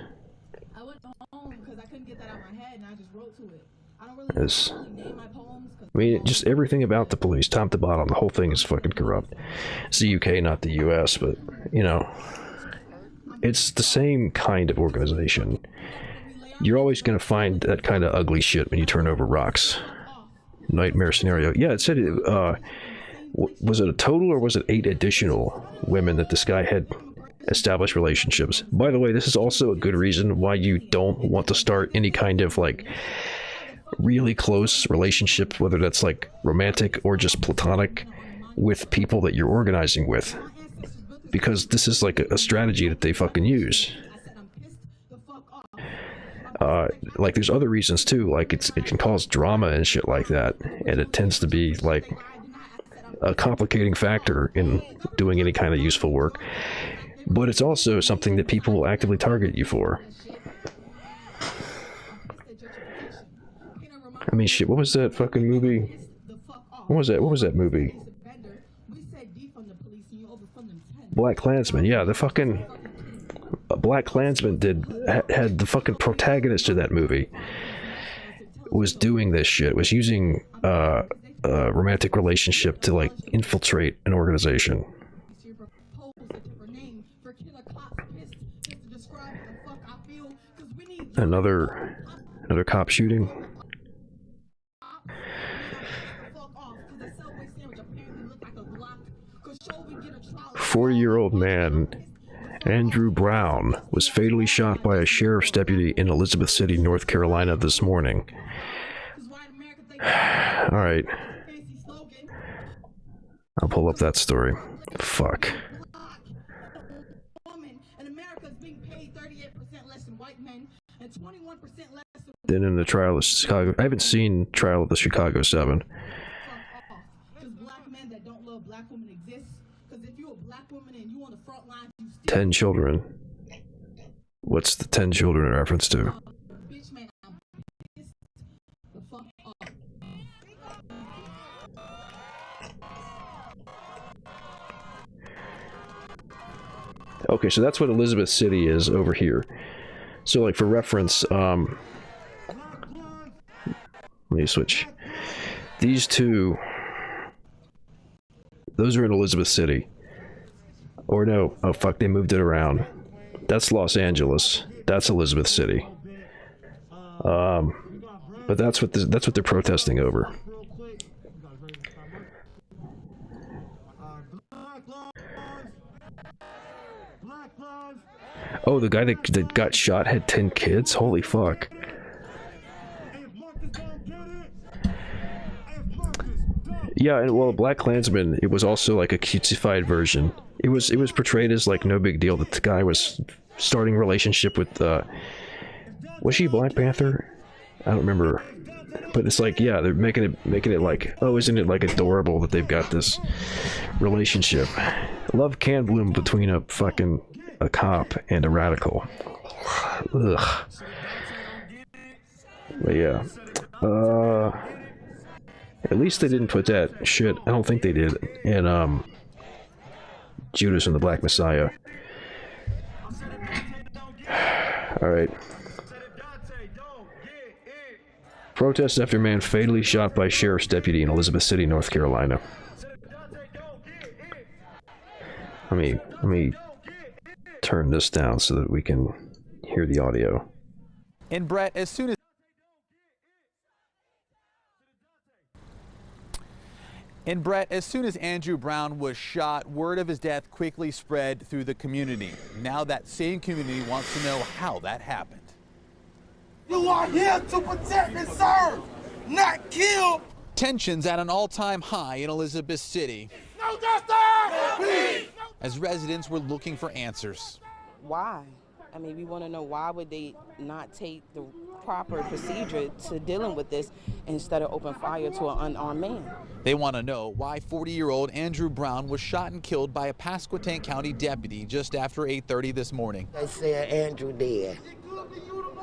S2: As, I mean, just everything about the police, top to bottom, the whole thing is fucking corrupt. It's the UK, not the US, but, you know, it's the same kind of organization. You're always going to find that kind of ugly shit when you turn over rocks. Nightmare scenario. Yeah, it said, was it a total or was it 8 additional women that this guy had established relationships? By the way, this is also a good reason why you don't want to start any kind of, like, really close relationship, whether that's like romantic or just platonic, with people that you're organizing with, because this is like a strategy that they fucking use. Like there's other reasons too, like it can cause drama and shit like that, and it tends to be like a complicating factor in doing any kind of useful work, but it's also something that people will actively target you for. I mean, shit, what was that fucking movie? What was that movie? Black Klansman. Yeah, the fucking Black Klansman had the fucking protagonist of that movie was doing this shit, was using a romantic relationship to like infiltrate an organization. Another cop shooting. 40-year-old man, Andrew Brown, was fatally shot by a sheriff's deputy in Elizabeth City, North Carolina this morning. Alright. I'll pull up that story. Fuck. Then in the trial of Chicago, I haven't seen Trial of the Chicago 7. 10 children. What's the 10 children in reference to? Okay, so that's what Elizabeth City is over here. So, like, for reference, let me switch. These two, those are in Elizabeth City. Or no, oh fuck, they moved it around. That's Los Angeles. That's Elizabeth City. But that's what they're protesting over. Oh, the guy that got shot had 10 kids? Holy fuck. Yeah, and well, Black Klansman, it was also like a cutesified version. It was portrayed as like no big deal that the guy was starting a relationship with was she Black Panther? I don't remember. But it's like, yeah, they're making it like, oh, isn't it like adorable that they've got this relationship? Love can bloom between a cop and a radical. Ugh. But yeah. At least they didn't put that shit, I don't think they did, in Judas and the Black Messiah. Alright. Protest after man fatally shot by sheriff's deputy in Elizabeth City, North Carolina. Let me turn this down so that we can hear the audio.
S7: And Brett, as soon as Andrew Brown was shot, word of his death quickly spread through the community. Now that same community wants to know how that happened.
S8: You are here to protect and serve, not kill.
S7: Tensions at an all-time high in Elizabeth City.
S8: No justice!
S7: As residents were looking for answers.
S9: Why? I mean, we want to know why would they not take the proper procedure to dealing with this instead of open fire to an unarmed man.
S7: They want to know why 40-year-old Andrew Brown was shot and killed by a Pasquotank County deputy just after 8:30 this morning.
S10: They said Andrew dead.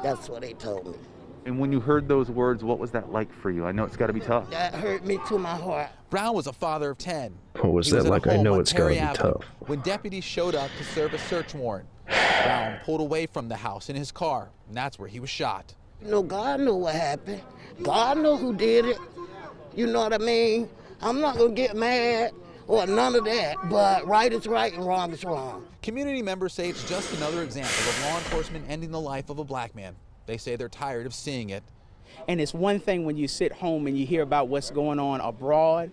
S10: That's what they told me.
S11: And when you heard those words, what was that like for you? I know it's got to be tough.
S10: That hurt me to my heart.
S7: Brown was a father of 10.
S2: What was that like? I know it's got to be tough.
S7: When deputies showed up to serve a search warrant, Brown pulled away from the house in his car, and that's where he was shot.
S10: You know, God knew what happened. God knew who did it. You know what I mean? I'm not going to get mad or none of that, but right is right and wrong is wrong.
S7: Community members say it's just another example of law enforcement ending the life of a black man. They say they're tired of seeing it.
S12: And it's one thing when you sit home and you hear about what's going on abroad,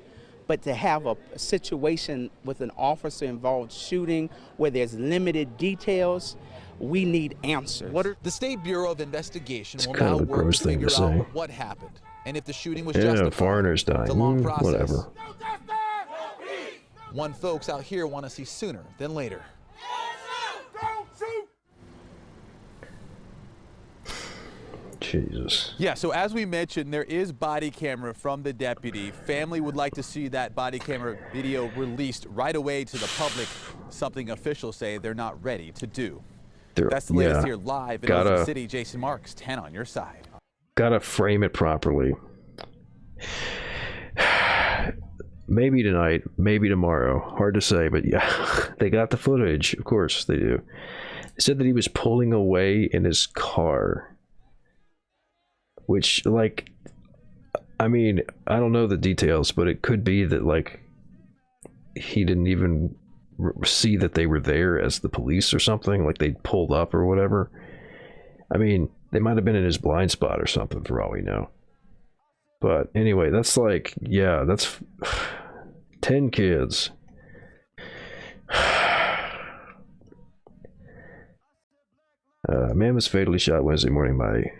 S12: but to have a situation with an officer involved shooting where there's limited details, we need answers.
S7: The State Bureau of Investigation will
S2: kind
S7: now
S2: of a
S7: work
S2: gross
S7: to
S2: thing
S7: figure
S2: to say.
S7: out what happened and if the shooting was
S2: Yeah,
S7: justified.
S2: foreigners dying.
S7: It's a long process.
S2: Whatever.
S7: One folks out here want to see sooner than later.
S2: Jesus.
S7: Yeah, so as we mentioned, there is body camera from the deputy. Family would like to see that body camera video released right away to the public, something officials say they're not ready to do. That's the latest here live in Elizabeth City. Jason Marks, 10 on your side.
S2: Gotta frame it properly. Maybe tonight, maybe tomorrow. Hard to say, but yeah, they got the footage. Of course they do. They said that he was pulling away in his car. Which, like, I mean, I don't know the details, but it could be that, like, he didn't even see that they were there as the police or something. Like, they pulled up or whatever. I mean, they might have been in his blind spot or something for all we know. But anyway, that's like, yeah, that's 10 kids. A man was fatally shot Wednesday morning by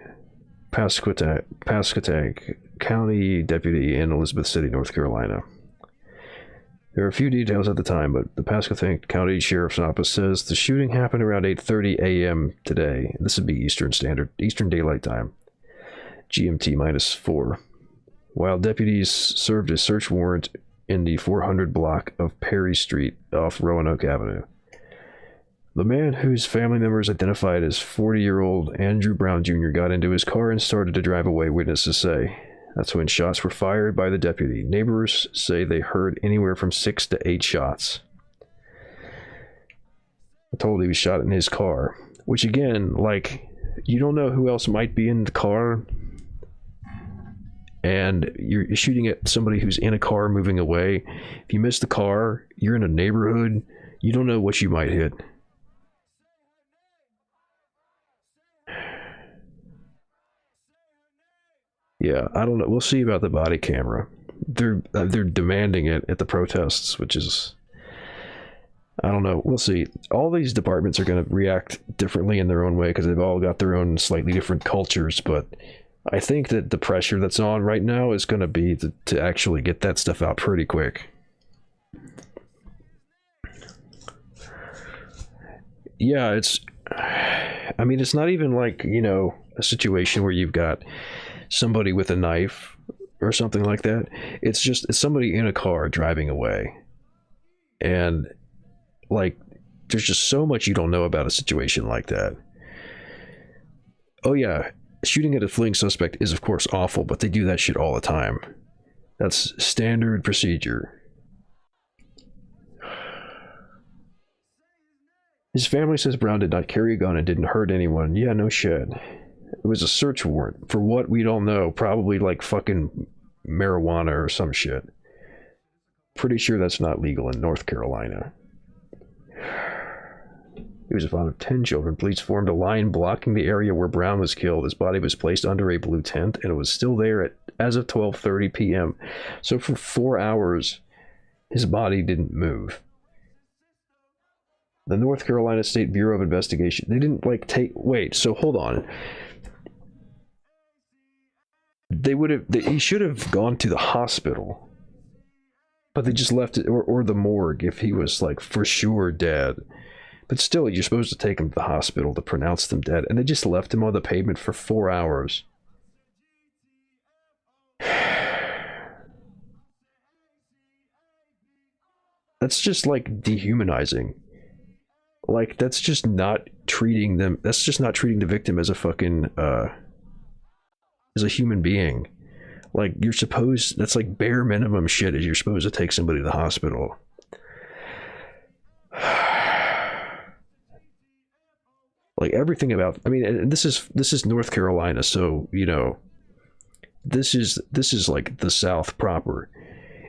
S2: Pasquotank County deputy in Elizabeth City, North Carolina. There are a few details at the time, but the Pasquotank County Sheriff's Office says the shooting happened around 8:30 a.m. today. This would be Eastern Daylight Time, GMT -4. While deputies served a search warrant in the 400 block of Perry Street off Roanoke Avenue. The man, whose family members identified as 40-year-old Andrew Brown Jr., got into his car and started to drive away, witnesses say. That's when shots were fired by the deputy. Neighbors say they heard anywhere from 6 to 8 shots. I'm told he was shot in his car, which again, like, you don't know who else might be in the car, and you're shooting at somebody who's in a car moving away. If you miss the car, you're in a neighborhood, you don't know what you might hit. Yeah, I don't know. We'll see about the body camera. They're demanding it at the protests, which is, I don't know. We'll see. All these departments are going to react differently in their own way because they've all got their own slightly different cultures. But I think that the pressure that's on right now is going to be to actually get that stuff out pretty quick. Yeah, I mean, it's not even like, you know, a situation where you've got somebody with a knife or something like that. It's somebody in a car driving away. And like, there's just so much you don't know about a situation like that. Oh yeah, shooting at a fleeing suspect is of course awful, but they do that shit all the time. That's standard procedure. His family says Brown did not carry a gun and didn't hurt anyone. Yeah, no shit. It was a search warrant for what we don't know. Probably like fucking marijuana or some shit. Pretty sure that's not legal in North Carolina. He was a father of 10 children. Police formed a line blocking the area where Brown was killed. His body was placed under a blue tent, and it was still there as of 12:30 p.m. So for 4 hours, his body didn't move. The North Carolina State Bureau of Investigation, they didn't like wait, so hold on. He should have gone to the hospital, but they just left it, or the morgue if he was like for sure dead. But still, you're supposed to take him to the hospital to pronounce them dead, and they just left him on the pavement for 4 hours. That's just like dehumanizing. Like, that's just not treating them, that's just not treating the victim as a fucking, as a human being. Like, you're supposed, that's like bare minimum shit, is you're supposed to take somebody to the hospital. Like, everything about, I mean, and this is North Carolina, so, you know, this is like the South proper.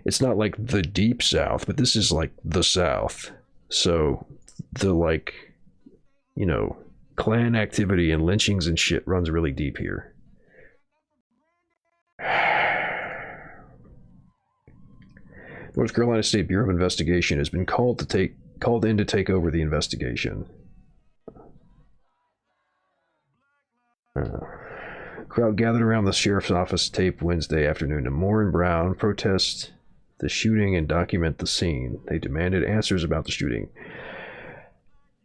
S2: It's not like the deep South, but this is like the South. So the, like, you know, Klan activity and lynchings and shit runs really deep here. North Carolina State Bureau of Investigation has been called in to take over the investigation. Crowd gathered around the sheriff's office tape Wednesday afternoon to mourn Brown, protest the shooting, and document the scene. They demanded answers about the shooting.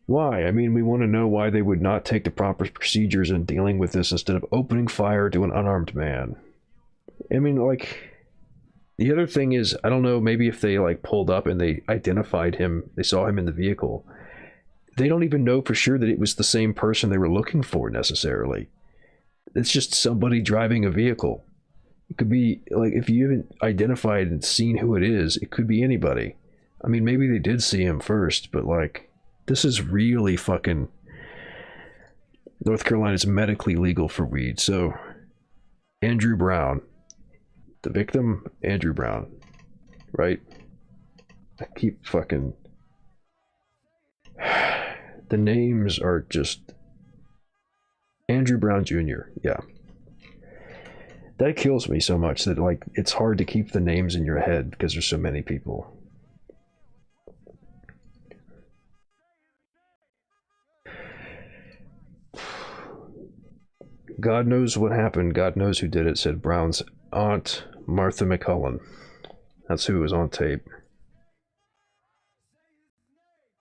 S2: Why? I mean, we want to know why they would not take the proper procedures in dealing with this instead of opening fire to an unarmed man. I mean, like, the other thing is, I don't know, maybe if they, like, pulled up and they identified him, they saw him in the vehicle, they don't even know for sure that it was the same person they were looking for, necessarily. It's just somebody driving a vehicle. It could be, like, if you haven't identified and seen who it is, it could be anybody. I mean, maybe they did see him first, but, like, this is really fucking... North Carolina's medically legal for weed. So, Andrew Brown. The victim, Andrew Brown. Right? I keep fucking... The names are just... Andrew Brown Jr. Yeah. That kills me so much that, like, it's hard to keep the names in your head because there's so many people. God knows what happened. God knows who did it, said Brown's aunt, Martha McCullen. That's who was on tape.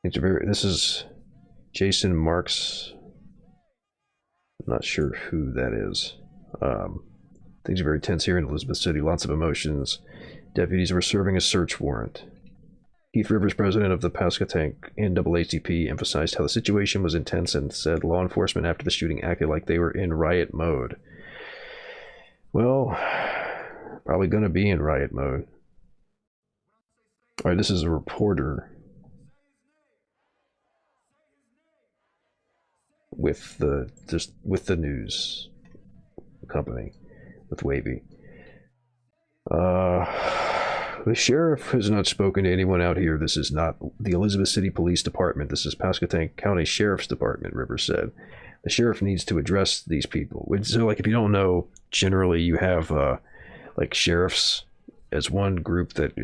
S2: This is Jason Marks. I'm not sure who that is. Things are very tense here in Elizabeth City. Lots of emotions. Deputies were serving a search warrant. Keith Rivers, president of the Pasquotank NAACP, emphasized how the situation was intense and said law enforcement after the shooting acted like they were in riot mode. Well, probably going to be in riot mode. All right, this is a reporter with the news company, with Wavy. The sheriff has not spoken to anyone out here. This is not the Elizabeth City Police Department. This is Pasquotank County Sheriff's Department, Rivers said. The sheriff needs to address these people. So, like, if you don't know, generally you have like sheriffs as one group that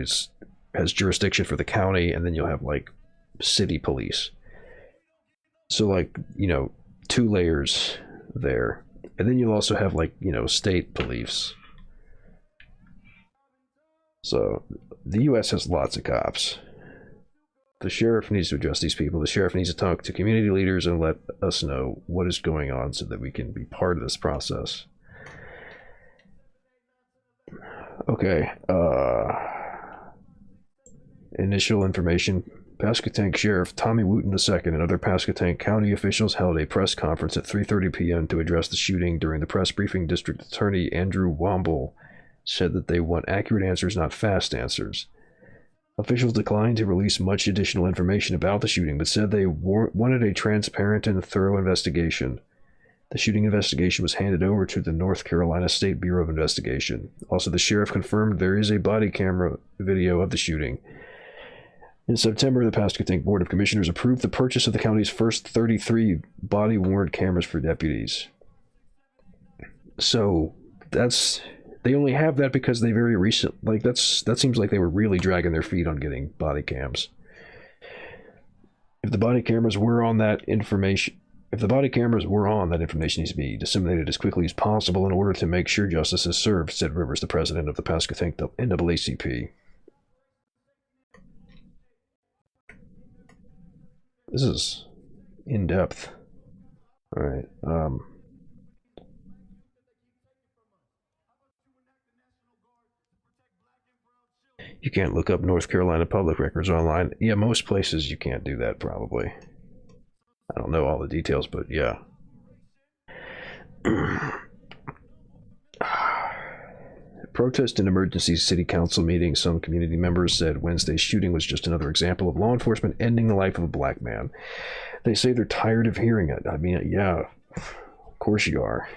S2: has jurisdiction for the county, and then you'll have like city police. So, like, you know, 2 layers there, and then you'll also have, like, you know, state police. So the U.S. has lots of cops. The sheriff needs to address these people. The sheriff needs to talk to community leaders and let us know what is going on so that we can be part of this process. Okay. Initial information. Pasquotank Sheriff Tommy Wooten II and other Pasquotank County officials held a press conference at 3:30 p.m. to address the shooting. During the press briefing, District Attorney Andrew Womble said that they want accurate answers, not fast answers. Officials declined to release much additional information about the shooting, but said they wanted a transparent and thorough investigation. The shooting investigation was handed over to the North Carolina State Bureau of Investigation. Also, the sheriff confirmed there is a body camera video of the shooting. In September, the Pasquotank Board of Commissioners approved the purchase of the county's first 33 body-worn cameras for deputies. So, they only have that because they very recent, like, that seems like they were really dragging their feet on getting body cams. If the body cameras were on, that information needs to be disseminated as quickly as possible in order to make sure justice is served, said Rivers, the president of the Pasquotank NAACP. This is in-depth. All right. You can't look up North Carolina public records online. Yeah, most places you can't do that, probably. I don't know all the details, but yeah. Protest and emergency city council meeting. Some community members said Wednesday's shooting was just another example of law enforcement ending the life of a black man. They say they're tired of hearing it. I mean, yeah, of course you are.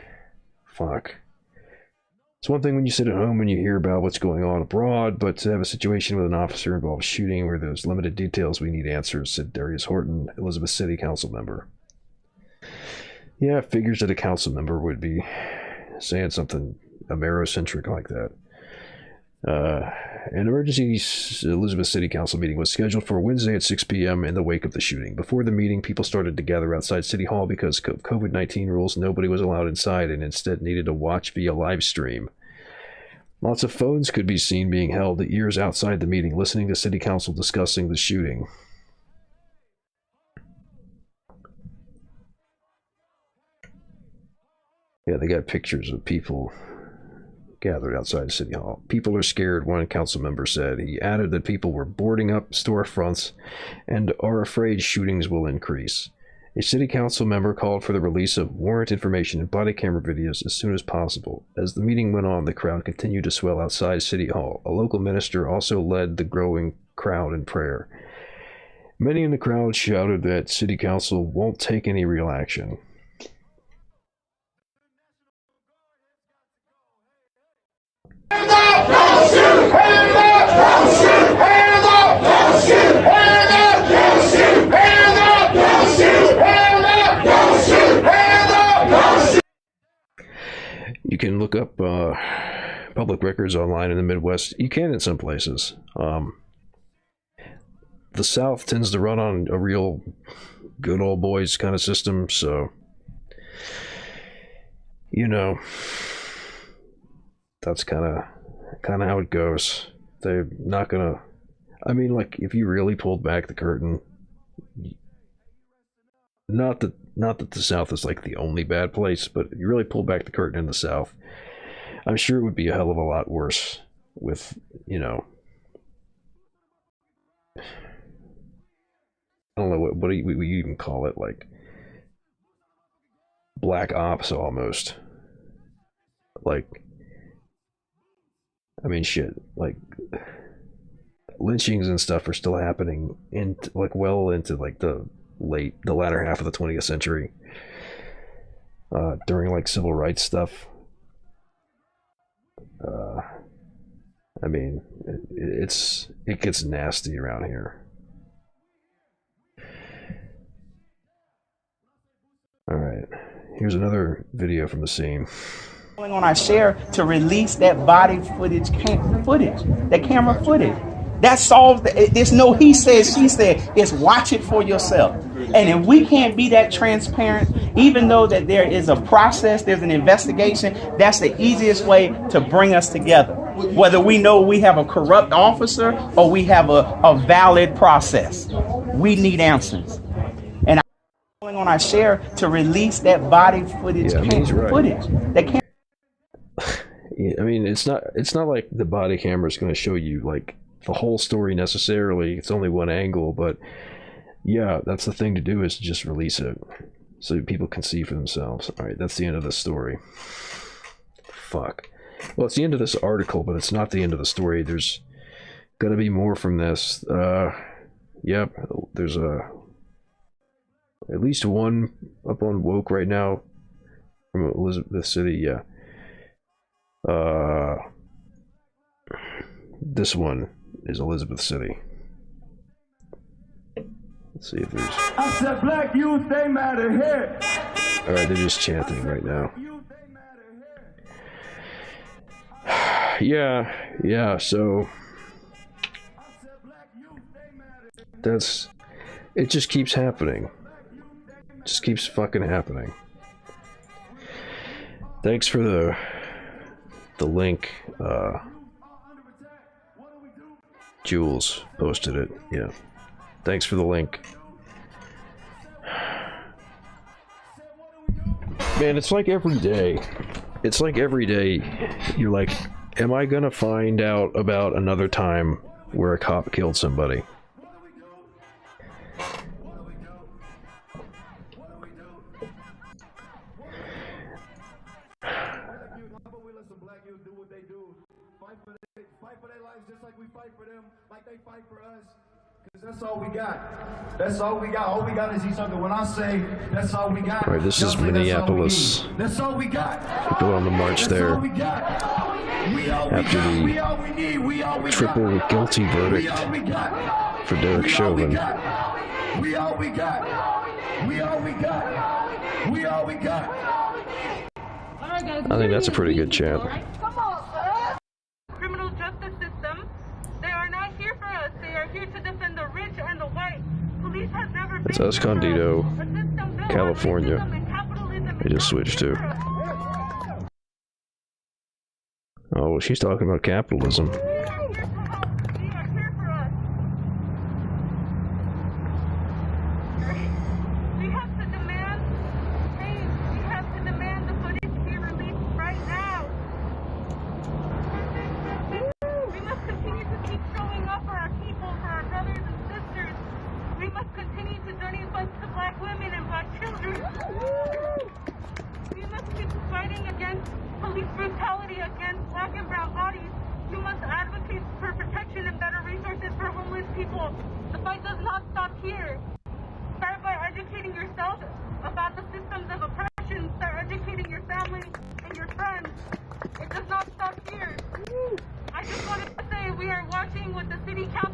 S2: Fuck. It's one thing when you sit at home and you hear about what's going on abroad, but to have a situation with an officer involved shooting where there's limited details, we need answers, said Darius Horton, Elizabeth City Council member. Yeah, figures that a council member would be saying something Amerocentric like that. An emergency Elizabeth City Council meeting was scheduled for Wednesday at 6 p.m. in the wake of the shooting. Before the meeting, people started to gather outside City Hall because of COVID-19 rules. Nobody was allowed inside and instead needed to watch via live stream. Lots of phones could be seen being held at ears outside the meeting, listening to City Council discussing the shooting. Yeah, they got pictures of people gathered outside City Hall. People are scared, one council member said. He added that people were boarding up storefronts and are afraid shootings will increase. A city council member called for the release of warrant information and body camera videos as soon as possible. As the meeting went on, the crowd continued to swell outside City Hall. A local minister also led the growing crowd in prayer. Many in the crowd shouted that City Council won't take any real action. You can look up public records online in the Midwest. You can in some places. The South tends to run on a real good old boys kind of system, so you know, that's kind of how it goes. They're not gonna. I mean, like, if you really pulled back the curtain, not that the South is like the only bad place, but if you really pulled back the curtain in the South, I'm sure it would be a hell of a lot worse with, you know, I don't know what do we even call it, like black ops almost. Like, I mean, shit, like lynchings and stuff are still happening in like well into like the latter half of the 20th century, during like civil rights stuff. I mean, it gets nasty around here. All right. Here's another video from the scene.
S12: On our share to release that body footage, that camera footage. That solves there's no he said, she said. It's watch it for yourself. And if we can't be that transparent, even though that there is a process, there's an investigation, that's the easiest way to bring us together. Whether we know we have a corrupt officer or we have a valid process. We need answers. And I'm on our share to release that body footage, footage. That camera.
S2: I mean, it's not like the body camera is going to show you like the whole story necessarily. It's only one angle, but yeah, that's the thing to do, is to just release it so people can see for themselves. All right, that's the end of the story. Fuck. Well, it's the end of this article, but it's not the end of the story. There's gonna be more from this. Yep, there's at least one up on Woke right now from Elizabeth City. Yeah. This one is Elizabeth City. Let's see if there's...
S8: I said black youth, they matter here.
S2: Alright, they're just chanting right now. Yeah, so... That's... It just keeps happening. Just keeps fucking happening. Thanks for the link. Jules posted it. Yeah. Thanks for the link. Man, it's like every day. It's like every day you're like, am I gonna find out about another time where a cop killed somebody?
S8: That's all we got. That's all we got. All we got is each other. When I say that's all we got.
S2: All right, this is Minneapolis.
S8: That's all we got.
S2: People on the march there after the triple guilty verdict for Derek Chauvin.
S8: We all we got. We all we got. We all we got.
S2: I think that's a pretty good chant.
S4: Criminal justice system. They are not here for us. They are here to defend the rich and the white. Police has never
S2: That's Escondido, California. They just switched to. Oh, well, she's talking about capitalism.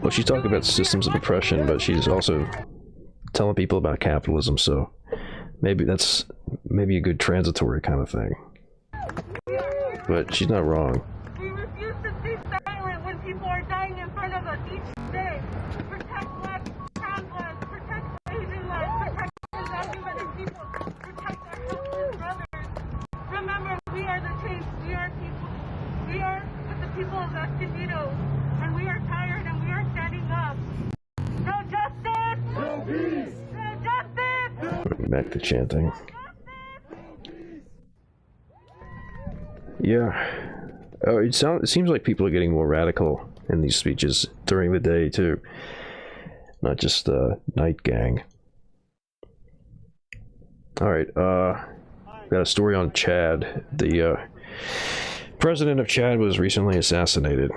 S2: Well, she's talking about systems of oppression, but she's also telling people about capitalism, so maybe that's maybe a good transitory kind of thing. But she's not wrong.
S4: We refuse to stay silent when people are dying in front of us each day. Protect black, trans lives, protect Asian lives, protect undocumented people, protect our helpless brothers. Remember, we are the change. We are people. We are with the people of Escondido, and we are tired and we are standing up. No justice! No peace! No justice!
S2: Back to chanting. Yeah. Oh, it seems like people are getting more radical in these speeches during the day too. Not just night gang. Alright, got a story on Chad. The president of Chad was recently assassinated.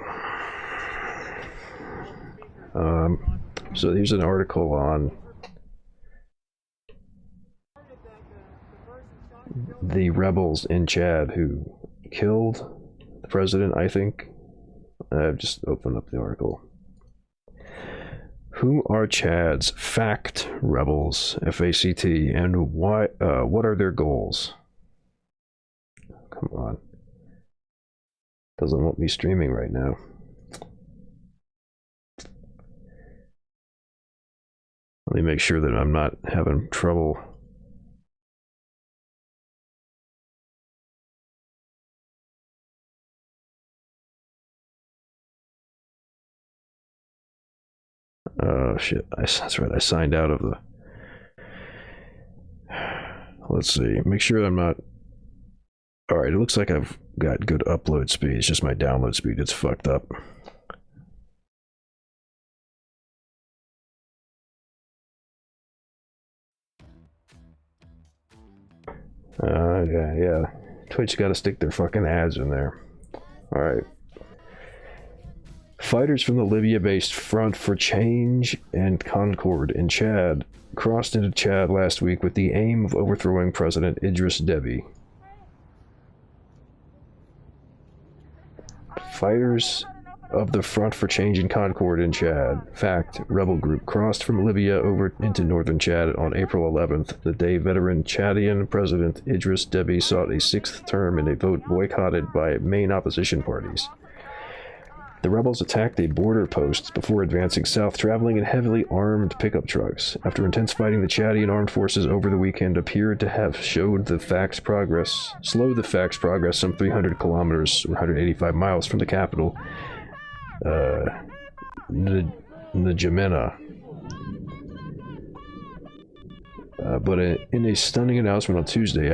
S2: So here's an article on the rebels in Chad who killed the president, I think. I've just opened up the article. Who are Chad's fact rebels, F-A-C-T, and why? What are their goals? Come on. Doesn't want me streaming right now. Let me make sure that I'm not having trouble. Oh shit, that's right, I signed out of the... Let's see, make sure I'm not... Alright, it looks like I've got good upload speed, it's just my download speed that's fucked up. Yeah. Twitch gotta stick their fucking ads in there. Alright. Fighters from the Libya-based Front for Change and Concord in Chad crossed into Chad last week with the aim of overthrowing President Idris Deby. Fighters of the Front for Change and Concord in Chad, FACT, rebel group, crossed from Libya over into northern Chad on April 11th, the day veteran Chadian President Idris Deby sought a sixth term in a vote boycotted by main opposition parties. The rebels attacked a border post before advancing south, traveling in heavily armed pickup trucks. After intense fighting, the Chadian armed forces over the weekend appeared to have slowed the FACT's progress some 300 kilometers, or 185 miles from the capital, N'Djamena. But in a stunning announcement on Tuesday,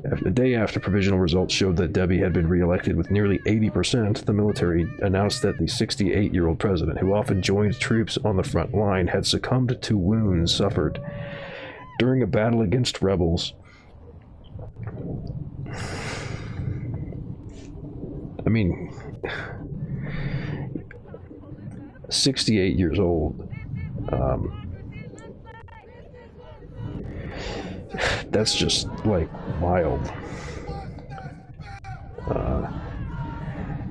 S2: a day after provisional results showed that Deby had been re-elected with nearly 80%, the military announced that the 68-year-old president, who often joined troops on the front line, had succumbed to wounds suffered during a battle against rebels. I mean, 68 years old. That's just, like, wild.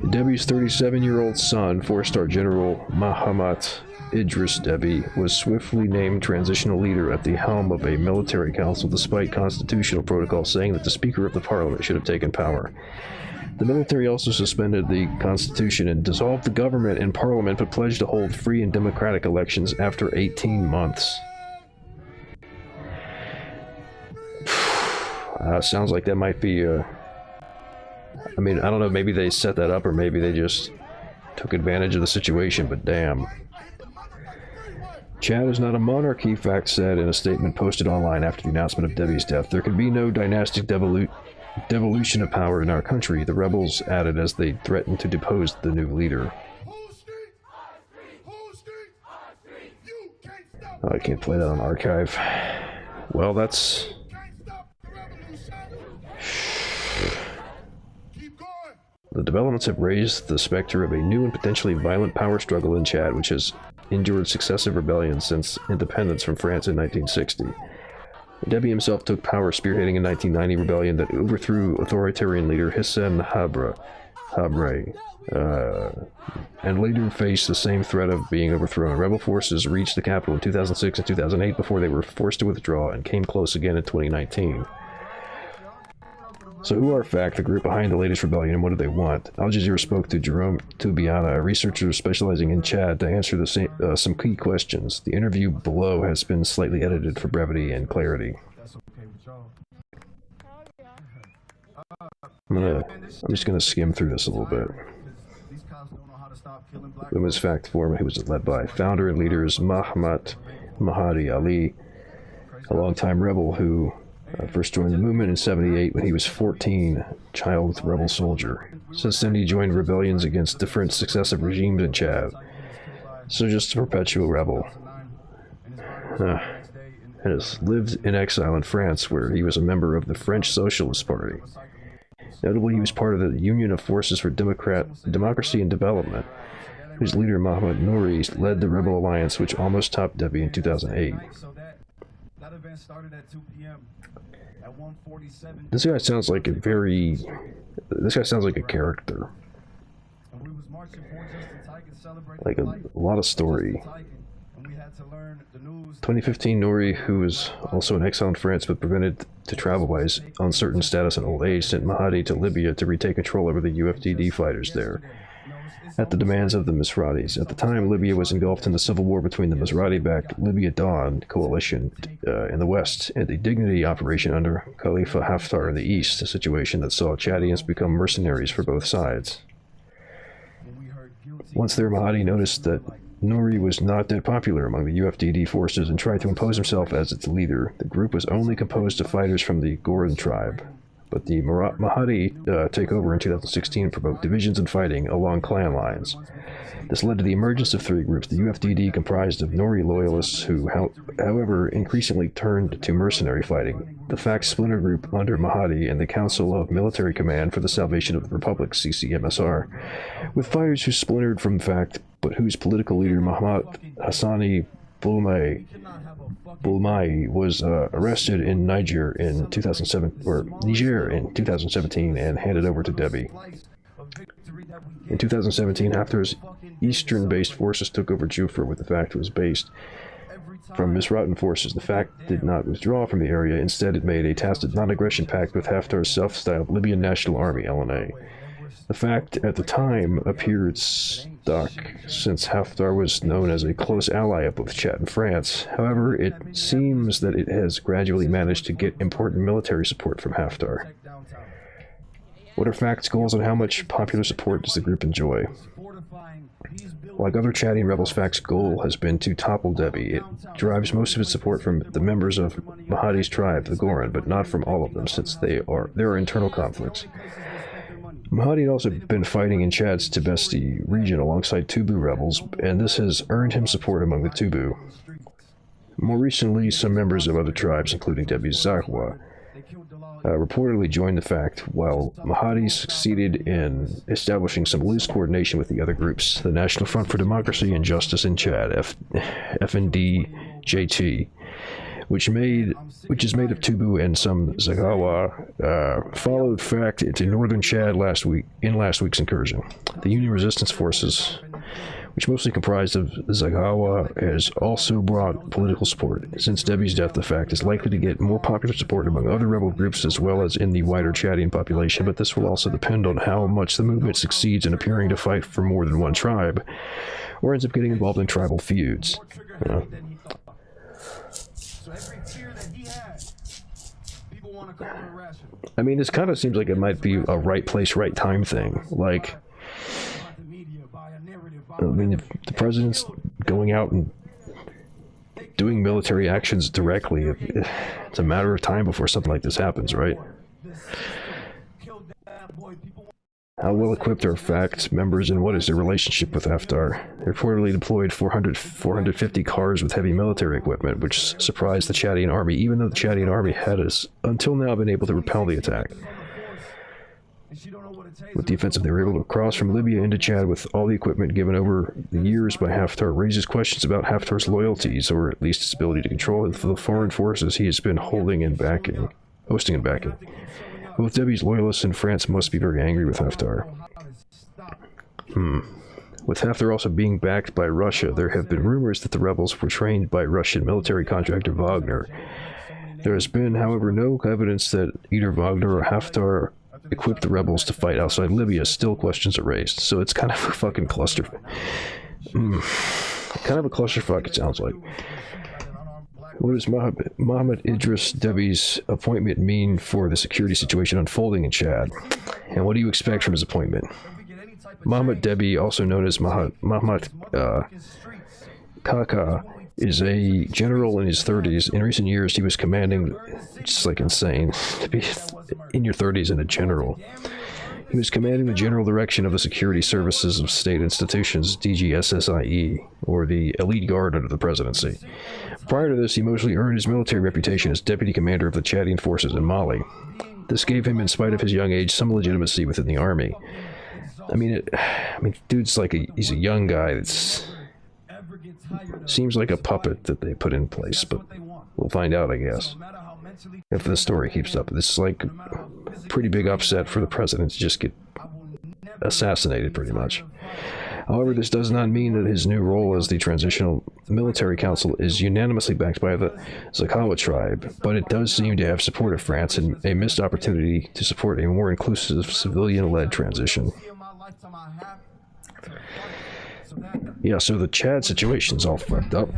S2: Deby's 37-year-old son, four-star General Mahamat Idris Deby, was swiftly named transitional leader at the helm of a military council despite constitutional protocol saying that the Speaker of the Parliament should have taken power. The military also suspended the constitution and dissolved the government and parliament, but pledged to hold free and democratic elections after 18 months. Sounds like that might be, I mean, I don't know, maybe they set that up or maybe they just took advantage of the situation, but damn. Chad is not a monarchy, FACT said in a statement posted online after the announcement of Deby's death. There can be no dynastic devolution of power in our country, the rebels added as they threatened to depose the new leader. Oh, I can't play that on archive. Well, that's... The developments have raised the specter of a new and potentially violent power struggle in Chad, which has endured successive rebellions since independence from France in 1960. Deby himself took power spearheading a 1990 rebellion that overthrew authoritarian leader Hissène Habré, and later faced the same threat of being overthrown. Rebel forces reached the capital in 2006 and 2008 before they were forced to withdraw and came close again in 2019. So who are FACT, the group behind the latest rebellion, and what do they want? Al Jazeera spoke to Jerome Tubiana, a researcher specializing in Chad, to answer some key questions. The interview below has been slightly edited for brevity and clarity. I'm just gonna skim through this a little bit. Women's FACT Forum, who was led by founder and leaders Mahmat Mahadi Ali, a longtime rebel who first joined the movement in '78 when he was 14, child rebel soldier. Since then he joined rebellions against different successive regimes in Chad. So just a perpetual rebel. And has lived in exile in France, where he was a member of the French Socialist Party. Notably, he was part of the Union of Forces for Democracy and Development, whose leader Mohamed Nouri led the rebel alliance which almost topped Deby in 2008. This guy sounds like this guy sounds like a character. Like a lot of story. 2015, Nouri, who was also in exile in France but prevented to travel by his uncertain status and old age, sent Mahdi to Libya to retake control over the UFDD fighters there, at the demands of the Misratis. At the time, Libya was engulfed in the civil war between the Misrati-backed Libya Dawn coalition in the west and the Dignity operation under Khalifa Haftar in the east, a situation that saw Chadians become mercenaries for both sides. Once there, Mahdi noticed that Nouri was not that popular among the UFDD forces and tried to impose himself as its leader. The group was only composed of fighters from the Goran tribe, but the Mahdi takeover in 2016 and provoked divisions and fighting along clan lines. This led to the emergence of three groups. The UFDD comprised of Nouri loyalists who, however, increasingly turned to mercenary fighting. The FACT splinter group under Mahdi and the Council of Military Command for the Salvation of the Republic, CCMSR, with fighters who splintered from FACT, but whose political leader, Mohammad Hassani Boulmai, was arrested in Niger in 2017 and handed over to Deby. In 2017, Haftar's eastern-based forces took over Jufra, where the FACT was based. From Misratan forces, the FACT did not withdraw from the area. Instead, it made a tacit non-aggression pact with Haftar's self-styled Libyan National Army, LNA. The FACT at the time appeared stuck, since Haftar was known as a close ally of both Chad and France. However, it seems that it has gradually managed to get important military support from Haftar. What are FACT's goals and how much popular support does the group enjoy? Like other Chadian rebels, FACT's goal has been to topple Deby. It derives most of its support from the members of Mahdi's tribe, the Goran, but not from all of them, since there are internal conflicts. Mahdi had also been fighting in Chad's Tibesti region alongside Tubu rebels, and this has earned him support among the Tubu. More recently, some members of other tribes, including Deby's Zahwa, reportedly joined the FACT, while Mahdi succeeded in establishing some loose coordination with the other groups, the National Front for Democracy and Justice in Chad, FND-JT, which is made of Tubu and some Zagawa, followed FACT into northern Chad last week's incursion. The Union Resistance Forces, which mostly comprised of Zagawa, has also brought political support. Since Deby's death, the FACT is likely to get more popular support among other rebel groups as well as in the wider Chadian population, but this will also depend on how much the movement succeeds in appearing to fight for more than one tribe, or ends up getting involved in tribal feuds. I mean, this kind of seems like it might be a right place, right time thing. Like, I mean, if the president's going out and doing military actions directly, it's a matter of time before something like this happens, right? How well equipped are FACT members and what is their relationship with Haftar? They reportedly deployed 450 cars with heavy military equipment, which surprised the Chadian army, even though the Chadian army had until now been able to repel the attack. With the offensive, they were able to cross from Libya into Chad with all the equipment given over the years by Haftar. Raises questions about Haftar's loyalties, or at least his ability to control the foreign forces he has been hosting and backing. Both Deby's loyalists in France must be very angry with Haftar. With Haftar also being backed by Russia, there have been rumors that the rebels were trained by Russian military contractor Wagner. There has been, however, no evidence that either Wagner or Haftar equipped the rebels to fight outside Libya. Still, questions are raised. So it's kind of a fucking cluster. Kind of a clusterfuck, it sounds like. What does Mohammed Idris Deby's appointment mean for the security situation unfolding in Chad? And what do you expect from his appointment? Mohammed Deby, also known as Mahmoud Kaka, is a general in his 30s. In recent years, he was commanding, just like insane, to be in your 30s and a general. He was commanding the general direction of the security services of state institutions, DGSSIE, or the elite guard under the presidency. Prior to this, he mostly earned his military reputation as deputy commander of the Chadian forces in Mali. This gave him, in spite of his young age, some legitimacy within the army. I mean, dude's like he's a young guy that's seems like a puppet that they put in place, but we'll find out, I guess, if the story keeps up. This is like a pretty big upset for the president to just get assassinated, pretty much. However, this does not mean that his new role as the Transitional Military Council is unanimously backed by the Zakawa tribe, but it does seem to have support of France and a missed opportunity to support a more inclusive civilian-led transition. Yeah, so the Chad situation's all fucked up.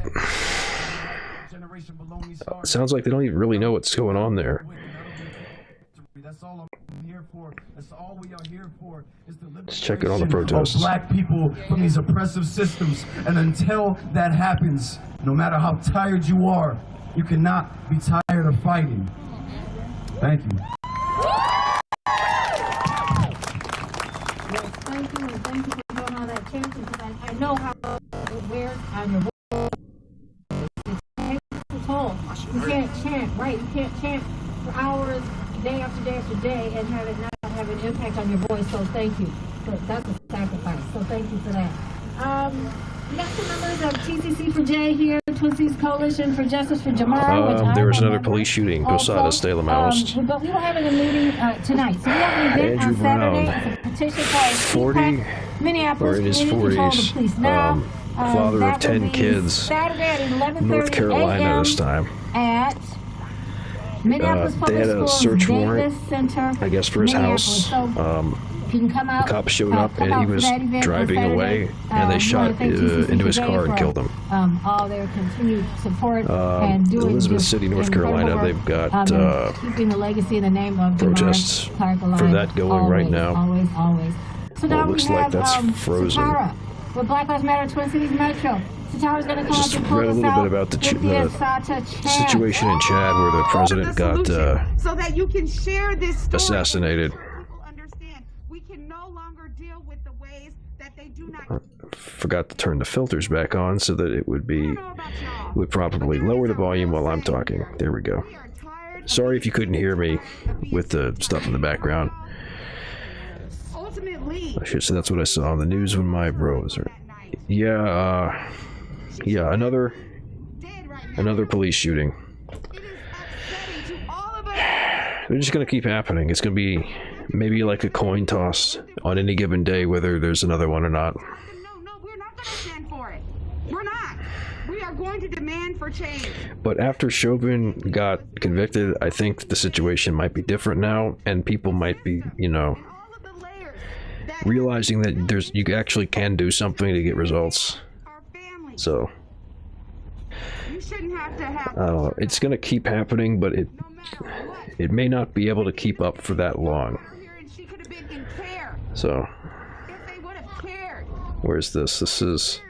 S2: It sounds like they don't even really know what's going on there.
S8: That's all I'm here for. That's all we are here for. Is the
S2: Let's check it on the protests.
S8: Of black people from these oppressive systems. And until that happens, no matter how tired you are, you cannot be tired of fighting. Thank you.
S13: Yes, thank you, and thank you for doing all that chanting, because I know how it wears on your voice. It takes a toll. You can't chant, right? You can't chant for hours, day after day after day, and have it not have an impact on your voice, so thank you. So that's a sacrifice, so thank you for that. We got some members of TCC for Jay here, Twin Cities Coalition for Justice for Jamar.
S2: There was another police shooting, Posadas de la Mouse.
S13: But we were having a meeting tonight, so we have an event on Saturday. It's a petition called
S2: 40,
S13: Minneapolis
S2: or in his
S13: Community Control of the
S2: 40s,
S13: Police. Now,
S2: father
S13: that
S2: of 10
S13: will be
S2: kids,
S13: Saturday at 11:30
S2: North Carolina
S13: a.m.
S2: this time.
S13: At Minneapolis
S2: They
S13: Public
S2: had a
S13: Schools
S2: search
S13: Davis
S2: warrant,
S13: Center,
S2: I guess, for his house.
S13: So if you can come out,
S2: Cops showed up
S13: come
S2: and he
S13: out for
S2: was
S13: that event on
S2: driving
S13: Saturday.
S2: away, and they
S13: We
S2: shot
S13: wanna thank TCC
S2: into his
S13: today
S2: car and
S13: for,
S2: killed him.
S13: all their continued support and doing
S2: Elizabeth
S13: just
S2: City, North
S13: incredible
S2: Carolina,
S13: work,
S2: they've got
S13: and keeping the legacy and the name of
S2: protests
S13: Jamar
S2: for that going
S13: always,
S2: right now.
S13: Always. So
S2: Well,
S13: now
S2: it looks
S13: we
S2: like
S13: have
S2: that's frozen.
S13: Satara with Black Lives Matter Twin Cities Metro. Satara's going to come
S2: Just
S13: up and pull
S2: read a
S13: us
S2: little
S13: out
S2: bit about the
S13: with the
S2: situation in Chad where the president got
S14: so that you can share this story.
S2: assassinated.
S14: People understand we can no longer deal with the ways that they do not.
S2: Forgot to turn the filters back on so that it would probably lower the volume while I'm talking. There we go. Sorry if you couldn't hear me with the stuff in the background.
S14: Ultimately,
S2: I should say that's what I saw on the news when my bros are. Yeah, another police shooting. They're just gonna keep happening. It's gonna be maybe like a coin toss on any given day whether there's another one or not.
S14: No, we're not going to stand for it. We're not. We are going to demand for change.
S2: But after Chauvin got convicted, I think the situation might be different now, and people might be, realizing that you actually can do something to get results. So
S14: You shouldn't have to have.
S2: I don't know. It's gonna keep happening, but it may not be able to keep up for that long. So where's this? This is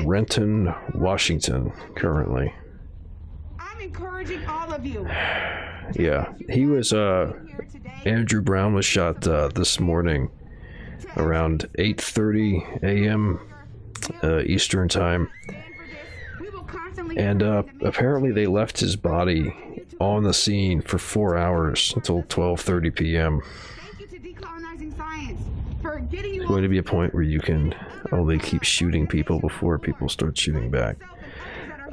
S2: Renton, Washington, currently.
S14: I'm encouraging all of you.
S2: Yeah, he was Andrew Brown was shot this morning around 8:30 a.m. Eastern time, and apparently they left his body on the scene for 4 hours until 12:30 p.m. There's going to be a point where you can only keep shooting people before people start shooting back.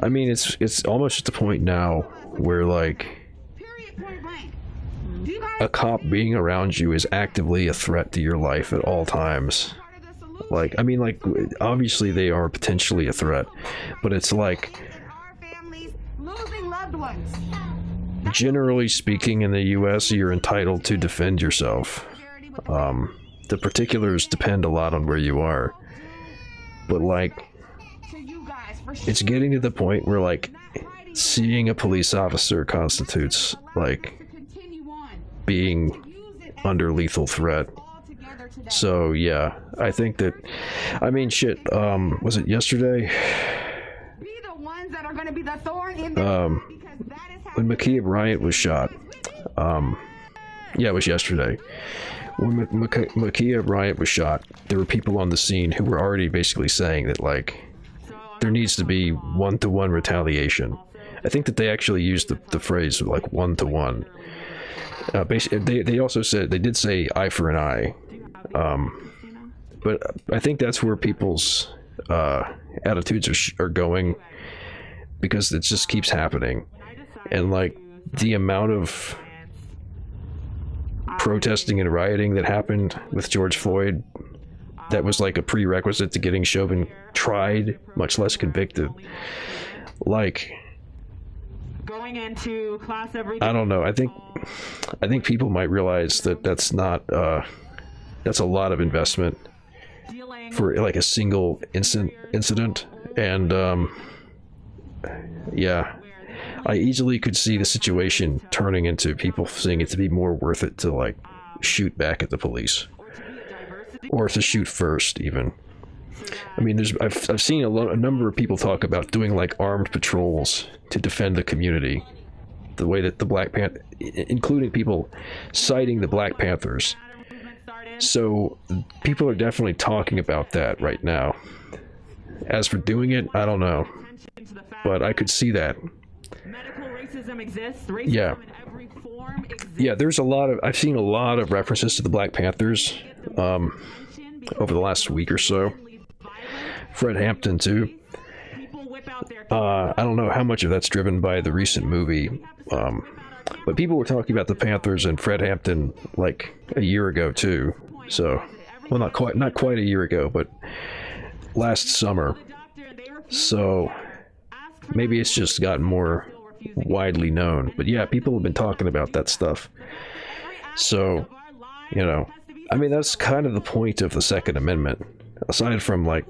S2: I mean, it's almost at the point now where, like, a cop being around you is actively a threat to your life at all times. Like, I mean, like, obviously they are potentially a threat, but it's like, generally speaking, in the US, you're entitled to defend yourself. The particulars depend a lot on where you are, but, like, it's getting to the point where, like, seeing a police officer constitutes, like, being under lethal threat. So yeah, I think that, I mean, shit, was it yesterday? When Makia Bryant was shot, yeah, it was yesterday. When Makia Bryant was shot, there were people on the scene who were already basically saying that, like, there needs to be one-to-one retaliation. I think that they actually used the phrase, like, one-to-one. Basically, they also said, they did say eye for an eye. But I think that's where people's attitudes are going, because it just keeps happening. And, like, the amount of protesting and rioting that happened with George Floyd that was like a prerequisite to getting Chauvin tried, much less convicted. Like,
S4: Going into class every
S2: I don't know. I think people might realize that that's not that's a lot of investment for like a single incident, and yeah, I easily could see the situation turning into people seeing it to be more worth it to like shoot back at the police, or to shoot first even. I mean, I've seen a number of people talk about doing like armed patrols to defend the community, the way that the Black Panther, including people citing the Black Panthers. So people are definitely talking about that right now. As for doing it, I don't know, but I could see that. Yeah. Yeah, there's a lot of, I've seen a lot of references to the Black Panthers over the last week or so. Fred Hampton too. I don't know how much of that's driven by the recent movie, but people were talking about the Panthers and Fred Hampton like a year ago too. So, well, not quite a year ago, but last summer. So maybe it's just gotten more widely known. But yeah, people have been talking about that stuff. So, you know, I mean, that's kind of the point of the Second Amendment. Aside from like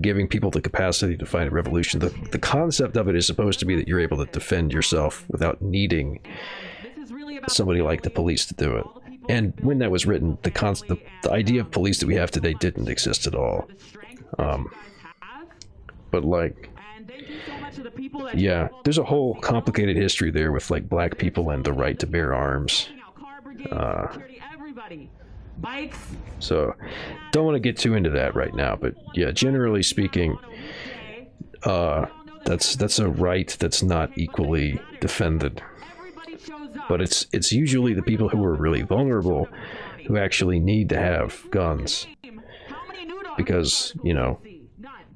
S2: giving people the capacity to fight a revolution, the concept of it is supposed to be that you're able to defend yourself without needing somebody like the police to do it. And when that was written, the idea of police that we have today didn't exist at all. But like, yeah, there's a whole complicated history there with like black people and the right to bear arms. So don't want to get too into that right now, but yeah, generally speaking, that's a right that's not equally defended. But it's usually the people who are really vulnerable who actually need to have guns, because, you know,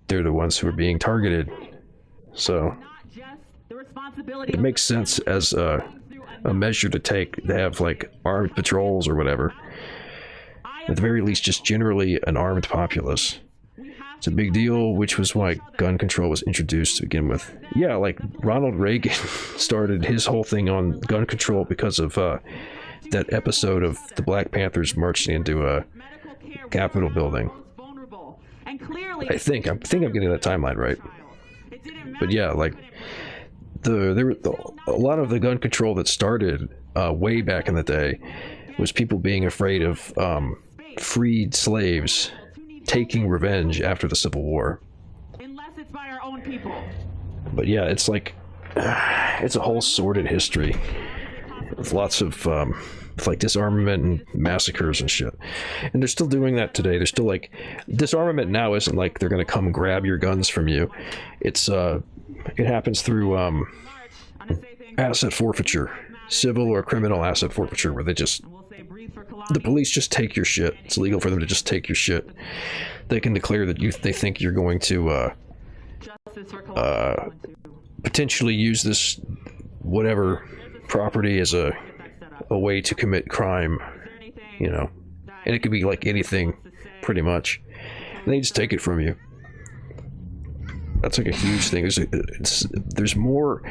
S2: they're the ones who are being targeted. So it makes sense as a measure to take to have like armed patrols or whatever. At the very least, just generally an armed populace. It's a big deal, which was why gun control was introduced to begin with. Yeah, like Ronald Reagan started his whole thing on gun control because of that episode of the Black Panthers marching into a Capitol building. I think I'm getting that timeline right. But yeah, like a lot of the gun control that started way back in the day was people being afraid of freed slaves taking revenge after the Civil War. But yeah, it's like it's a whole sordid history with lots of like disarmament and massacres and shit. And they're still doing that today. They're still like, disarmament now isn't like they're gonna come grab your guns from you. It's it happens through asset forfeiture, civil or criminal asset forfeiture, where the police just take your shit. It's legal for them to just take your shit. They can declare that they think you're going to potentially use this whatever property as a way to commit crime, you know, and it could be like anything, pretty much. And they just take it from you. That's like a huge thing. There's more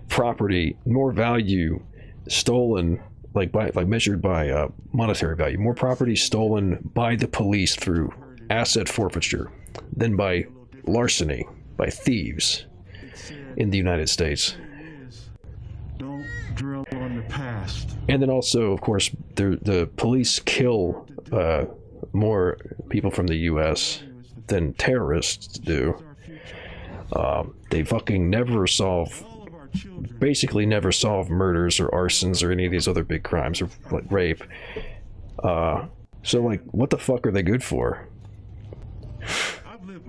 S2: property, more value stolen, like measured by monetary value, more property stolen by the police through asset forfeiture than by larceny, by thieves in the United States.
S15: Don't drill on the past.
S2: And then also, of course, the police kill more people from the U.S. than terrorists do. They fucking basically never solve murders or arsons or any of these other big crimes, or like rape. So like, what the fuck are they good for?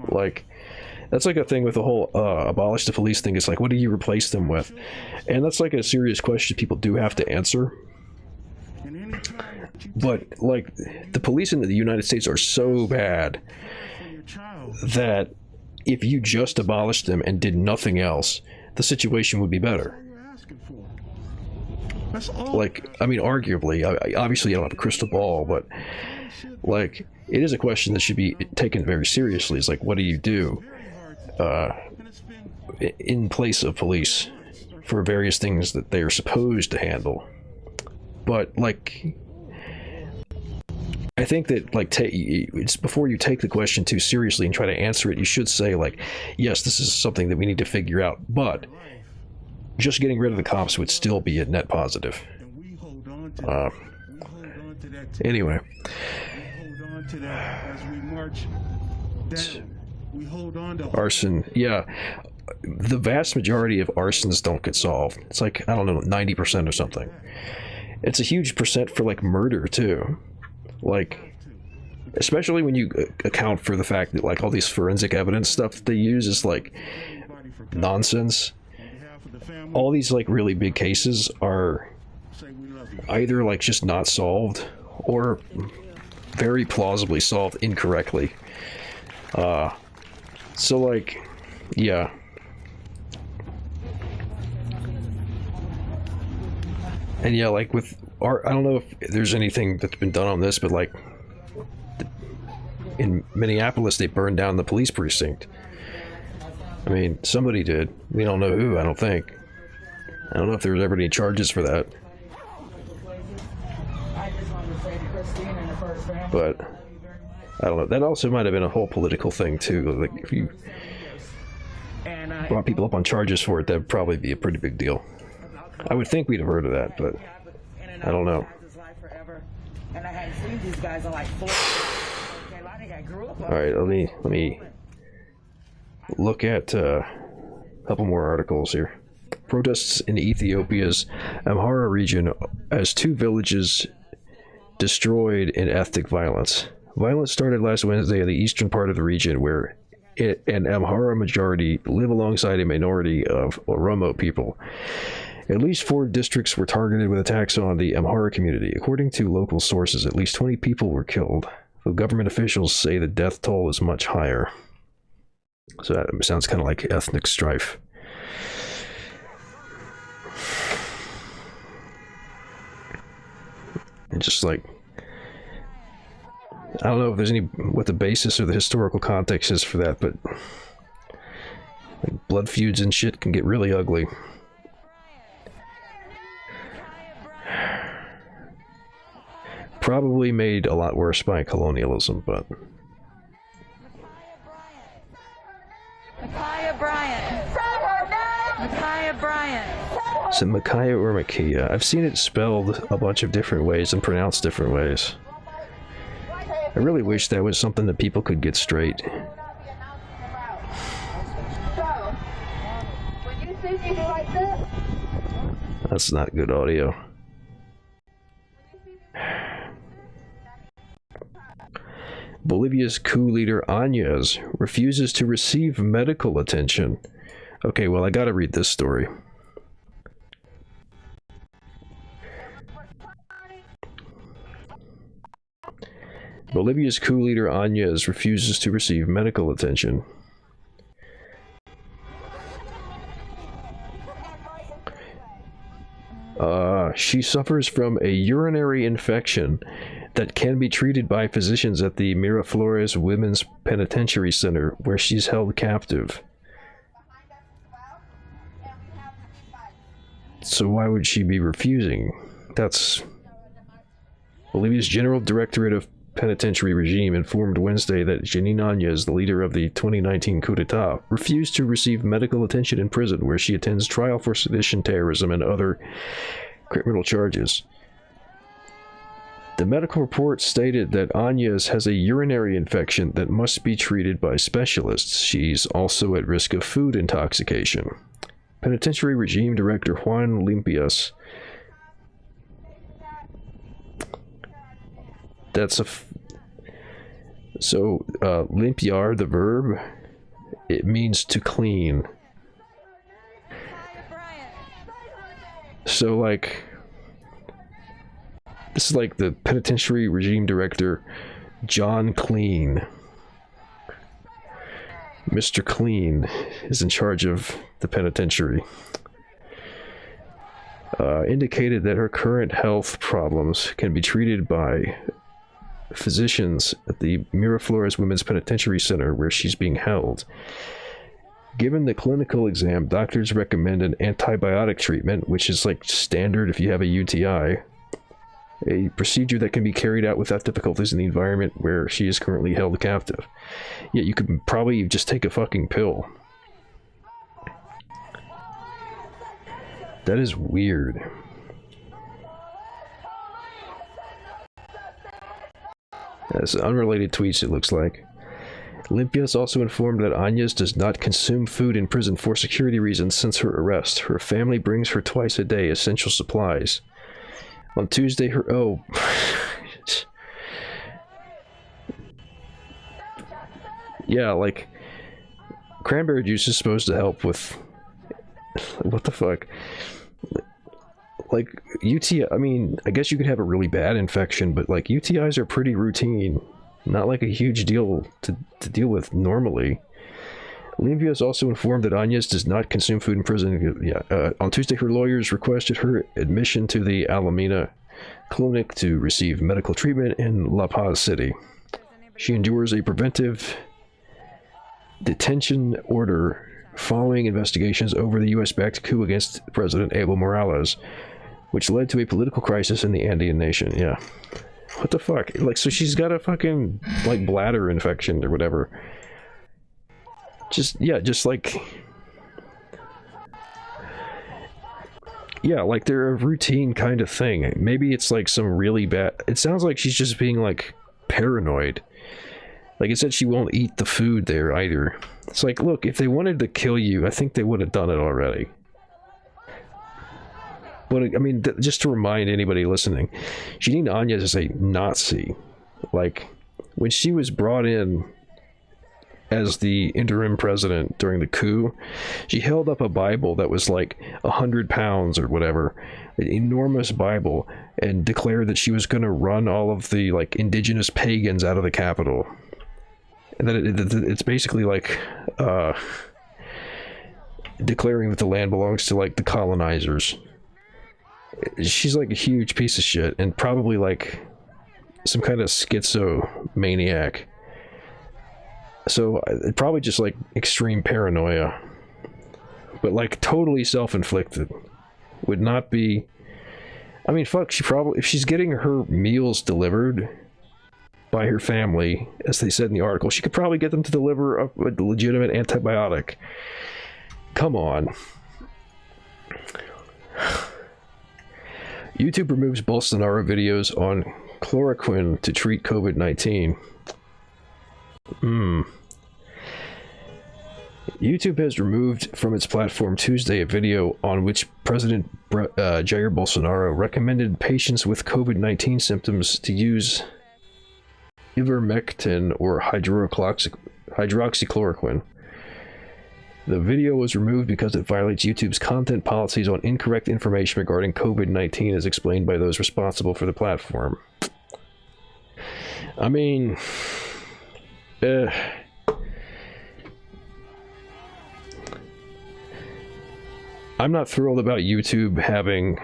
S2: Like, that's like a thing with the whole abolish the police thing. It's like, what do you replace them with? And that's like a serious question people do have to answer. But like, the police in the United States are so bad that if you just abolished them and did nothing else, the situation would be better.
S15: That's all.
S2: Like, I mean, arguably, obviously I don't have a crystal ball, but like, it is a question that should be taken very seriously. It's like, what do you do in place of police for various things that they are supposed to handle? But like, I think that like it's before you take the question too seriously and try to answer it, you should say like, yes, this is something that we need to figure out, but just getting rid of the cops would still be a net positive. Anyway. Arson, yeah. The vast majority of arsons don't get solved. It's like, I don't know, 90% or something. It's a huge percent for like murder too. Like, especially when you account for the fact that like all these forensic evidence stuff that they use is like nonsense. All these like really big cases are either like just not solved or very plausibly solved incorrectly. So like, yeah. And yeah, like with art, I don't know if there's anything that's been done on this, but like in Minneapolis, they burned down the police precinct. I mean, somebody did. We don't know who, I don't think. I don't know if there was ever any charges for that. But I don't know. That also might have been a whole political thing too. Like if you brought people up on charges for it, that'd probably be a pretty big deal. I would think we'd have heard of that, but I don't know. All right, let me look at a couple more articles here. Protests in Ethiopia's Amhara region as 2 villages destroyed in ethnic violence. Violence started last Wednesday in the eastern part of the region, where an Amhara majority live alongside a minority of Oromo people. At least 4 districts were targeted with attacks on the Amhara community. According to local sources, at least 20 people were killed, though government officials say the death toll is much higher. So that sounds kind of like ethnic strife. And just like, I don't know if there's what the basis or the historical context is for that, but like blood feuds and shit can get really ugly. Probably made a lot worse by colonialism, but
S16: Micaiah Bryant. Micaiah Bryant.
S2: is it Micaiah or Micaiah? I've seen it spelled a bunch of different ways and pronounced different ways. I really wish that was something that people could get straight. That's not good audio. Bolivia's coup leader Áñez refuses to receive medical attention. Okay, well, I gotta read this story. Bolivia's coup leader Áñez refuses to receive medical attention. She suffers from a urinary infection that can be treated by physicians at the Miraflores Women's Penitentiary Center, where she's held captive. So why would she be refusing? That's... Bolivia's General Directorate of Penitentiary Regime informed Wednesday that Janine Áñez, the leader of the 2019 coup d'etat, refused to receive medical attention in prison, where she attends trial for sedition, terrorism, and other criminal charges. The medical report stated that Áñez has a urinary infection that must be treated by specialists. She's also at risk of food intoxication. Penitentiary Regime Director Juan Limpias. That's a... So, limpiar, the verb, it means to clean. So, like... This is like the Penitentiary Regime Director, John Clean. Mr. Clean is in charge of the penitentiary. indicated that her current health problems can be treated by physicians at the Miraflores Women's Penitentiary Center where she's being held. Given the clinical exam, doctors recommend an antibiotic treatment, which is like standard if you have a UTI, a procedure that can be carried out without difficulties in the environment where she is currently held captive. Yet you could probably just take a fucking pill. That is weird. As unrelated tweets, it looks like. Olympia is also informed that Agnes does not consume food in prison for security reasons since her arrest. Her family brings her twice a day essential supplies. On Tuesday, her... Oh. Yeah, like... Cranberry juice is supposed to help with... What the fuck? Like, UTI... I mean, I guess you could have a really bad infection, but, like, UTIs are pretty routine. Not like a huge deal to deal with normally. Olympia is also informed that Agnes does not consume food in prison. Yeah, on Tuesday, her lawyers requested her admission to the Alameda Clinic to receive medical treatment in La Paz City. She endures a preventive detention order following investigations over the U.S.-backed coup against President Evo Morales, which led to a political crisis in the Andean nation. Yeah. What the fuck? Like, so she's got a fucking, like, bladder infection or whatever. Just, yeah, just like... Yeah, like, they're a routine kind of thing. Maybe it's, like, some really bad... It sounds like she's just being, like, paranoid. Like, it said she won't eat the food there, either. It's like, look, if they wanted to kill you, I think they would have done it already. But, I mean, just to remind anybody listening, Jeanine Áñez is a Nazi. Like, when she was brought in as the interim president during the coup, she held up a Bible that was like 100 pounds or whatever, an enormous Bible, and declared that she was going to run all of the, like, indigenous pagans out of the capital. And that it's basically like, declaring that the land belongs to, like, the colonizers. She's like a huge piece of shit and probably like some kind of schizomaniac. So probably just like extreme paranoia, but like totally self-inflicted. Would not be... I mean, fuck, she probably... If she's getting her meals delivered by her family, as they said in the article, she could probably get them to deliver a legitimate antibiotic. Come on. YouTube removes Bolsonaro videos on chloroquine to treat COVID-19. YouTube has removed from its platform Tuesday a video on which President Jair Bolsonaro recommended patients with COVID-19 symptoms to use ivermectin or hydroxychloroquine. The video was removed because it violates YouTube's content policies on incorrect information regarding COVID-19 as explained by those responsible for the platform. I mean... I'm not thrilled about YouTube having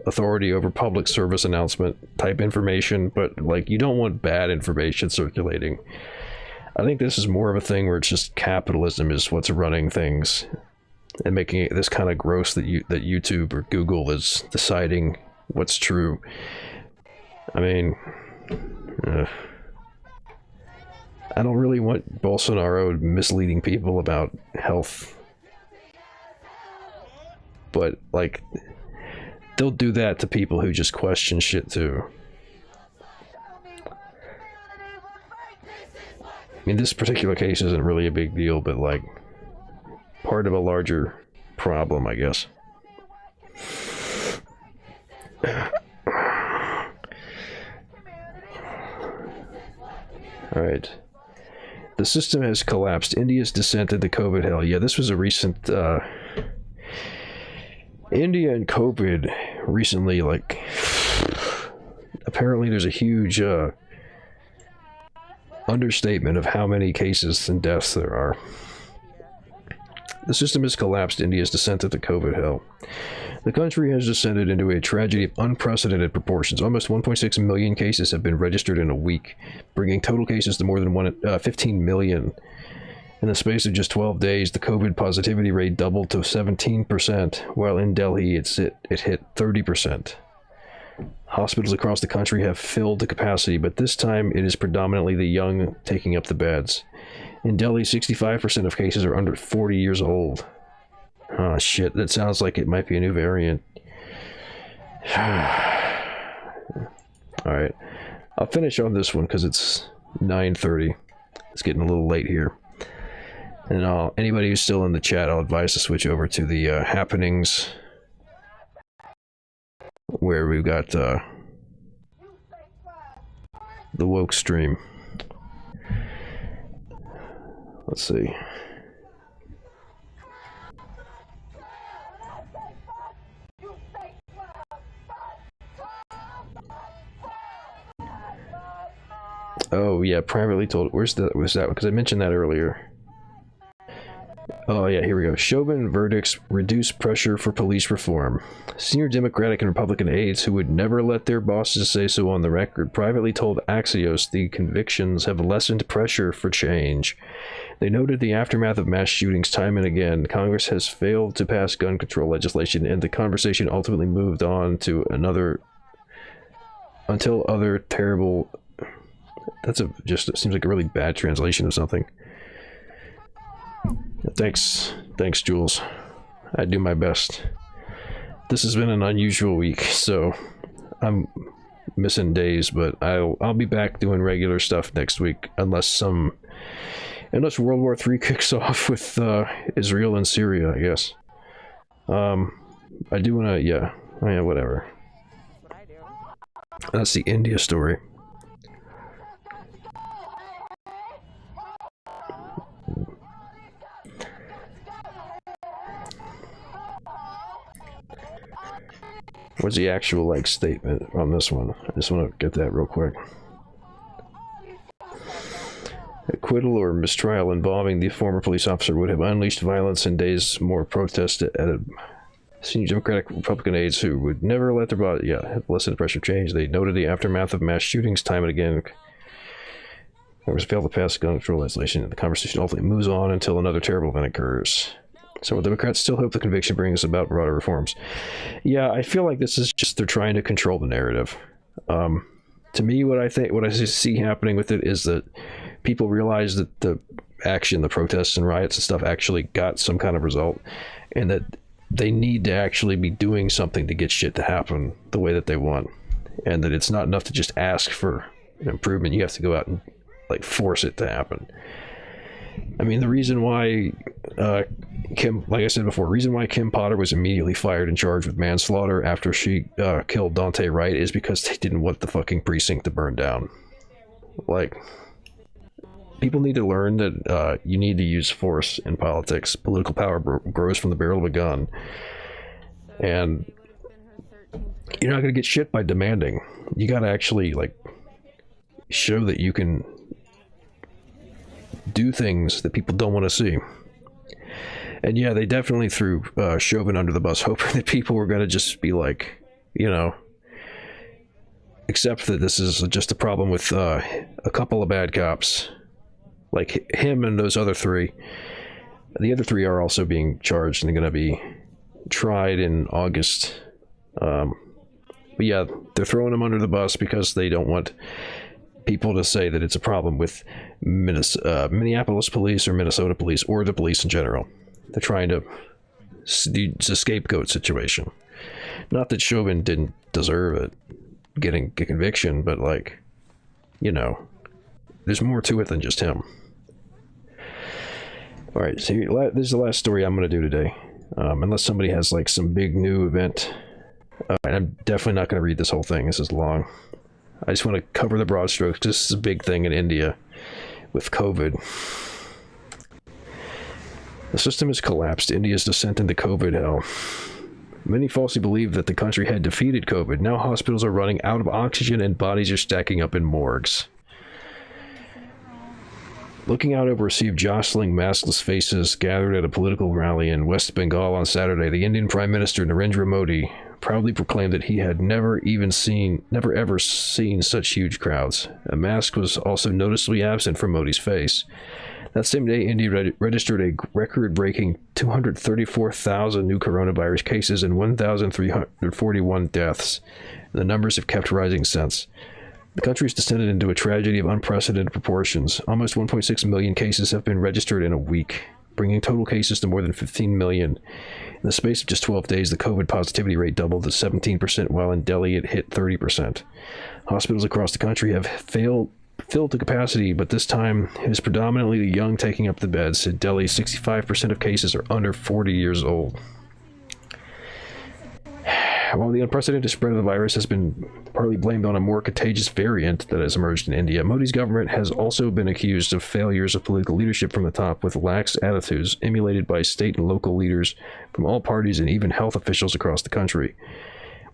S2: authority over public service announcement type information, but, like, you don't want bad information circulating. I think this is more of a thing where it's just capitalism is what's running things and making it this kind of gross that YouTube or Google is deciding what's true. I mean, I don't really want Bolsonaro misleading people about health. But, like, they'll do that to people who just question shit too. I mean, this particular case isn't really a big deal, but, like, part of a larger problem, I guess. Alright. The system has collapsed. India's descent into COVID hell. Yeah, this was a recent, India and COVID recently, like, apparently there's a huge, understatement of how many cases and deaths there are. The system has collapsed. India's descent into COVID hell. The country has descended into a tragedy of unprecedented proportions. Almost 1.6 million cases have been registered in a week, bringing total cases to more than 15 million. In the space of just 12 days, the COVID positivity rate doubled to 17%, while in Delhi it hit 30%. Hospitals across the country have filled to capacity, but this time it is predominantly the young taking up the beds. In Delhi, 65% of cases are under 40 years old. Oh shit, that sounds like it might be a new variant. Alright, I'll finish on this one because it's 9:30. It's getting a little late here. And anybody who's still in the chat, I'll advise to switch over to the happenings, where we've got the woke stream. Let's see. Oh yeah, privately told. Where's that? Because I mentioned that earlier. Oh yeah, here we go. Chauvin verdicts reduce pressure for police reform. Senior Democratic and Republican aides who would never let their bosses say so on the record privately told Axios the convictions have lessened pressure for change. They noted the aftermath of mass shootings time and again. Congress has failed to pass gun control legislation, and the conversation ultimately moved on to until other terrible. That's just it seems like a really bad translation of something. Thanks, Jules. I do my best. This has been an unusual week, so I'm missing days, but I'll be back doing regular stuff next week, unless World War III kicks off with Israel and Syria, I guess. I do wanna, yeah, whatever. That's the India story. What's the actual, like, statement on this one? I just want to get that real quick. Acquittal or mistrial involving the former police officer would have unleashed violence and days more protests at a senior Democratic Republican aides who would never let their body, have lessened pressure change. They noted the aftermath of mass shootings time and again. Congress failed to pass gun control legislation, and the conversation ultimately moves on until another terrible event occurs. So Democrats still hope the conviction brings about broader reforms. Yeah, I feel like this is just they're trying to control the narrative. To me, what I see happening with it is that people realize that the action, the protests and riots and stuff actually got some kind of result, and that they need to actually be doing something to get shit to happen the way that they want, and that it's not enough to just ask for an improvement. You have to go out and like force it to happen. I mean, the reason why Kim, like I said before, the reason why Kim Potter was immediately fired and charged with manslaughter after she killed Dante Wright is because they didn't want the fucking precinct to burn down. Like, people need to learn that you need to use force in politics. Political power grows from the barrel of a gun. And you're not going to get shit by demanding. You got to actually, like, show that you can do things that people don't want to see. And yeah, they definitely threw Chauvin under the bus, hoping that people were going to just be like, you know, accept that this is just a problem with a couple of bad cops, like him and those other three. The other three are also being charged, and they're going to be tried in August. But yeah, they're throwing them under the bus because they don't want people to say that it's a problem with Minneapolis police or Minnesota police or the police in general. They're trying to, it's a scapegoat situation. Not that Chauvin didn't deserve it, getting a conviction, but like, you know, there's more to it than just him. All right, so this is the last story I'm going to do today. Unless somebody has like some big new event. And I'm definitely not going to read this whole thing. This is long. I just want to cover the broad strokes. This is a big thing in India with COVID. The system has collapsed. India's descent into COVID hell. Many falsely believed that the country had defeated COVID. Now hospitals are running out of oxygen and bodies are stacking up in morgues. Looking out over a sea of jostling, maskless faces gathered at a political rally in West Bengal on Saturday, the Indian Prime Minister Narendra Modi proudly proclaimed that he had never ever seen such huge crowds. A mask was also noticeably absent from Modi's face. That same day, India registered a record-breaking 234,000 new coronavirus cases and 1,341 deaths. The numbers have kept rising since. The country has descended into a tragedy of unprecedented proportions. Almost 1.6 million cases have been registered in a week, bringing total cases to more than 15 million. In the space of just 12 days, the COVID positivity rate doubled to 17%, while in Delhi it hit 30%. Hospitals across the country have filled to capacity, but this time it is predominantly the young taking up the beds. In Delhi, 65% of cases are under 40 years old. While the unprecedented spread of the virus has been partly blamed on a more contagious variant that has emerged in India, Modi's government has also been accused of failures of political leadership from the top, with lax attitudes emulated by state and local leaders from all parties and even health officials across the country,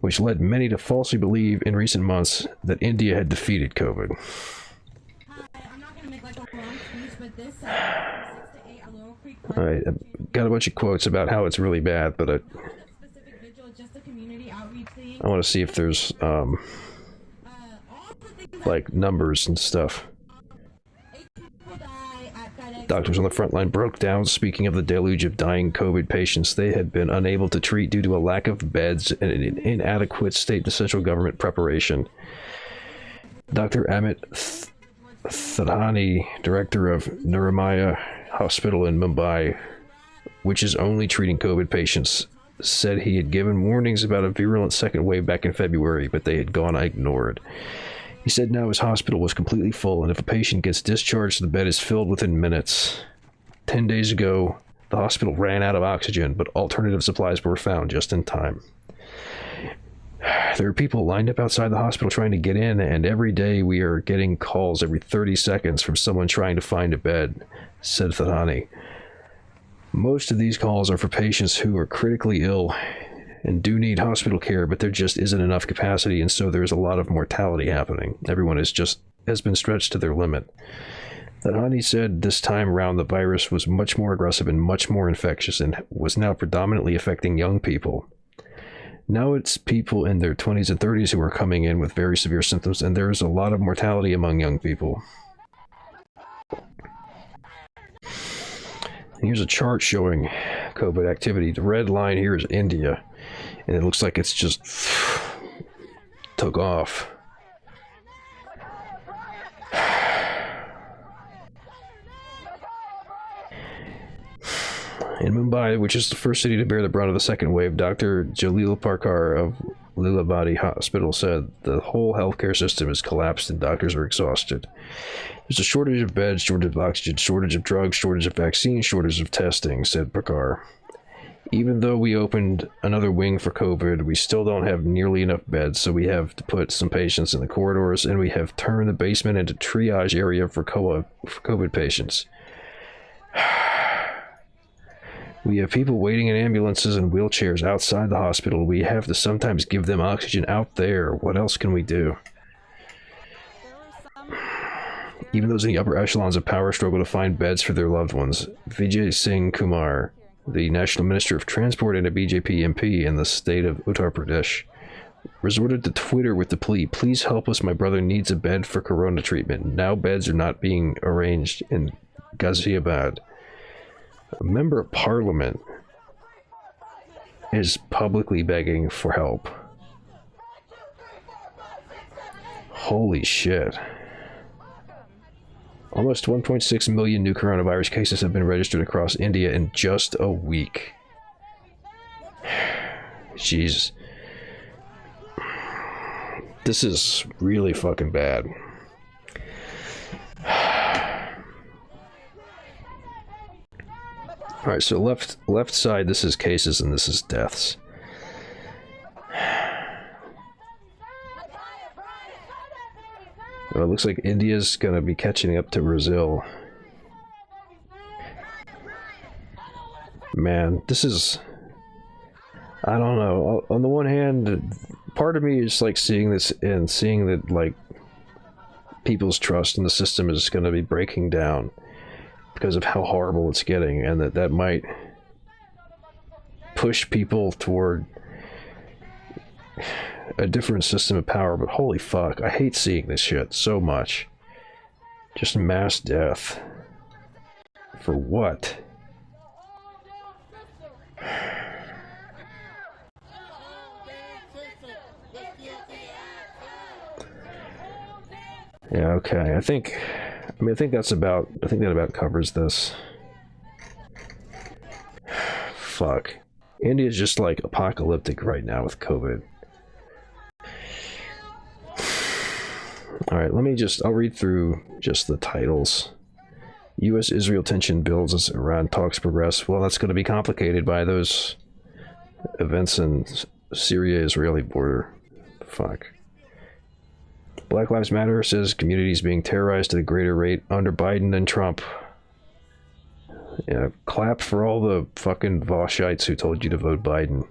S2: which led many to falsely believe in recent months that India had defeated COVID. Alright, I've got a bunch of quotes about how it's really bad, but I want to see if there's, like, numbers and stuff. Doctors on the front line broke down, speaking of the deluge of dying COVID patients they had been unable to treat due to a lack of beds and an inadequate state and central government preparation. Dr. Amit Thadhani, director of Nirmaya Hospital in Mumbai, which is only treating COVID patients, said he had given warnings about a virulent second wave back in February, but they had gone ignored. He said now his hospital was completely full, and if a patient gets discharged, the bed is filled within minutes. 10 days ago, the hospital ran out of oxygen, but alternative supplies were found just in time. There are people lined up outside the hospital trying to get in, and every day we are getting calls every 30 seconds from someone trying to find a bed, said Thadhani. Most of these calls are for patients who are critically ill and do need hospital care, but there just isn't enough capacity, and so there's a lot of mortality happening. Everyone has been stretched to their limit. Thadhani said this time around the virus was much more aggressive and much more infectious and was now predominantly affecting young people. Now it's people in their 20s and 30s who are coming in with very severe symptoms, and there is a lot of mortality among young people. Here's a chart showing COVID activity. The red line here is India, and it looks like it's just took off. In Mumbai, which is the first city to bear the brunt of the second wave, Dr. Jalil Parkar of Lilabadi Hospital said the whole healthcare system is collapsed and doctors are exhausted. There's a shortage of beds, shortage of oxygen, shortage of drugs, shortage of vaccines, shortage of testing, said Parkar. Even though we opened another wing for COVID, we still don't have nearly enough beds, so we have to put some patients in the corridors, and we have turned the basement into triage area for COVID patients. We have people waiting in ambulances and wheelchairs outside the hospital. We have to sometimes give them oxygen out there. What else can we do? Even those in the upper echelons of power struggle to find beds for their loved ones. Vijay Singh Kumar, the National Minister of Transport and a BJP MP in the state of Uttar Pradesh, resorted to Twitter with the plea, "Please help us, my brother needs a bed for corona treatment. Now beds are not being arranged in Ghaziabad." A member of parliament is publicly begging for help. Holy shit. Almost 1.6 million new coronavirus cases have been registered across India in just a week. Jeez. This is really fucking bad. Alright, so left side, this is cases and this is deaths. Well, it looks like India's gonna be catching up to Brazil. Man, this is... I don't know. On the one hand, part of me is like seeing this and seeing that, like, people's trust in the system is gonna be breaking down. because of how horrible it's getting, and that might push people toward a different system of power. But holy fuck, I hate seeing this shit so much. Just mass death. For what? Yeah, okay. I think that about covers this. Fuck. India's just like apocalyptic right now with COVID. Alright, I'll read through just the titles. U.S.-Israel tension builds as Iran talks progress. Well, that's going to be complicated by those events in Syria-Israeli border. Fuck. Black Lives Matter says communities being terrorized at a greater rate under Biden than Trump. Yeah, clap for all the fucking Voshites who told you to vote Biden.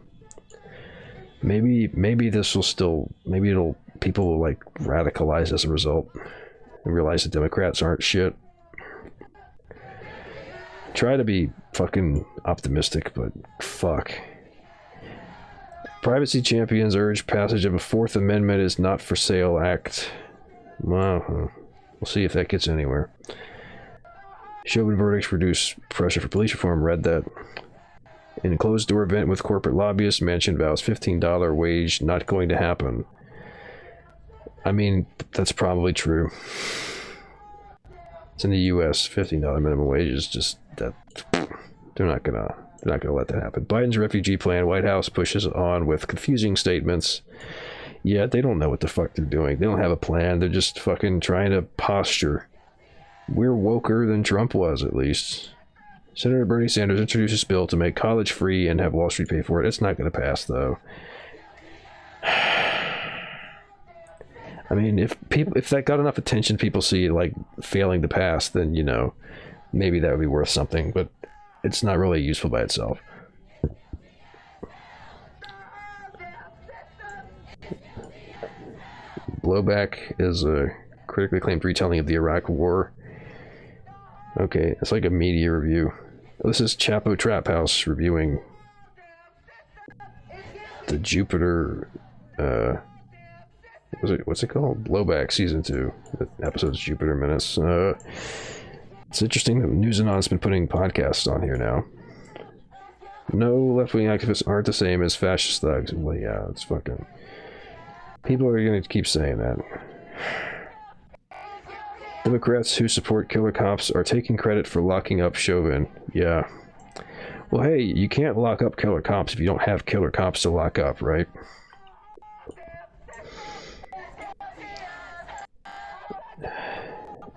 S2: Maybe this will still, people will like radicalize as a result and realize the Democrats aren't shit. Try to be fucking optimistic, but fuck. Privacy champions urge passage of a Fourth Amendment is not for sale act. Well, we'll see if that gets anywhere. Chauvin verdicts reduce pressure for police reform. Read that. In a closed-door event with corporate lobbyists, Manchin vows $15 wage not going to happen. I mean, that's probably true. It's in the U.S. $15 minimum wage is just that. They're not gonna let that happen. Biden's refugee plan. White House pushes on with confusing statements. Yeah, they don't know what the fuck they're doing. They don't have a plan. They're just fucking trying to posture. We're woker than Trump was, at least. Senator Bernie Sanders introduces a bill to make college free and have Wall Street pay for it. It's not going to pass, though. I mean, if that got enough attention, people see it like failing to pass, then, you know, maybe that would be worth something, but it's not really useful by itself. Blowback is a critically acclaimed retelling of the Iraq War. Okay, it's like a media review. This is Chapo Trap House reviewing the Jupiter, what's it called? Blowback Season 2. The episode's Jupiter Minutes. It's interesting that News Anon's been putting podcasts on here now. No left-wing activists aren't the same as fascist thugs. Well, yeah, it's fucking... People are going to keep saying that. Democrats who support killer cops are taking credit for locking up Chauvin. Yeah. Well, hey, you can't lock up killer cops if you don't have killer cops to lock up, right?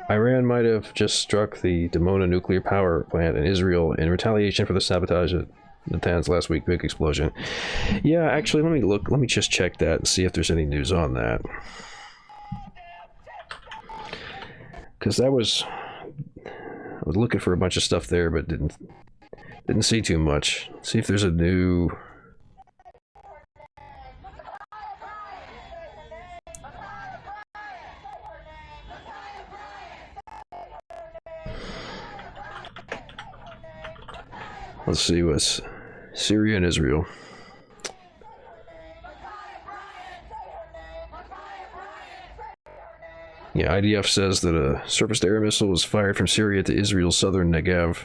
S2: Iran might have just struck the Dimona nuclear power plant in Israel in retaliation for the sabotage at Natanz last week. Big explosion. Yeah, actually, let me just check that and see if there's any news on that. Because I was looking for a bunch of stuff there, but didn't see too much. See if there's a new... Let's see what's Syria and Israel. Yeah, IDF says that a surface-to-air missile was fired from Syria to Israel's southern Negev.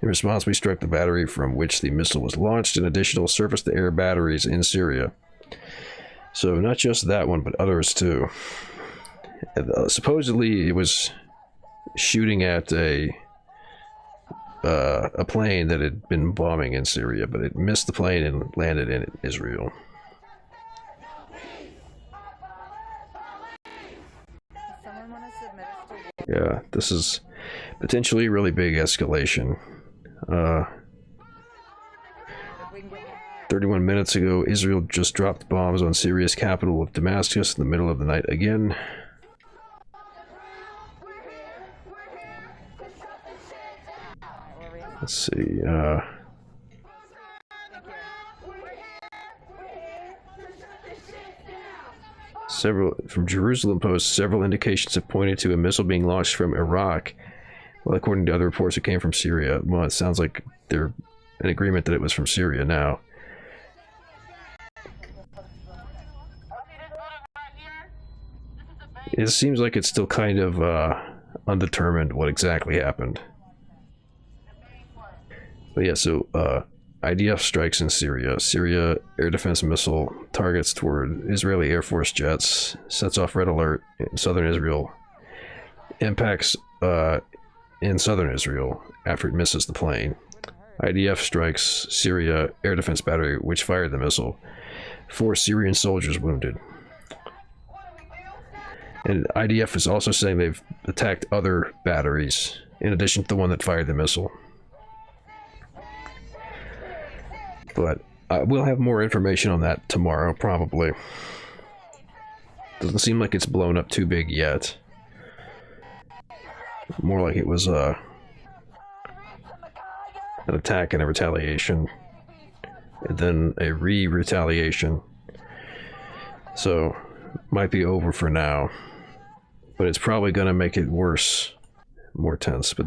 S2: In response, we struck the battery from which the missile was launched and additional surface-to-air batteries in Syria. So not just that one, but others too. Supposedly, it was shooting at a plane that had been bombing in Syria, but it missed the plane and landed in Israel. Yeah, this is potentially a really big escalation. 31 minutes ago, Israel just dropped bombs on Syria's capital of Damascus in the middle of the night again. Let's see, from Jerusalem Post, several indications have pointed to a missile being launched from Iraq, Well, according to other reports, it came from Syria. Well, it sounds like they're in agreement that it was from Syria now. It seems like it's still kind of undetermined what exactly happened. But yeah, so IDF strikes in Syria. Syria air defense missile targets toward Israeli Air Force jets, sets off red alert in southern Israel. Impacts in southern Israel after it misses the plane. IDF strikes Syria air defense battery, which fired the missile. 4 Syrian soldiers wounded. And IDF is also saying they've attacked other batteries, in addition to the one that fired the missile. But we'll have more information on that tomorrow, probably. Doesn't seem like it's blown up too big yet. More like it was an attack and a retaliation, and then a retaliation. So, might be over for now. But it's probably going to make it worse, more tense. But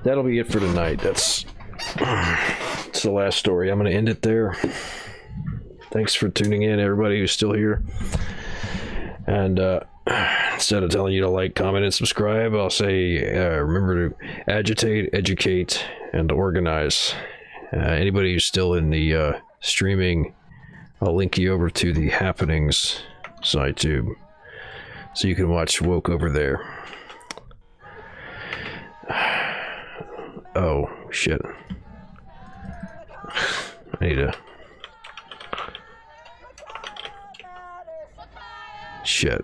S2: that'll be it for tonight. That's the last story. I'm going to end it there. Thanks for tuning in, everybody who's still here. And instead of telling you to like, comment, and subscribe, I'll say remember to agitate, educate, and organize. Anybody who's still in the streaming, I'll link you over to the Happenings side tube, so you can watch Woke over there. Oh, shit. I need to... Shit.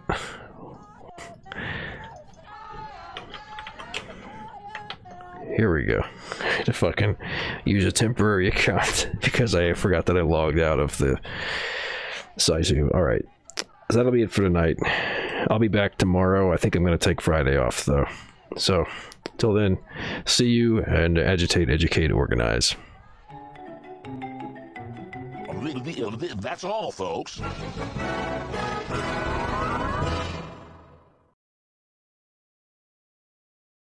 S2: Here we go. I had to fucking use a temporary account because I forgot that I logged out of the site. Alright. So that'll be it for tonight. I'll be back tomorrow. I think I'm going to take Friday off, though. So, till then, see you, and agitate, educate, organize.
S17: That's all, folks.